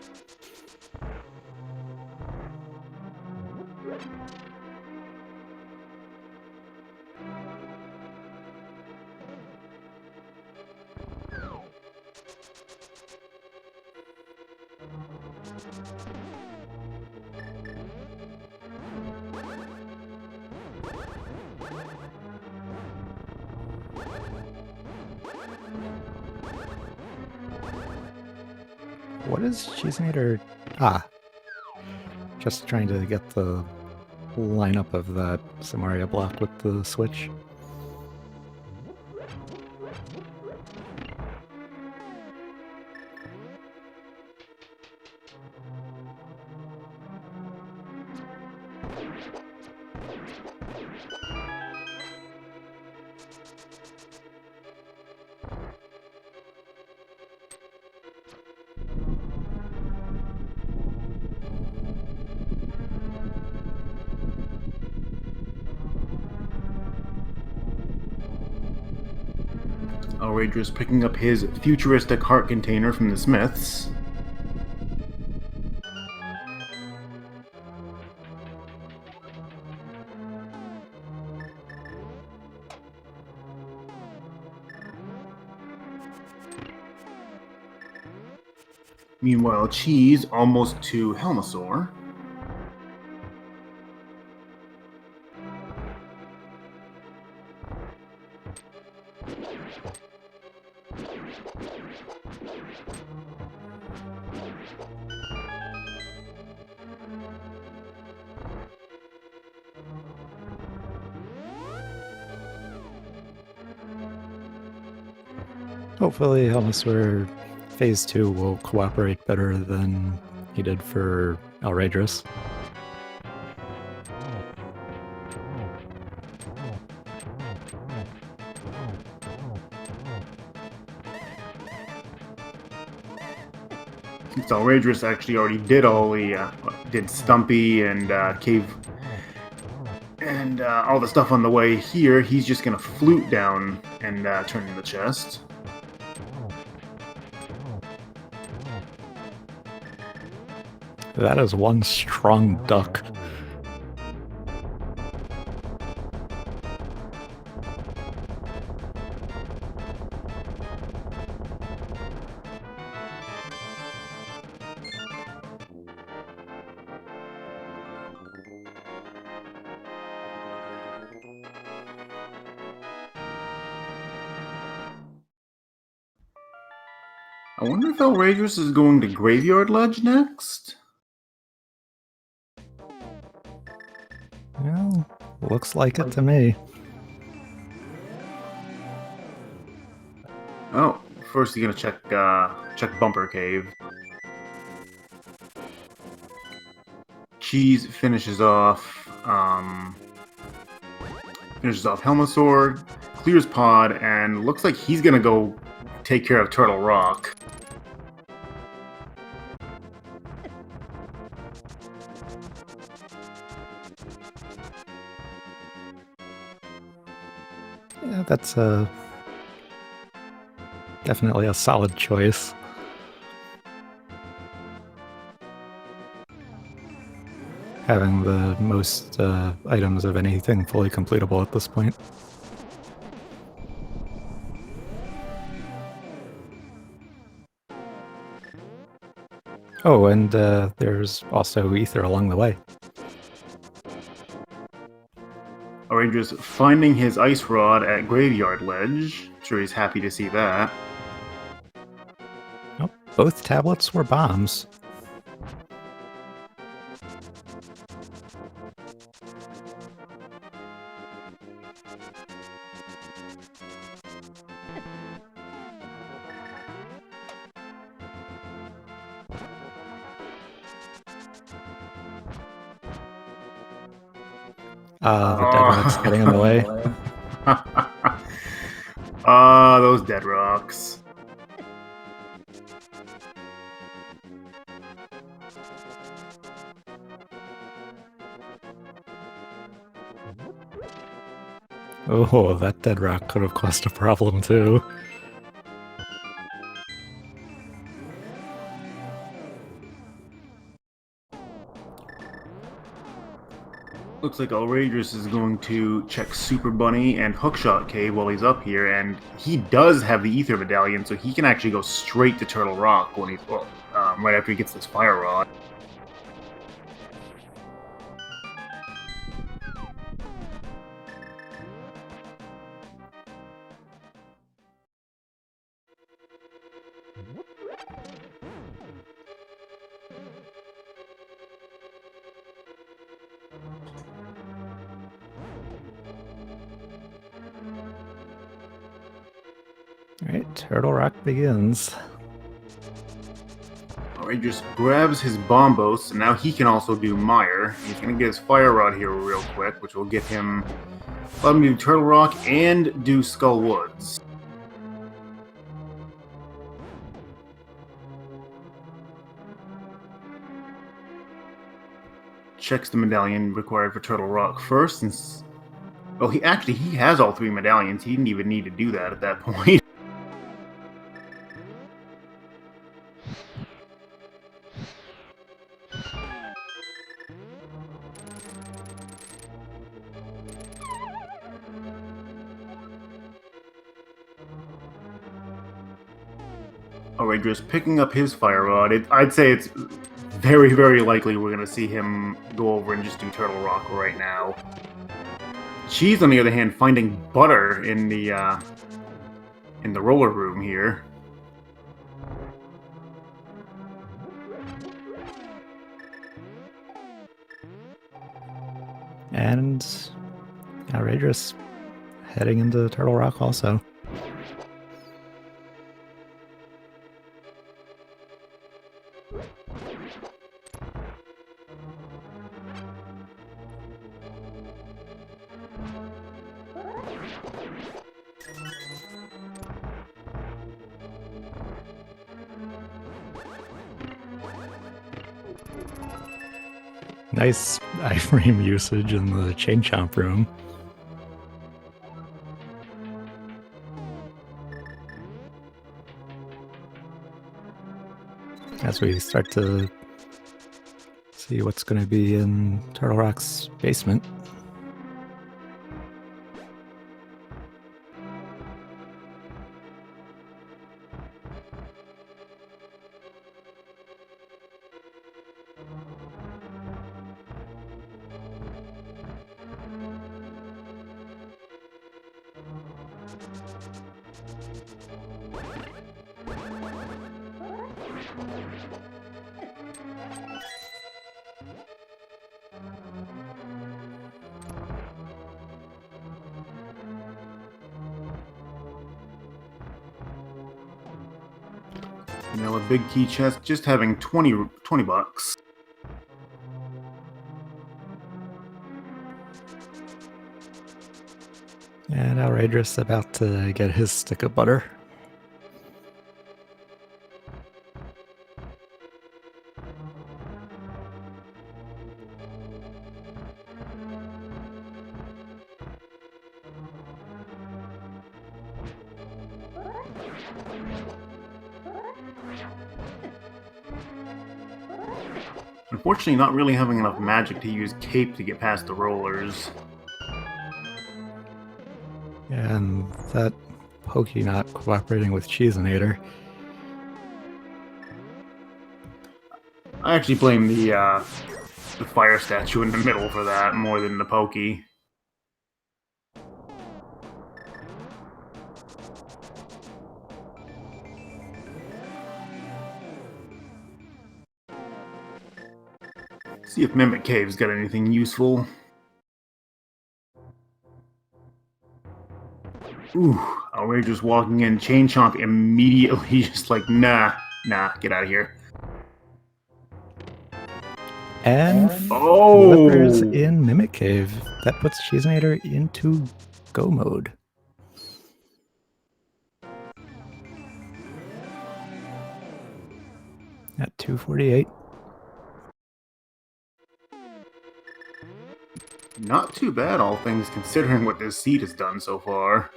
What is Cheezinator? Just trying to get the lineup of that Samaria block with the switch. Alraedris picking up his futuristic heart container from the Smiths. Meanwhile, Cheese almost to Helmasaur. Hopefully, Helmsware Phase 2 will cooperate better than he did for Alraedris. Since Alraedris actually already did all the did Stumpy and Cave and all the stuff on the way here, he's just gonna flute down and turn in the chest. That is one strong duck. I wonder if Alraedris is going to Graveyard Ledge next? Well, looks like it to me. Oh, first he's gonna check Bumper Cave. Cheese finishes off Helmosaur, clears Pod, and looks like he's gonna go take care of Turtle Rock. Yeah, that's definitely a solid choice. Having the most items of anything fully completable at this point. Oh, and there's also ether along the way. Alraedris finding his ice rod at Graveyard Ledge. I'm sure he's happy to see that. Oh, both tablets were bombs. The dead rock's getting in the way. Those dead rocks. Oh, that dead rock could have caused a problem too. Looks like Alraedris is going to check Super Bunny and Hookshot Cave while he's up here, and he does have the Ether Medallion, so he can actually go straight to Turtle Rock when he's right after he gets this Fire Rod. Alright, Turtle Rock begins. Alraedris grabs his Bombos, and now he can also do Mire. He's going to get his Fire Rod here real quick, which will get him... let him do Turtle Rock and do Skull Woods. Checks the medallion required for Turtle Rock first, since... well, he has all three medallions. He didn't even need to do that at that point. Alraedris picking up his Fire Rod. I'd say it's very, very likely we're going to see him go over and just do Turtle Rock right now. Cheese, on the other hand, finding butter in the in the roller room here. And Alraedris heading into Turtle Rock also. Nice iframe usage in the chain chomp room. As we start to see what's going to be in Turtle Rock's basement. You know, a big key chest just having 20 bucks. And Alraedris about to get his stick of butter. Unfortunately, not really having enough magic to use cape to get past the rollers. And that Pokey not cooperating with Cheezinator. I actually blame the fire statue in the middle for that more than the Pokey. See if Mimic Cave's got anything useful. Ooh, Alraedris walking in, Chain Chomp immediately just like, nah, get out of here. And Oh! Flippers in Mimic Cave. That puts Cheezinator into go mode. At 248. Not too bad, all things considering what this seed has done so far.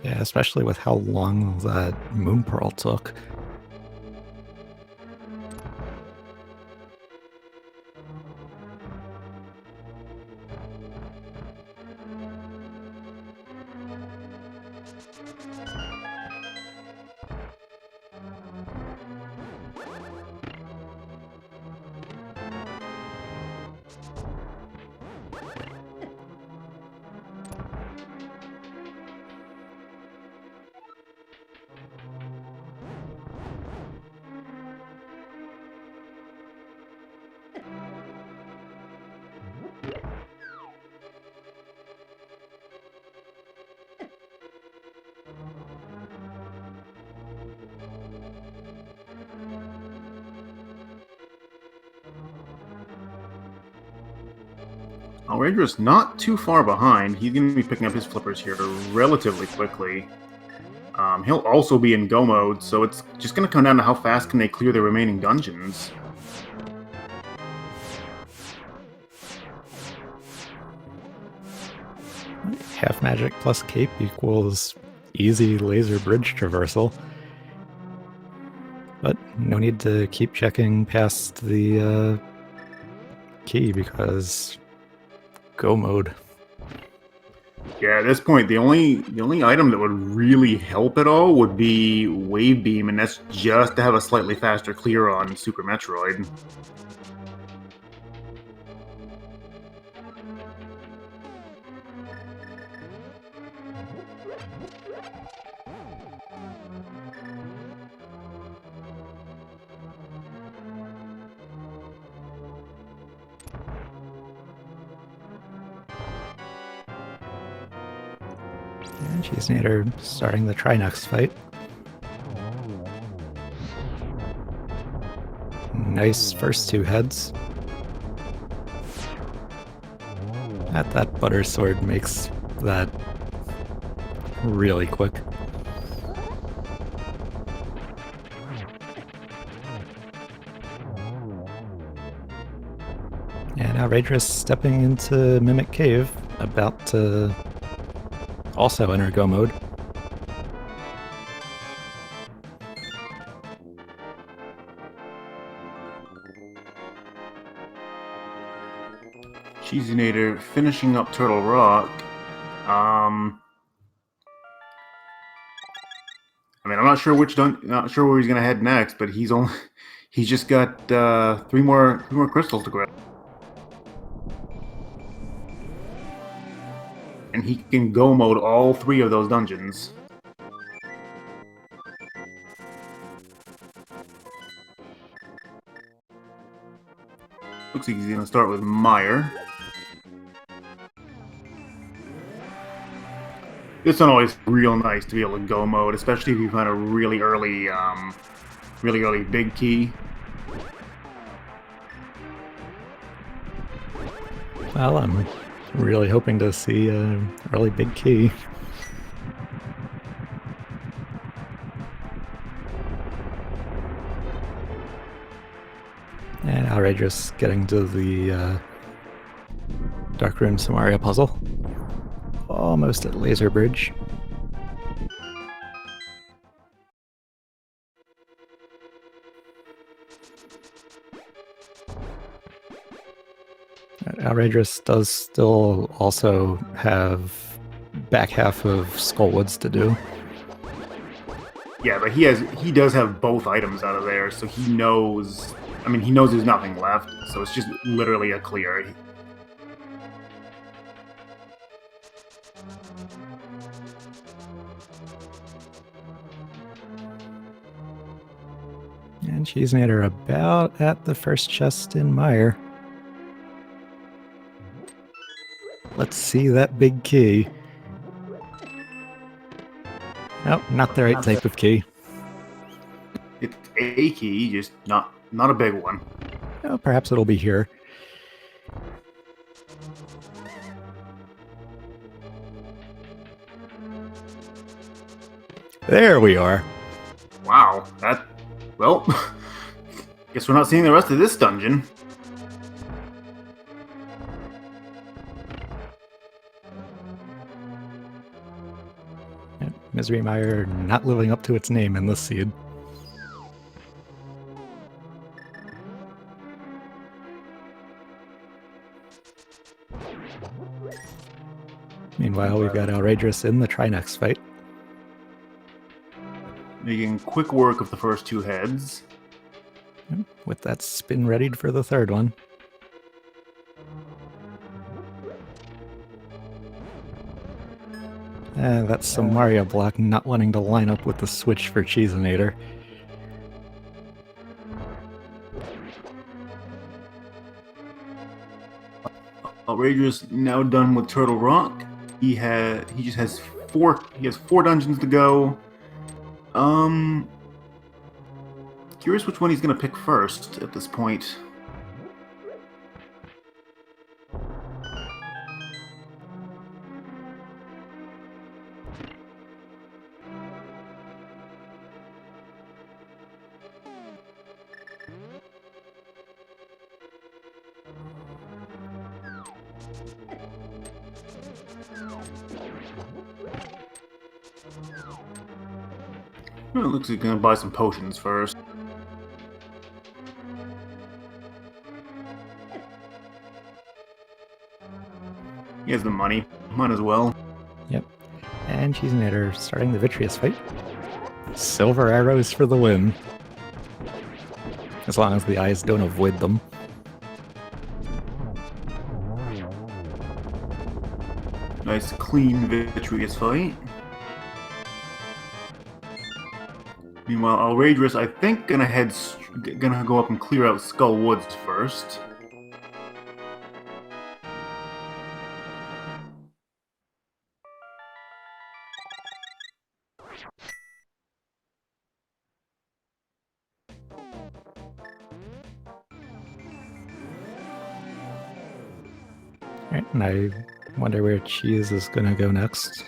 Yeah, especially with how long that Moon Pearl took. Alraedris not too far behind. He's going to be picking up his flippers here relatively quickly. He'll also be in go mode, so it's just going to come down to how fast can they clear the remaining dungeons. Half magic plus cape equals easy laser bridge traversal. But no need to keep checking past the key because go mode. Yeah, at this point, the only item that would really help at all would be Wave Beam, and that's just to have a slightly faster clear on Super Metroid. And Cheezinator starting the Trinox fight. Nice first two heads. That butter sword makes that really quick. And Alraedris stepping into Mimic Cave, about to also enter go mode. Cheezinator finishing up Turtle Rock. I mean, I'm not sure not sure where he's gonna head next, but he's just got three more crystals to grab, and he can go mode all three of those dungeons. Looks like he's gonna start with Meyer. This one always real nice to be able to go mode, especially if you find a really early big key. Well, I'm really hoping to see a really big key. And Alraedris getting to the Dark Room Samaria puzzle. Almost at Laser Bridge. Alraedris does still also have back half of Skullwoods to do. Yeah, but he does have both items out of there, so he knows. I mean, he knows there's nothing left, so it's just literally a clear. And Cheezinator about at the first chest in Mire. Let's see that big key. Nope, not the right type of key. It's a key, just not a big one. Oh, perhaps it'll be here. There we are. Wow, well, guess we're not seeing the rest of this dungeon. Misery Mire not living up to its name in this seed. Meanwhile, we've got Alraedris in the Trinox fight. Making quick work of the first two heads. With that spin readied for the third one. And that's some Mario block not wanting to line up with the switch for Cheezinator. Alraedris now done with Turtle Rock. He just has four dungeons to go. Curious which one he's gonna pick first at this point. Well, it looks like he's gonna buy some potions first. He has the money. Might as well. Yep. And Cheezinator starting the Vitreous fight. Silver arrows for the win. As long as the eyes don't avoid them. Nice clean Vitreous fight. Meanwhile, Alraedris, I think, gonna go up and clear out Skull Woods first. Right, and I wonder where Cheese is gonna go next.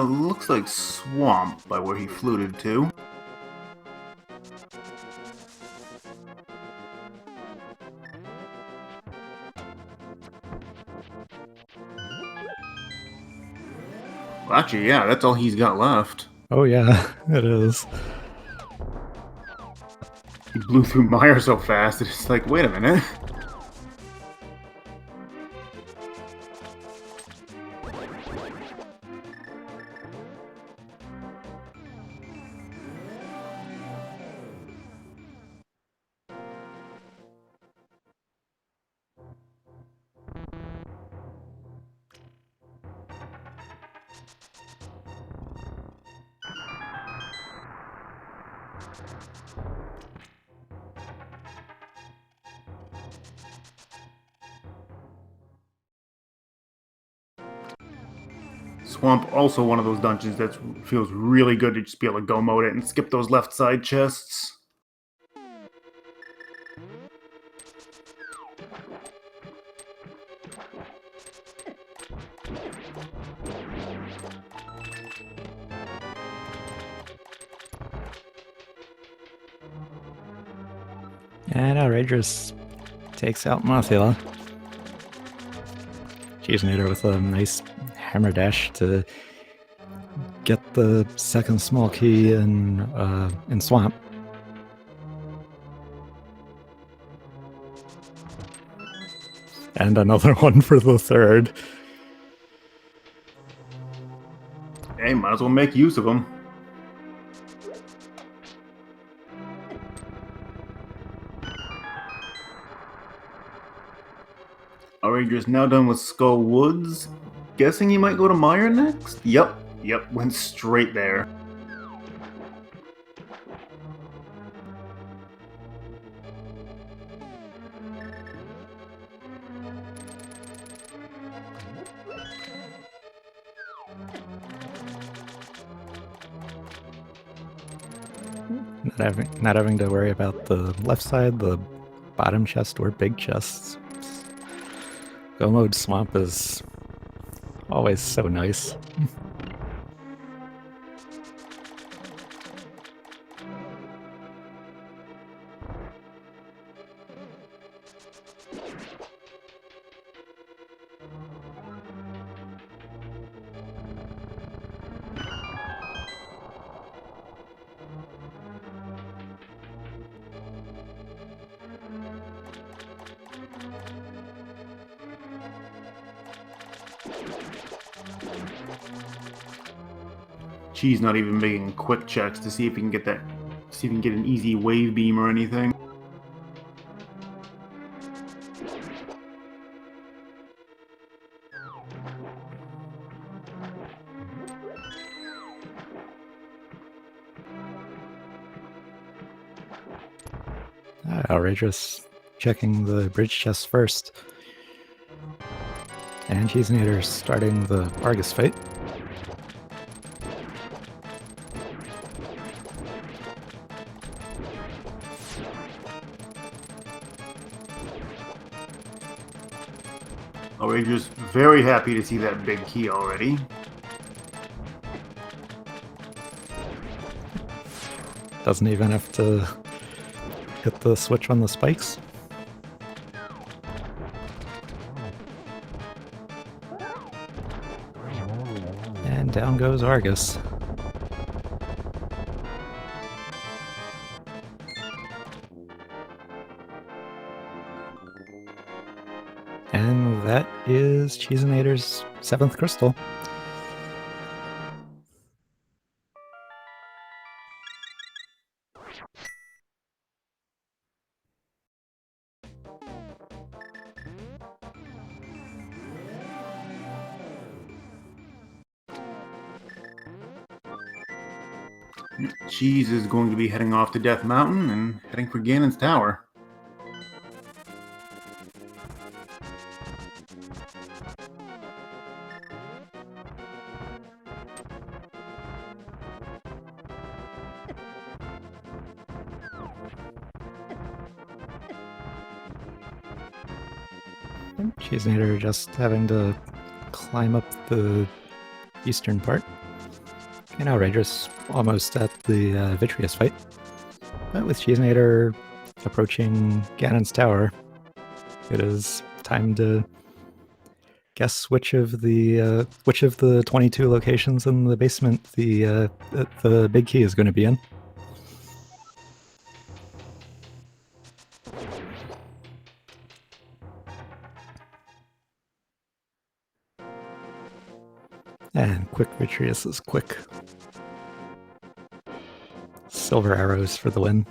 Looks like Swamp by where he fluted to. Well, actually, yeah, that's all he's got left. Oh yeah, it is. He blew through Meyer so fast that it's like, wait a minute. Swamp, also one of those dungeons that feels really good to just be able to go mode it and skip those left side chests. And Alraedris takes out Mothula. Cheezinator with a nice hammer dash to get the second small key in Swamp. And another one for the third. Hey, might as well make use of them. Alraedris now done with Skull Woods. Guessing he might go to Meyer next? Yep, went straight there. Not having to worry about the left side, the bottom chest, or big chests. Go mode Swamp is always so nice. Cheese not even making quick checks to see if he can get an easy wave beam or anything. Alraedris checking the bridge chest first. And Cheezinator starting the Argus fight. Alraedris very happy to see that big key already. Doesn't even have to hit the switch on the spikes. And down goes Argus. And that is Cheezinator's 7th crystal. Cheese is going to be heading off to Death Mountain and heading for Ganon's Tower. And Cheezinator just having to climb up the eastern part. And Alraedris almost at the Vitreous fight. But with Cheezinator approaching Ganon's tower, it is time to guess which of the 22 locations in the basement the big key is going to be in. And quick Vitreous is quick. Silver arrows for the win.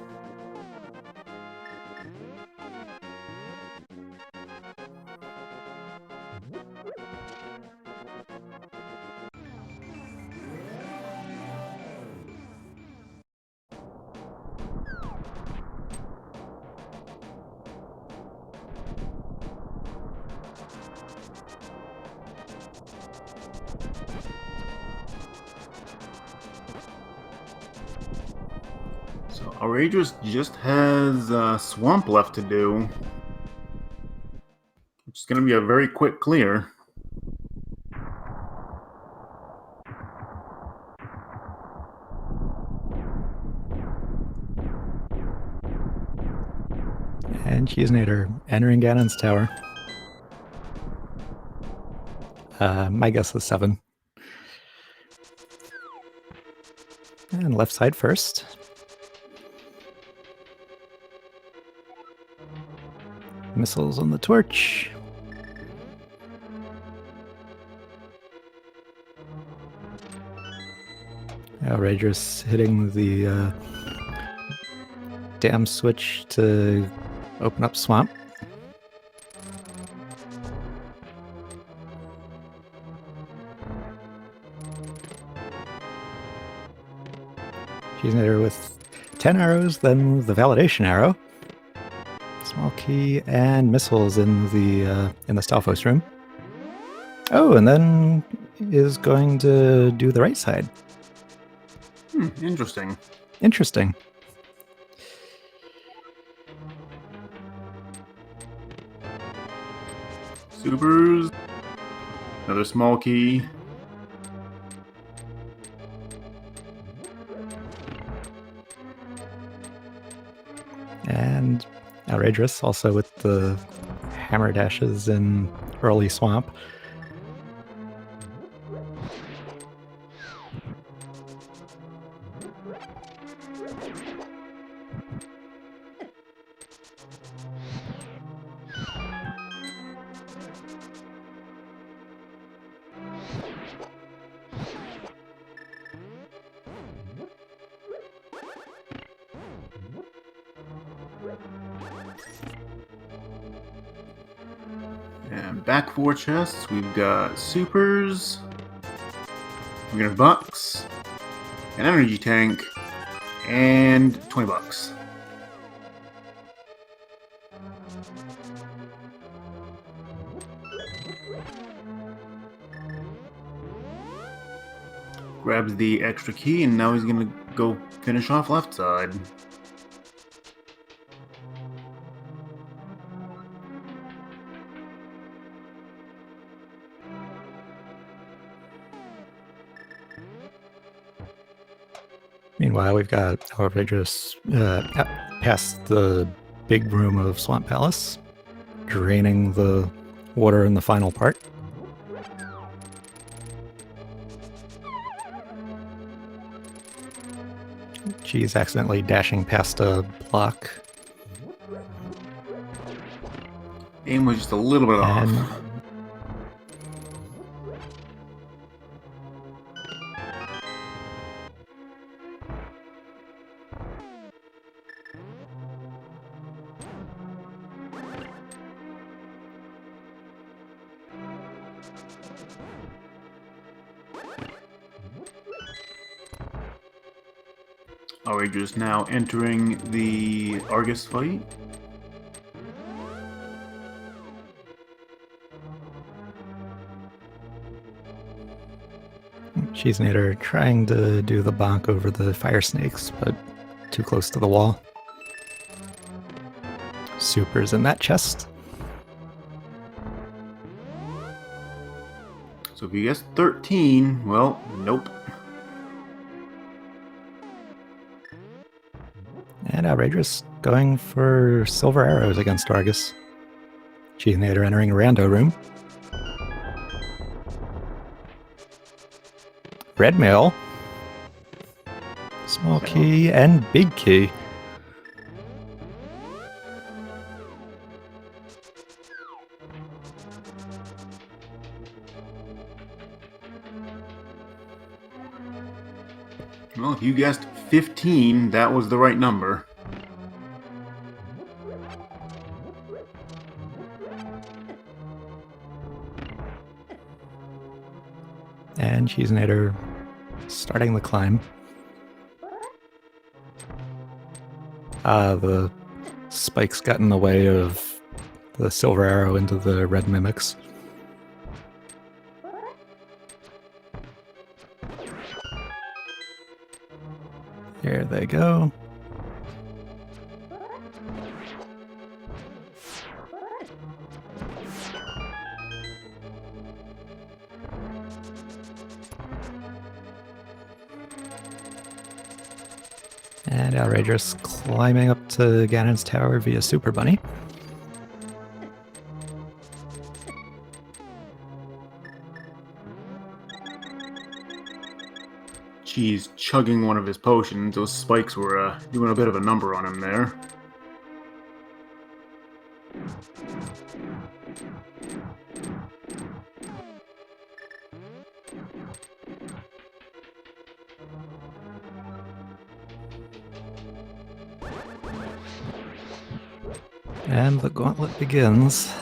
So Alraedris just has Swamp left to do, which is going to be a very quick clear. And Cheezinator entering Ganon's tower. My guess is 7. And left side first. Missiles on the torch. Alraedris hitting the dam switch to open up swamp. Cheezinator with 10 arrows, then the validation arrow. Small key and missiles in the Stalfos room. Oh, and then is going to do the right side. Interesting. Interesting. Supers. Another small key. And Alraedris also with the hammer dashes in early swamp. And back 4 chests, we've got supers, we're gonna bucks, an energy tank, and $20. Grabs the extra key, and now he's gonna go finish off left side. Meanwhile, we've got Alraedris past the big room of Swamp Palace, draining the water in the final part. She's accidentally dashing past a block. Aim was just a little bit off. Alraedris now entering the Argus fight. Cheezinator trying to do the bonk over the fire snakes, but too close to the wall. Supers in that chest. So if you guessed 13, well, nope. And Alraedris going for silver arrows against Argus. Cheezinator entering Rando room. Red mail. Small key and big key. Well, if you guessed 15, that was the right number. And Cheezinator starting the climb. The spikes got in the way of the silver arrow into the red mimics. There they go. And Alraedris climbing up to Ganon's tower via Super Bunny. Cheese chugging one of his potions. Those spikes were doing a bit of a number on him there. And the gauntlet begins.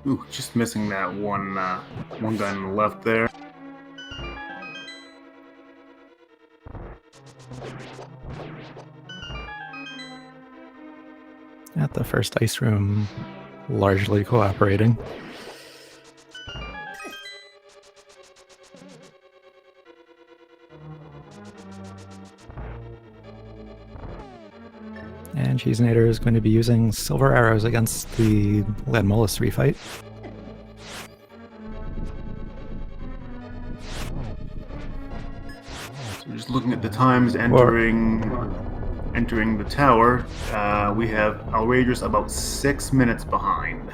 Ooh, just missing that one guy on the left there. At the first ice room, largely cooperating. And Cheezinator is going to be using silver arrows against the Landmolus refight. So just looking at the times entering the tower, we have Alraedris about 6 minutes behind.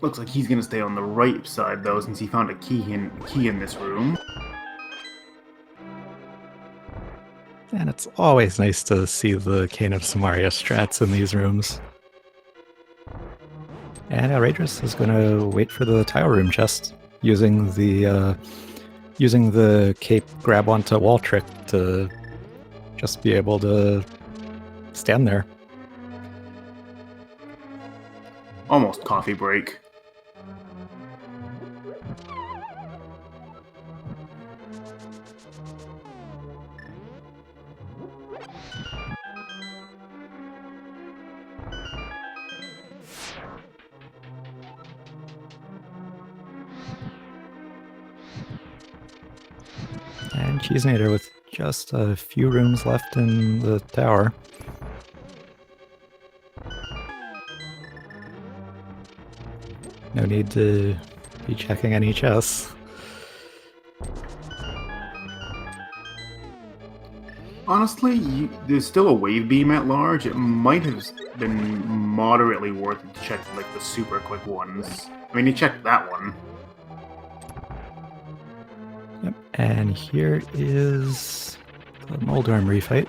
Looks like he's going to stay on the right side, though, since he found a key in this room. And it's always nice to see the Cane of Samaria strats in these rooms. And Alraedris is going to wait for the tile room chest, using the cape grab onto wall trick to just be able to stand there. Almost coffee break. And Cheezinator with just a few rooms left in the tower. No need to be checking any chests. Honestly, there's still a wave beam at large. It might have been moderately worth it to check like the super quick ones. I mean, you checked that one. Yep, and here is the Moldorm refight.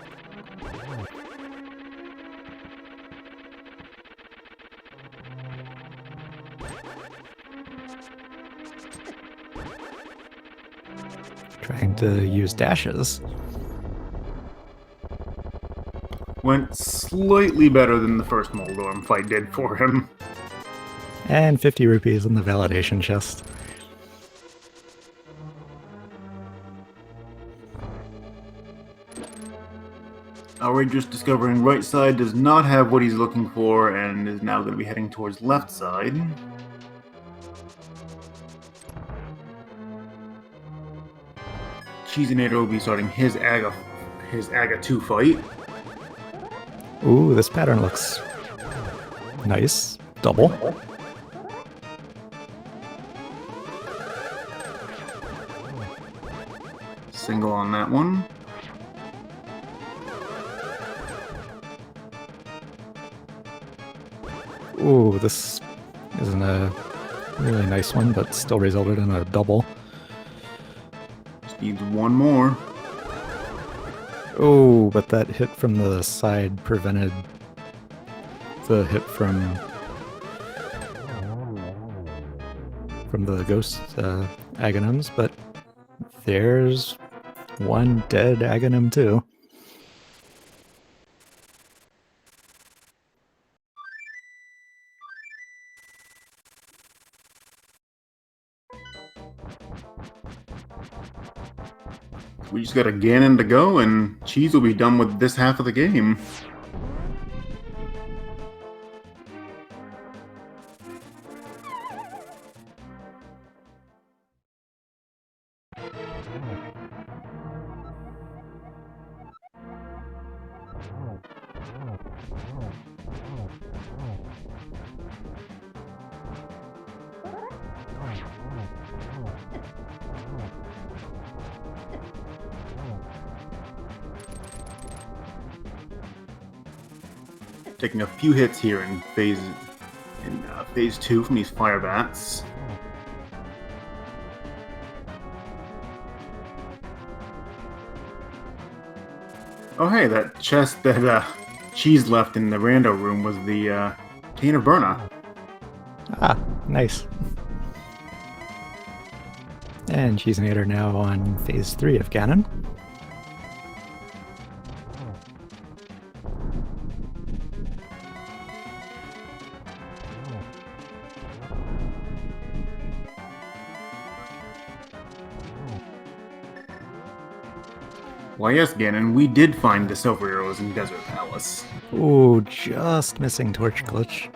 Trying to use dashes. Went slightly better than the first Moldorm fight did for him. And 50 rupees in the validation chest. Alraedris discovering right side does not have what he's looking for and is now going to be heading towards left side. Cheezinator will be starting his Aga 2 fight. Ooh, this pattern looks nice. Double. Single on that one. Ooh, this isn't a really nice one, but still resulted in a double. Just needs one more. Oh, but that hit from the side prevented the hit from the ghost Aghanims, but there's one dead Aghanim too. We just got a Ganon to go, and Cheese will be done with this half of the game. Taking a few hits here in phase 2 from these fire bats. Oh hey, that chest that Cheese left in the rando room was the Cane of Burna. Ah, nice. And Cheezinator now on phase 3 of Ganon. Why yes, Ganon, we did find the Silver Arrows in Desert Palace. Ooh, just missing Torch Glitch.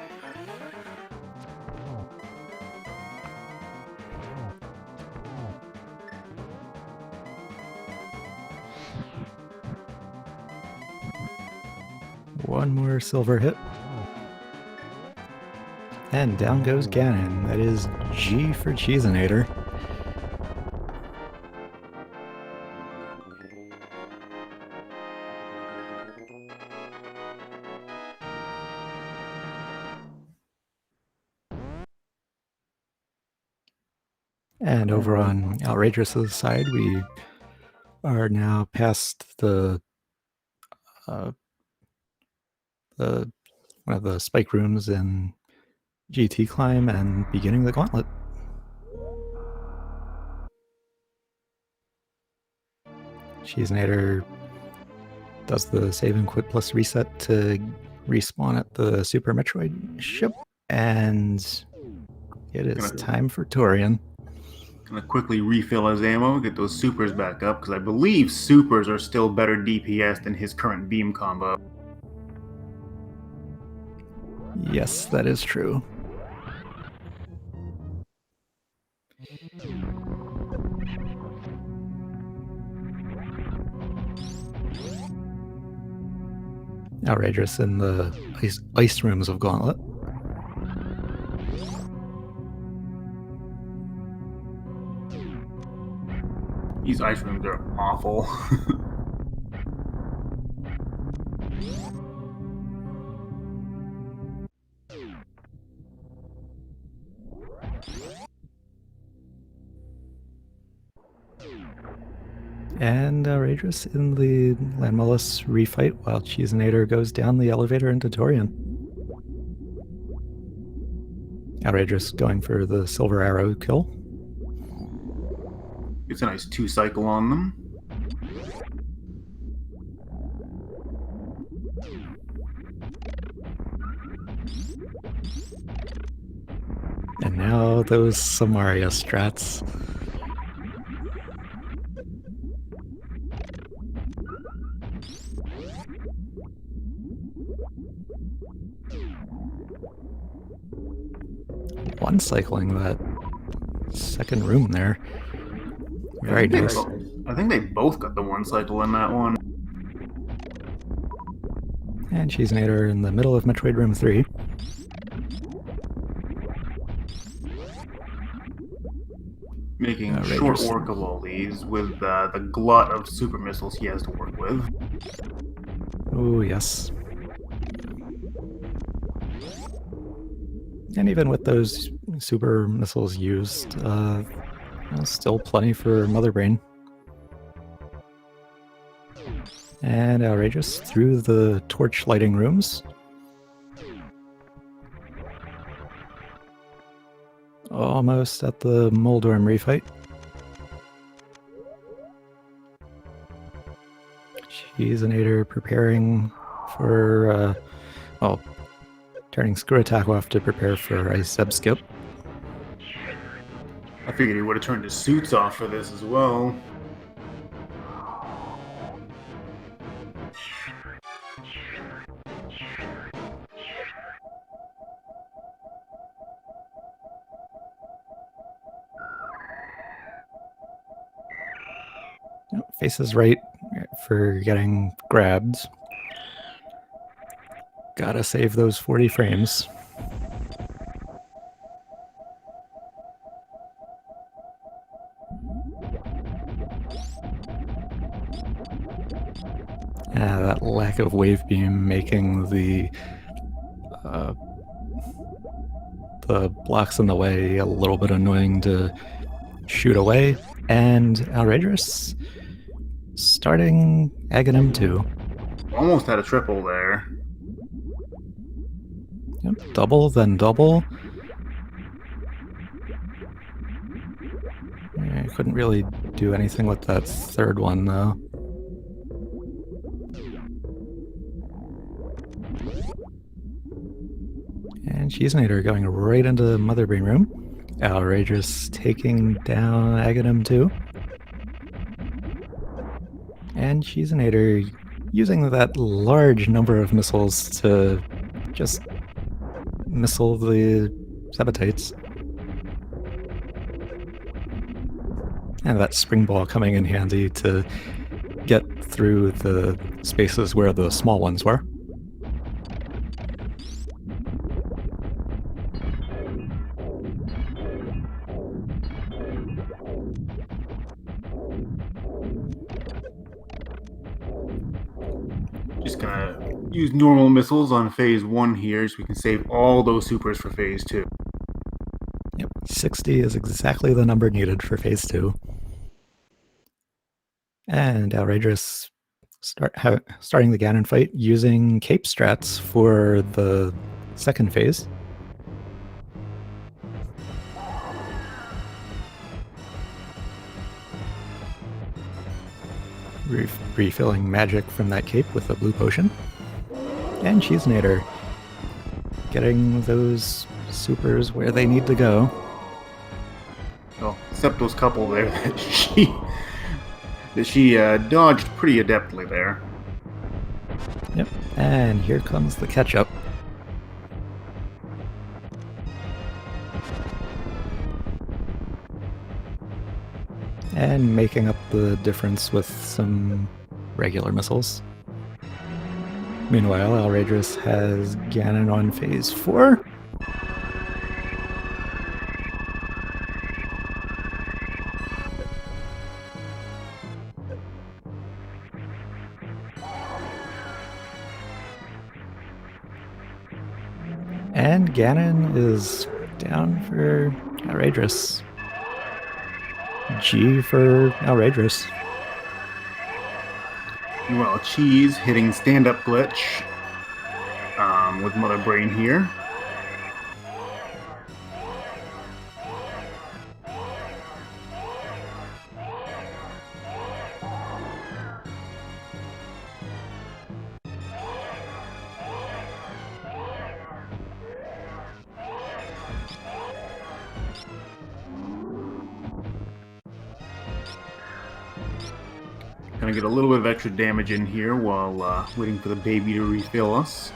One more silver hit. And down goes Ganon. That is G for Cheezinator. And over on Alraedris' side, we are now past the one of the spike rooms in GT Climb and beginning the gauntlet. Cheezinator does the save and quit plus reset to respawn at the Super Metroid ship, and it is time for Torian. Gonna quickly refill his ammo, get those supers back up, because I believe supers are still better DPS than his current beam combo. Yes, that is true. Alraedris in the ice rooms of Gauntlet. These ice rooms are awful. And Alraedris in the Landmolus refight while Cheezinator goes down the elevator into Torian. Alraedris going for the silver arrow kill. It's a nice 2-cycle on them. And now those Samaria strats. One cycling that second room there. Very nice. I think they both got the one cycle in that one. And Cheezinator in the middle of Metroid Room 3. Making Alraedris. short work of all these with the glut of super missiles he has to work with. Oh, yes. And even with those super missiles used, still plenty for Mother Brain. And Alraedris through the torch lighting rooms. Almost at the Moldorm refight. Cheezinator preparing for, turning Screw Attack off to prepare for a sub skip. I figured he would have turned his suits off for this as well. Faces right for getting grabbed. Gotta save those 40 frames. That lack of wave beam making the blocks in the way a little bit annoying to shoot away. And Alraedris starting Aghanim 2. Almost had a triple there. Yep, double, then double. I couldn't really do anything with that third one, though. And Cheezinator going right into Mother Brain Room. Alraedris taking down Aghanim 2. And Cheezinator using that large number of missiles to just missile the Sabatites. And that spring ball coming in handy to get through the spaces where the small ones were. Just gonna use normal missiles on phase 1 here so we can save all those supers for phase 2. Yep, 60 is exactly the number needed for phase 2. And Alraedris starting the Ganon fight using cape strats for the second phase. Refilling magic from that cape with a blue potion. And Cheezinator getting those supers where they need to go. Well, except those couple there that she dodged pretty adeptly there. Yep, and here comes the catch-up. And making up the difference with some regular missiles. Meanwhile, Alraedris has Ganon on phase 4. And Ganon is down for Alraedris. G for Alraedris. Well, Cheese hitting stand-up glitch with Mother Brain here. Gonna get a little bit of extra damage in here while waiting for the baby to refill us.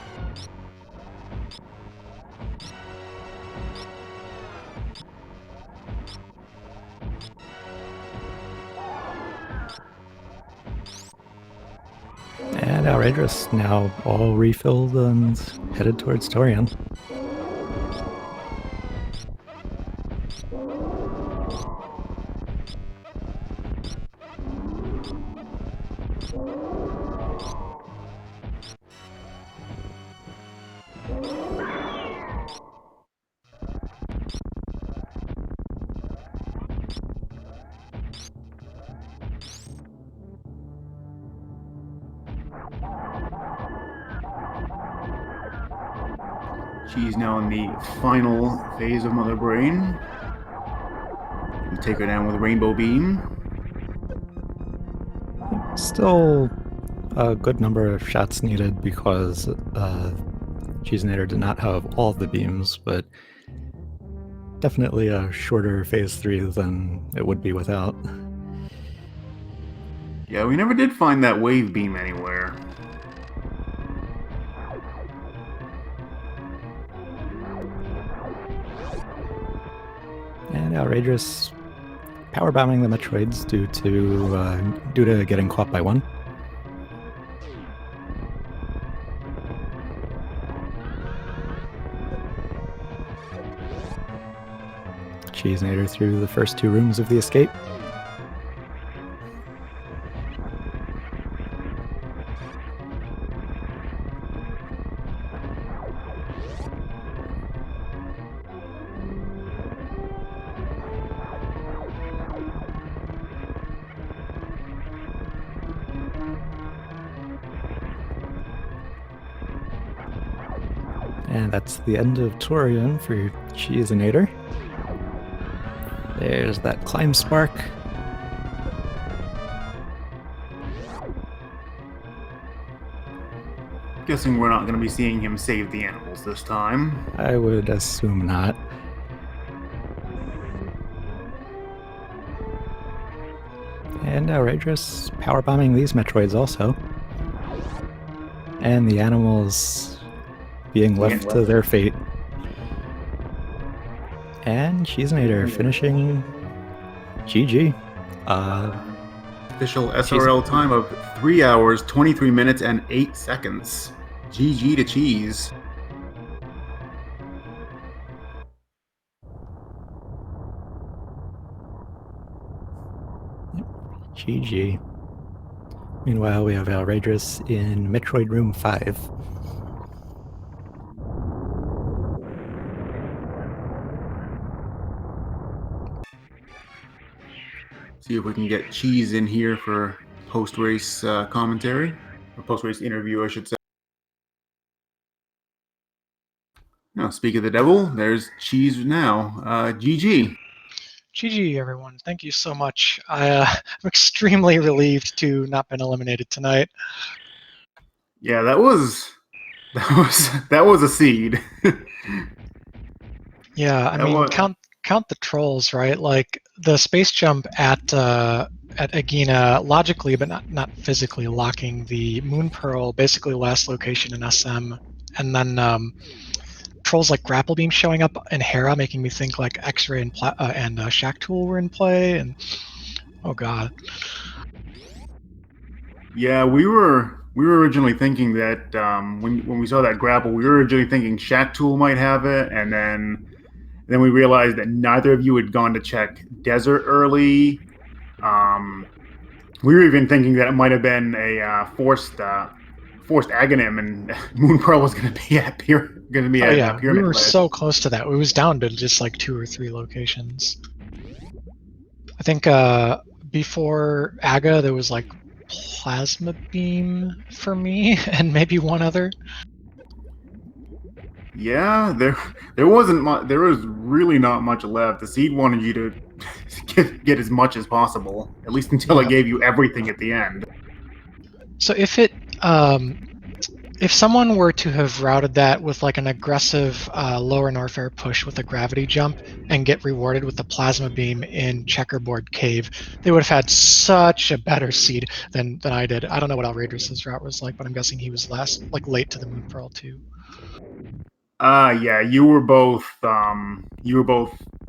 Alraedris now all refilled and headed towards Torian. She's now in the final phase of Mother Brain. We take her down with Rainbow Beam. Still a good number of shots needed because Cheezinator did not have all the beams, but definitely a shorter phase 3 than it would be without. Yeah, we never did find that wave beam anywhere. And Alraedris power bombing the Metroids due to getting caught by one. Cheezinator through the first 2 rooms of the escape. And that's the end of Torian for Cheezinator. There's that climb spark. Guessing we're not going to be seeing him save the animals this time. I would assume not. And Alraedris power bombing these Metroids also. And the animals being left to their fate. And Cheezinator finishing GG. Official SRL time of 3 hours, 23 minutes, and 8 seconds. GG to Cheese. GG. Meanwhile, we have Alraedris in Metroid Room 5. See if we can get Cheese in here for post-race commentary. Or post-race interview, I should say. Now, speak of the devil, there's Cheese now. GG. GG, everyone. Thank you so much. I'm extremely relieved to not been eliminated tonight. Yeah, that was a seed. Yeah, I mean, count the trolls, right? Like the space jump at Agina logically, but not physically, locking the Moon Pearl, basically last location in SM, and then trolls like Grapple Beam showing up in Hera, making me think like X-Ray and Shack Tool were in play, and oh god. Yeah, we were originally thinking that when we saw that grapple, we were originally thinking Shack Tool might have it, and then we realized that neither of you had gone to check Desert early. We were even thinking that it might have been a forced Aghanim, and Moon Pearl was going to be at Pyramid. We were so close to that. It was down to just like 2 or 3 locations. I think before Aga, there was like Plasma Beam for me, and maybe one other. Yeah, there wasn't much. There was really not much left. The seed wanted you to get as much as possible, at least until it gave you everything at the end. So if someone were to have routed that with like an aggressive lower north air push with a gravity jump and get rewarded with the plasma beam in Checkerboard Cave, they would have had such a better seed than I did. I don't know what Alraedris' route was like, but I'm guessing he was late to the Moon Pearl too. Yeah, you were both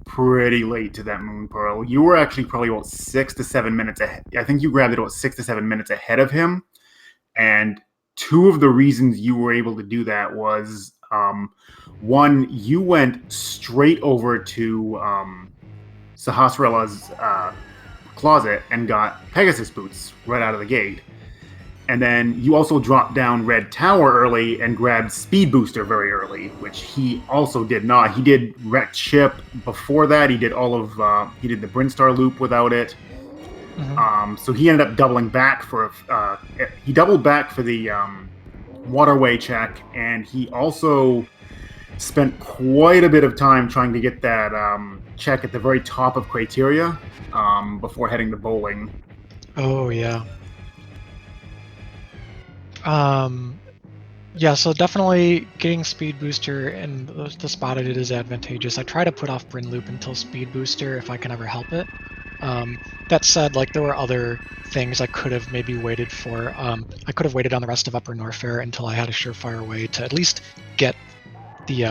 pretty late to that Moon Pearl. You were actually probably about 6 to 7 minutes ahead. I think you grabbed it about 6 to 7 minutes ahead of him. And two of the reasons you were able to do that was one, you went straight over to Sahasrara's closet and got Pegasus boots right out of the gate. And then you also dropped down Red Tower early and grabbed Speed Booster very early, which he also did not. He did Wrecked Ship before that. He did all of he did the Brinstar loop without it. Mm-hmm. So he ended up doubling back for he doubled back for the waterway check, and he also spent quite a bit of time trying to get that check at the very top of Criteria before heading to bowling. Oh yeah. Yeah, so definitely getting Speed Booster and the spot I did is advantageous. I try to put off Bryn Loop until Speed Booster if I can ever help it. That said, like there were other things I could have maybe waited for. I could have waited on the rest of Upper Norfair until I had a surefire way to at least get the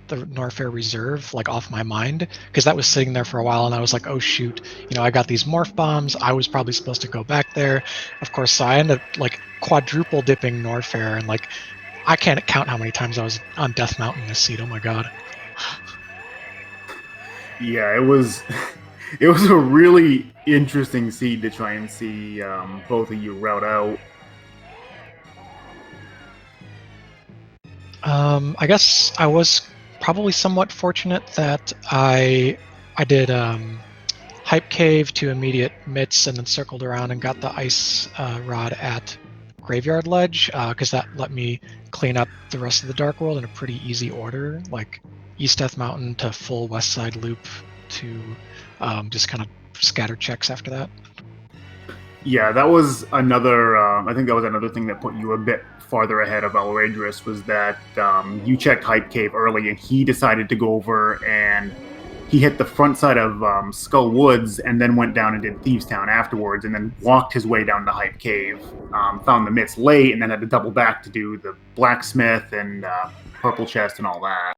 Norfair Reserve like off my mind, because that was sitting there for a while and I was like, oh shoot, you know, I got these morph bombs, I was probably supposed to go back there. Of course, so I ended up like quadruple dipping Norfair, and like I can't count how many times I was on Death Mountain this seed. Oh my god. Yeah, it was a really interesting seed to try and see both of you route out. I guess I was probably somewhat fortunate that I did Hype Cave to immediate mitts and then circled around and got the ice rod at Graveyard Ledge, because that let me clean up the rest of the Dark World in a pretty easy order, like East Death Mountain to full West Side Loop to just kind of scatter checks after that. Yeah, that was another. I think that was another thing that put you a bit farther ahead of Alraedris, was that you checked Hype Cave early, and he decided to go over and he hit the front side of Skull Woods, and then went down and did Thieves Town afterwards, and then walked his way down to Hype Cave. Found the mitts late, and then had to double back to do the Blacksmith and Purple Chest and all that.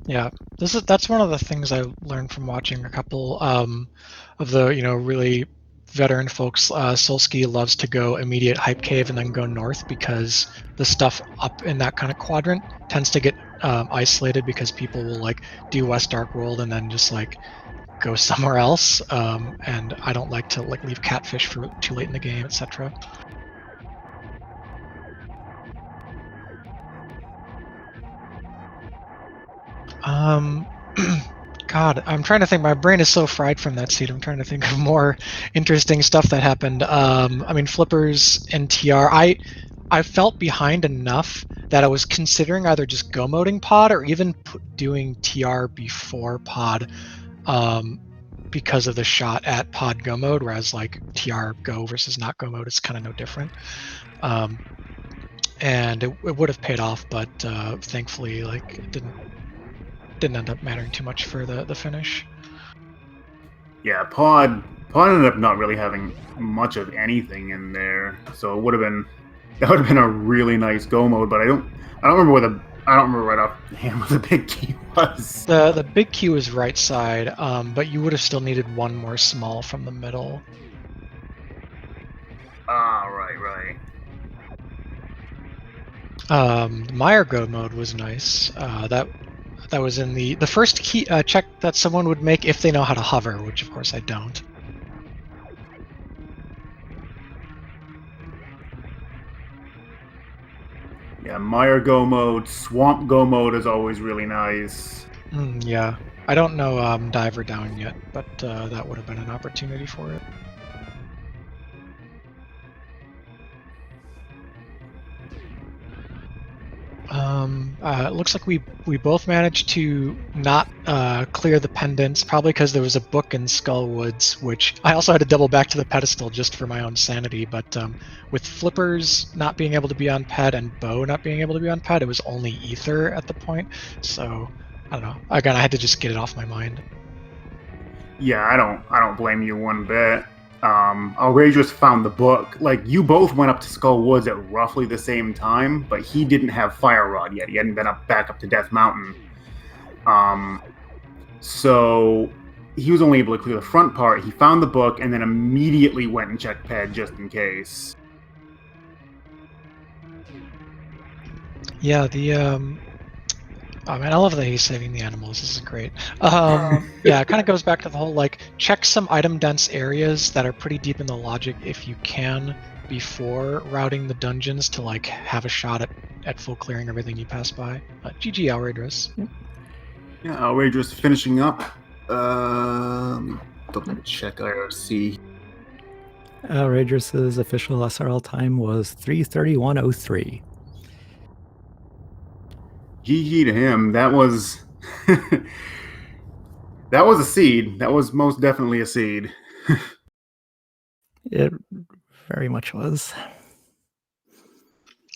Yeah, that's one of the things I learned from watching a couple of the really veteran folks. Solsky loves to go immediate Hype Cave and then go north, because the stuff up in that kind of quadrant tends to get isolated, because people will like do West Dark World and then just like go somewhere else. And I don't like to like leave Catfish for too late in the game, etc. God, I'm trying to think. My brain is so fried from that seed. I'm trying to think of more interesting stuff that happened. I mean, Flippers and TR. I felt behind enough that I was considering either just go moding pod or even doing TR before pod, because of the shot at pod go mode. Whereas like TR go versus not go mode is kind of no different. And it would have paid off, but thankfully, like it didn't end up mattering too much for the finish. Yeah, Pod ended up not really having much of anything in there, so that would have been a really nice go mode. But I don't remember right offhand what the big key was. The big key was right side, but you would have still needed one more small from the middle. Ah, right. Meyer go mode was nice. That was in the first key check that someone would make if they know how to hover, which of course I don't. Yeah, Meyer go mode, Swamp go mode is always really nice. Yeah, I don't know Diver down yet, but that would have been an opportunity for it. It looks like we both managed to not clear the pendants, probably because there was a book in Skull Woods, which I also had to double back to the pedestal just for my own sanity. But with Flippers not being able to be on ped and Bo not being able to be on ped, it was only Ether at the point. So I don't know. Again, I had to just get it off my mind. Yeah, I don't blame you one bit. Alraedris found the book. Like, you both went up to Skull Woods at roughly the same time, but he didn't have Fire Rod yet. He hadn't been back up to Death Mountain. So he was only able to clear the front part. He found the book and then immediately went and checked ped just in case. Yeah, oh man, I love that he's saving the animals. This is great. Yeah, it kind of goes back to the whole like check some item dense areas that are pretty deep in the logic if you can before routing the dungeons to like have a shot at full clearing everything you pass by. GG Alraedris. Yeah, Alraedris finishing up. Double check IRC. Alraedris' official SRL time was 3:31:03. GG to him. That was that was a seed. That was most definitely a seed. It very much was.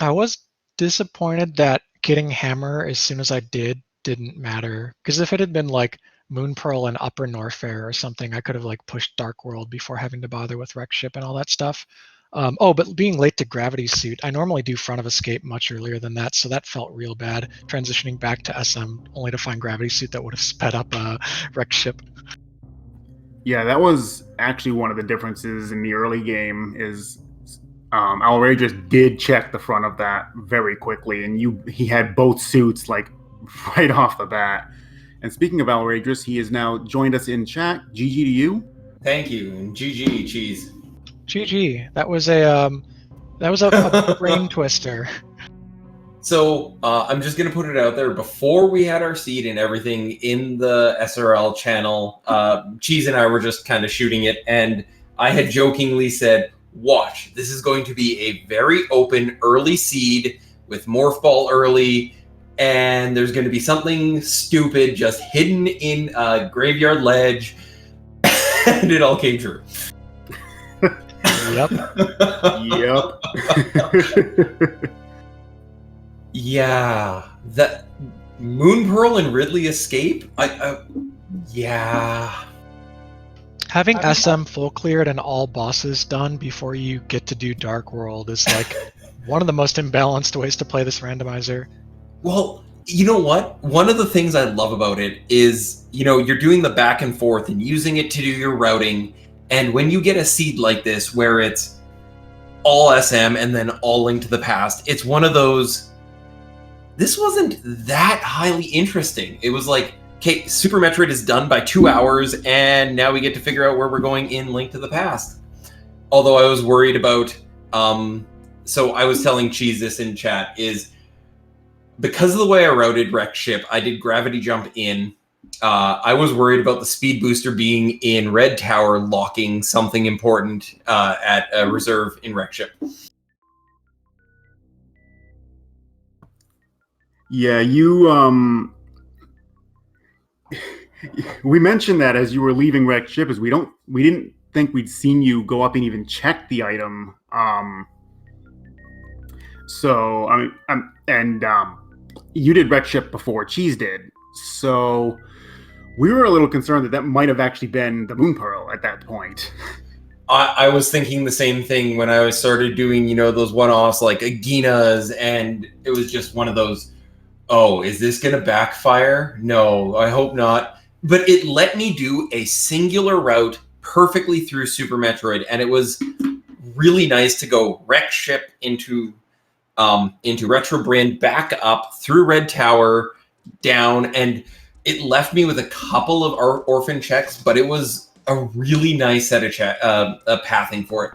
I was disappointed that getting Hammer as soon as I didn't matter. Because if it had been like Moon Pearl and Upper Norfair or something, I could have like pushed Dark World before having to bother with Wreck Ship and all that stuff. But being late to Gravity Suit, I normally do Front of Escape much earlier than that, so that felt real bad. Transitioning back to SM only to find Gravity Suit that would have sped up Wreck Ship. Yeah, that was actually one of the differences in the early game is Alraedris did check the front of that very quickly, and he had both suits like right off the bat. And speaking of Alraedris, he has now joined us in chat. GG to you. Thank you, and GG, Cheese. GG. That was a brain twister. So I'm just going to put it out there. Before we had our seed and everything in the SRL channel, Cheese and I were just kind of shooting it. And I had jokingly said, watch, this is going to be a very open early seed with Morph Ball early. And there's going to be something stupid just hidden in a Graveyard Ledge. And it all came true. Yep. Yep. Yeah, that Moon Pearl and Ridley escape. Yeah. Having SM full cleared and all bosses done before you get to do Dark World is like one of the most imbalanced ways to play this randomizer. Well, you know what? One of the things I love about it is, you're doing the back and forth and using it to do your routing. And when you get a seed like this, where it's all SM and then all Link to the Past, it's one of those. This wasn't that highly interesting. It was like, okay, Super Metroid is done by 2 hours, and now we get to figure out where we're going in Link to the Past. Although I was worried about, so I was telling Cheese this in chat, is because of the way I routed Wreck Ship, I did Gravity Jump in. I was worried about the Speed Booster being in Red Tower locking something important at a reserve in Wreck Ship. Yeah, we mentioned that as you were leaving Wrecked Ship, is we didn't think we'd seen you go up and even check the item. So you did Wrecked Ship before Cheese did. So we were a little concerned that might have actually been the Moon Pearl at that point. I was thinking the same thing when I started doing, those one-offs like Agina's, and it was just one of those, oh, is this going to backfire? No, I hope not. But it let me do a singular route perfectly through Super Metroid, and it was really nice to go Wreck Ship into Retro Brand, back up through Red Tower, down, and it left me with a couple of orphan checks, but it was a really nice set of pathing for it.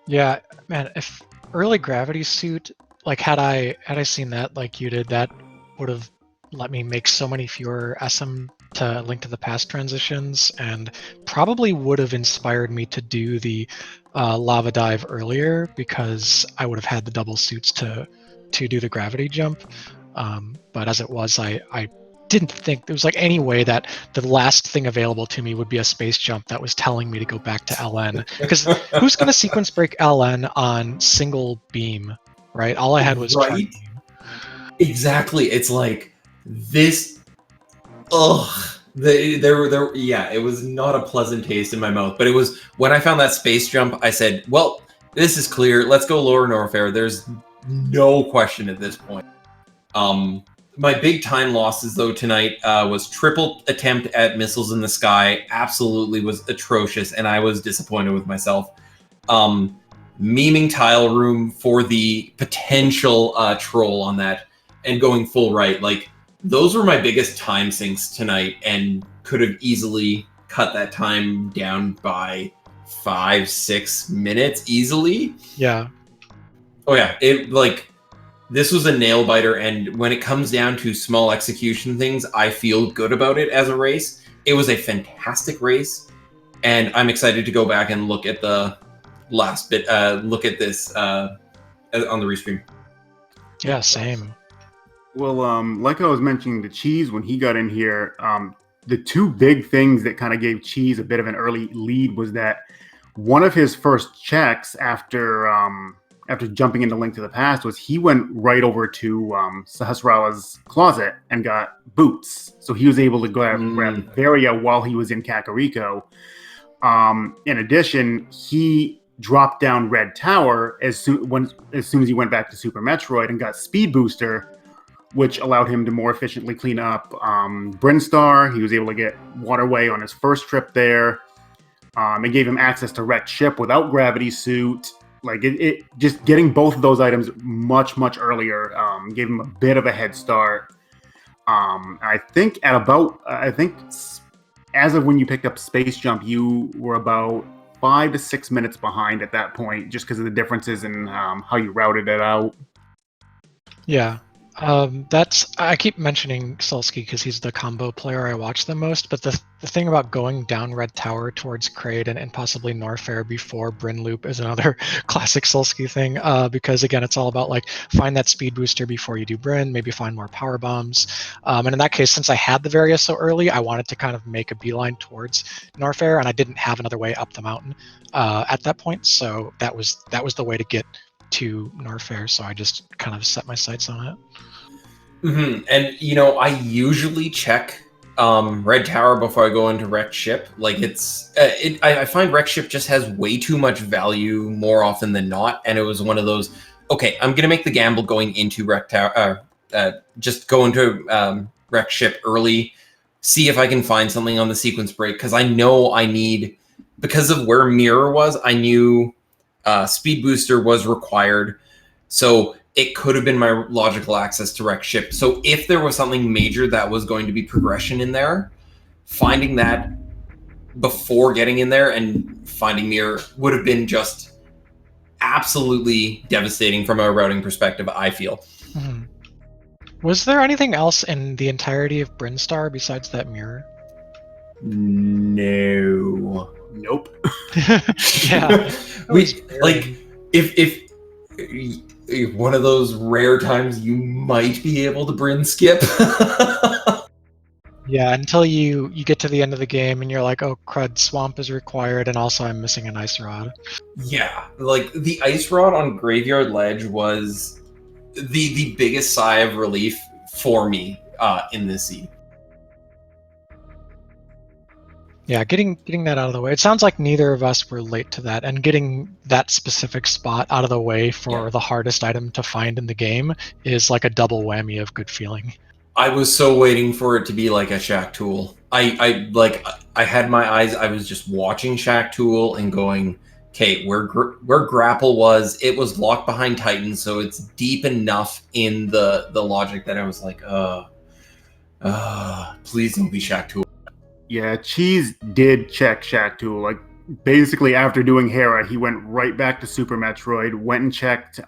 Yeah, man, if early Gravity Suit, like had I seen that like you did, that would have let me make so many fewer SM to Link to the Past transitions, and probably would have inspired me to do the lava dive earlier, because I would have had the double suits to do the gravity jump. But as it was, I didn't think there was like any way that the last thing available to me would be a space jump that was telling me to go back to LN, because who's going to sequence break LN on single beam, right? All I had was right. Exactly. It's like this. Ugh. Yeah, it was not a pleasant taste in my mouth. But it was when I found that space jump, I said, well, this is clear. Let's go Lower Norfair. There's no question at this point. My big time losses, though, tonight was triple attempt at Missiles in the Sky. Absolutely was atrocious, and I was disappointed with myself. memeing tile room for the potential troll on that and going full right. Like, those were my biggest time sinks tonight and could have easily cut that time down by 5-6 minutes easily. Yeah. Oh yeah, this was a nail biter, and when it comes down to small execution things, I feel good about it as a race. It was a fantastic race, and I'm excited to go back and look at the last bit, look at this on the restream. Yeah, same. Well, like I was mentioning to Cheese when he got in here, the two big things that kind of gave Cheese a bit of an early lead was that one of his first checks after jumping into Link to the Past was he went right over to Sahasrara's closet and got boots. So he was able to grab Varia while he was in Kakariko. In addition, he dropped down Red Tower as soon as he went back to Super Metroid and got Speed Booster, which allowed him to more efficiently clean up Brinstar. He was able to get Waterway on his first trip there. It gave him access to Wrecked Ship without Gravity Suit. Like, it just getting both of those items much earlier gave him a bit of a head start. I think as of when you picked up Space Jump, you were about 5 to 6 minutes behind at that point, just because of the differences in how you routed it out. Yeah. I keep mentioning Solsky because he's the combo player I watch the most, but the thing about going down Red Tower towards Kraid and possibly Norfair before Bryn Loop is another classic Solsky thing, because again, it's all about like find that speed booster before you do Bryn, maybe find more power bombs. And in that case, since I had the Varia so early, I wanted to kind of make a beeline towards Norfair, and I didn't have another way up the mountain at that point, so that was the way to get to Norfair, so I just kind of set my sights on it. And I usually check Red Tower before I go into Wrecked Ship. Like, I find Wrecked Ship just has way too much value more often than not, and it was one of those, okay, I'm gonna make the gamble going into Wrecked Tower, just go into Wrecked Ship early, see if I can find something on the sequence break, because I know I need, because of where Mirror was, I knew Speed Booster was required, so it could have been my logical access to Wrecked Ship. So if there was something major that was going to be progression in there, finding that before getting in there and finding Mirror would have been just absolutely devastating from a routing perspective, I feel. Was there anything else in the entirety of Brinstar besides that Mirror? No. Nope. Yeah. If one of those rare times you might be able to Bryn skip. Yeah, until you get to the end of the game and you're like, oh crud, Swamp is required, and also I'm missing an Ice Rod. Yeah, like the Ice Rod on Graveyard Ledge was the biggest sigh of relief for me in this seed. Yeah, getting that out of the way. It sounds like neither of us were late to that, and getting that specific spot out of the way for the hardest item to find in the game is like a double whammy of good feeling. I was so waiting for it to be like a Shack Tool. I had my eyes, I was just watching Shack Tool and going, okay, where Grapple was, it was locked behind Titan, so it's deep enough in the logic that I was like, please don't be Shack Tool. Yeah, Cheese did check Shack Tool. Like, basically after doing Hera, he went right back to Super Metroid, went and checked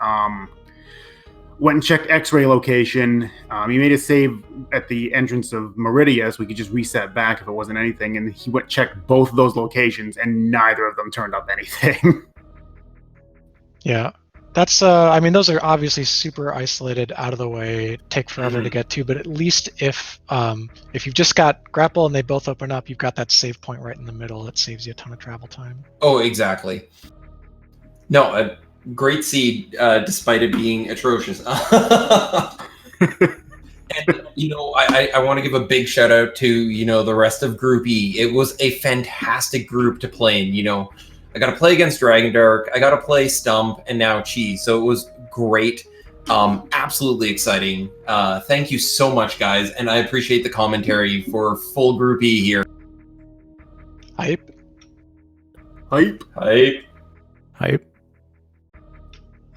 X-Ray location. He made a save at the entrance of Meridia, so we could just reset back if it wasn't anything. And he checked both of those locations, and neither of them turned up anything. Yeah, that's. I mean, those are obviously super isolated, out of the way, take forever to get to. But at least if you've just got Grapple and they both open up, you've got that save point right in the middle. That saves you a ton of travel time. Oh, exactly. No, a great seed, despite it being atrocious. And, I want to give a big shout out to, the rest of Group E. It was a fantastic group to play in, I got to play against Dragon Dark, I got to play Stump, and now Cheese. So it was great. Absolutely exciting. Thank you so much, guys. And I appreciate the commentary for full Group E here. Hype. Hype. Hype. Hype.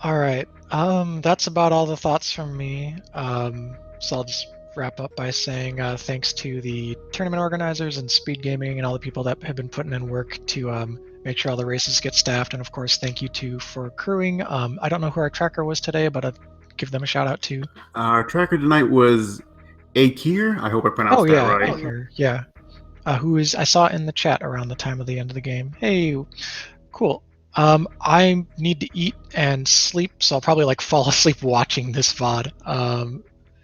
All right. That's about all the thoughts from me. So I'll just wrap up by saying thanks to the tournament organizers and SpeedGaming and all the people that have been putting in work to make sure all the races get staffed. And of course, thank you for crewing. I don't know who our tracker was today, but I'd give them a shout out too. Our tracker tonight was Akir. I hope I pronounced that right. Akir, yeah. Who is I saw in the chat around the time of the end of the game. Hey, cool. I need to eat and sleep, so I'll probably like fall asleep watching this VOD.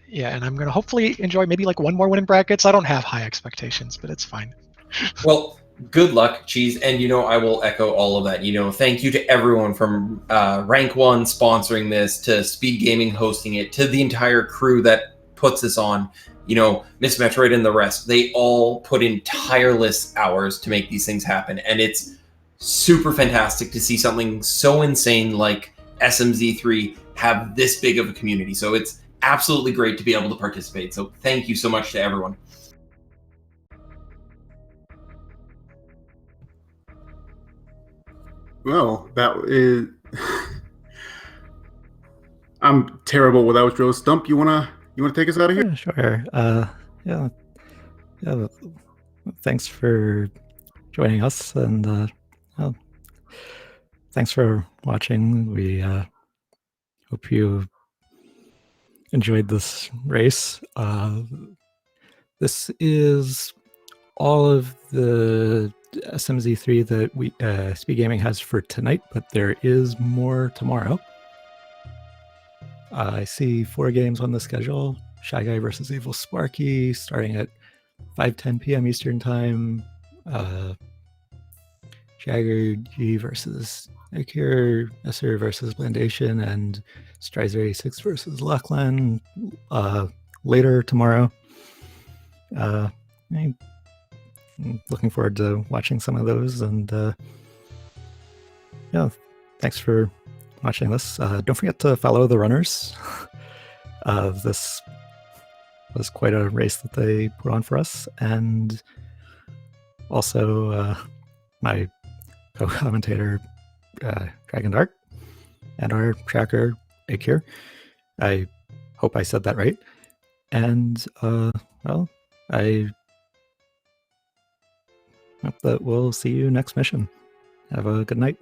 Yeah, and I'm gonna hopefully enjoy maybe like one more win in brackets. I don't have high expectations, but it's fine. Well, good luck, Cheese. And, I will echo all of that. Thank you to everyone from Rank 1 sponsoring this, to Speed Gaming hosting it, to the entire crew that puts this on. Miss Metroid and the rest. They all put in tireless hours to make these things happen. And it's super fantastic to see something so insane like SMZ3 have this big of a community. So it's absolutely great to be able to participate. So thank you so much to everyone. Well, that is. I'm terrible with outros. Stump, you wanna take us out of here? Yeah, sure. Yeah. Thanks for joining us, and thanks for watching. We hope you enjoyed this race. This is all of the SMZ3 that we SpeedGaming has for tonight, but there is more tomorrow. I see 4 games on the schedule. Shy Guy versus Evil Sparky starting at 5:10 p.m. Eastern Time. Jagger G versus Akir, Esser versus Blandation, and Strizer 86 versus Lachlan later tomorrow. I'm looking forward to watching some of those, and yeah, thanks for watching this. Don't forget to follow the runners. This was quite a race that they put on for us, and also my co-commentator Dragon Dark and our tracker Akir. I hope I said that right. And well, I hope that we'll see you next mission. Have a good night.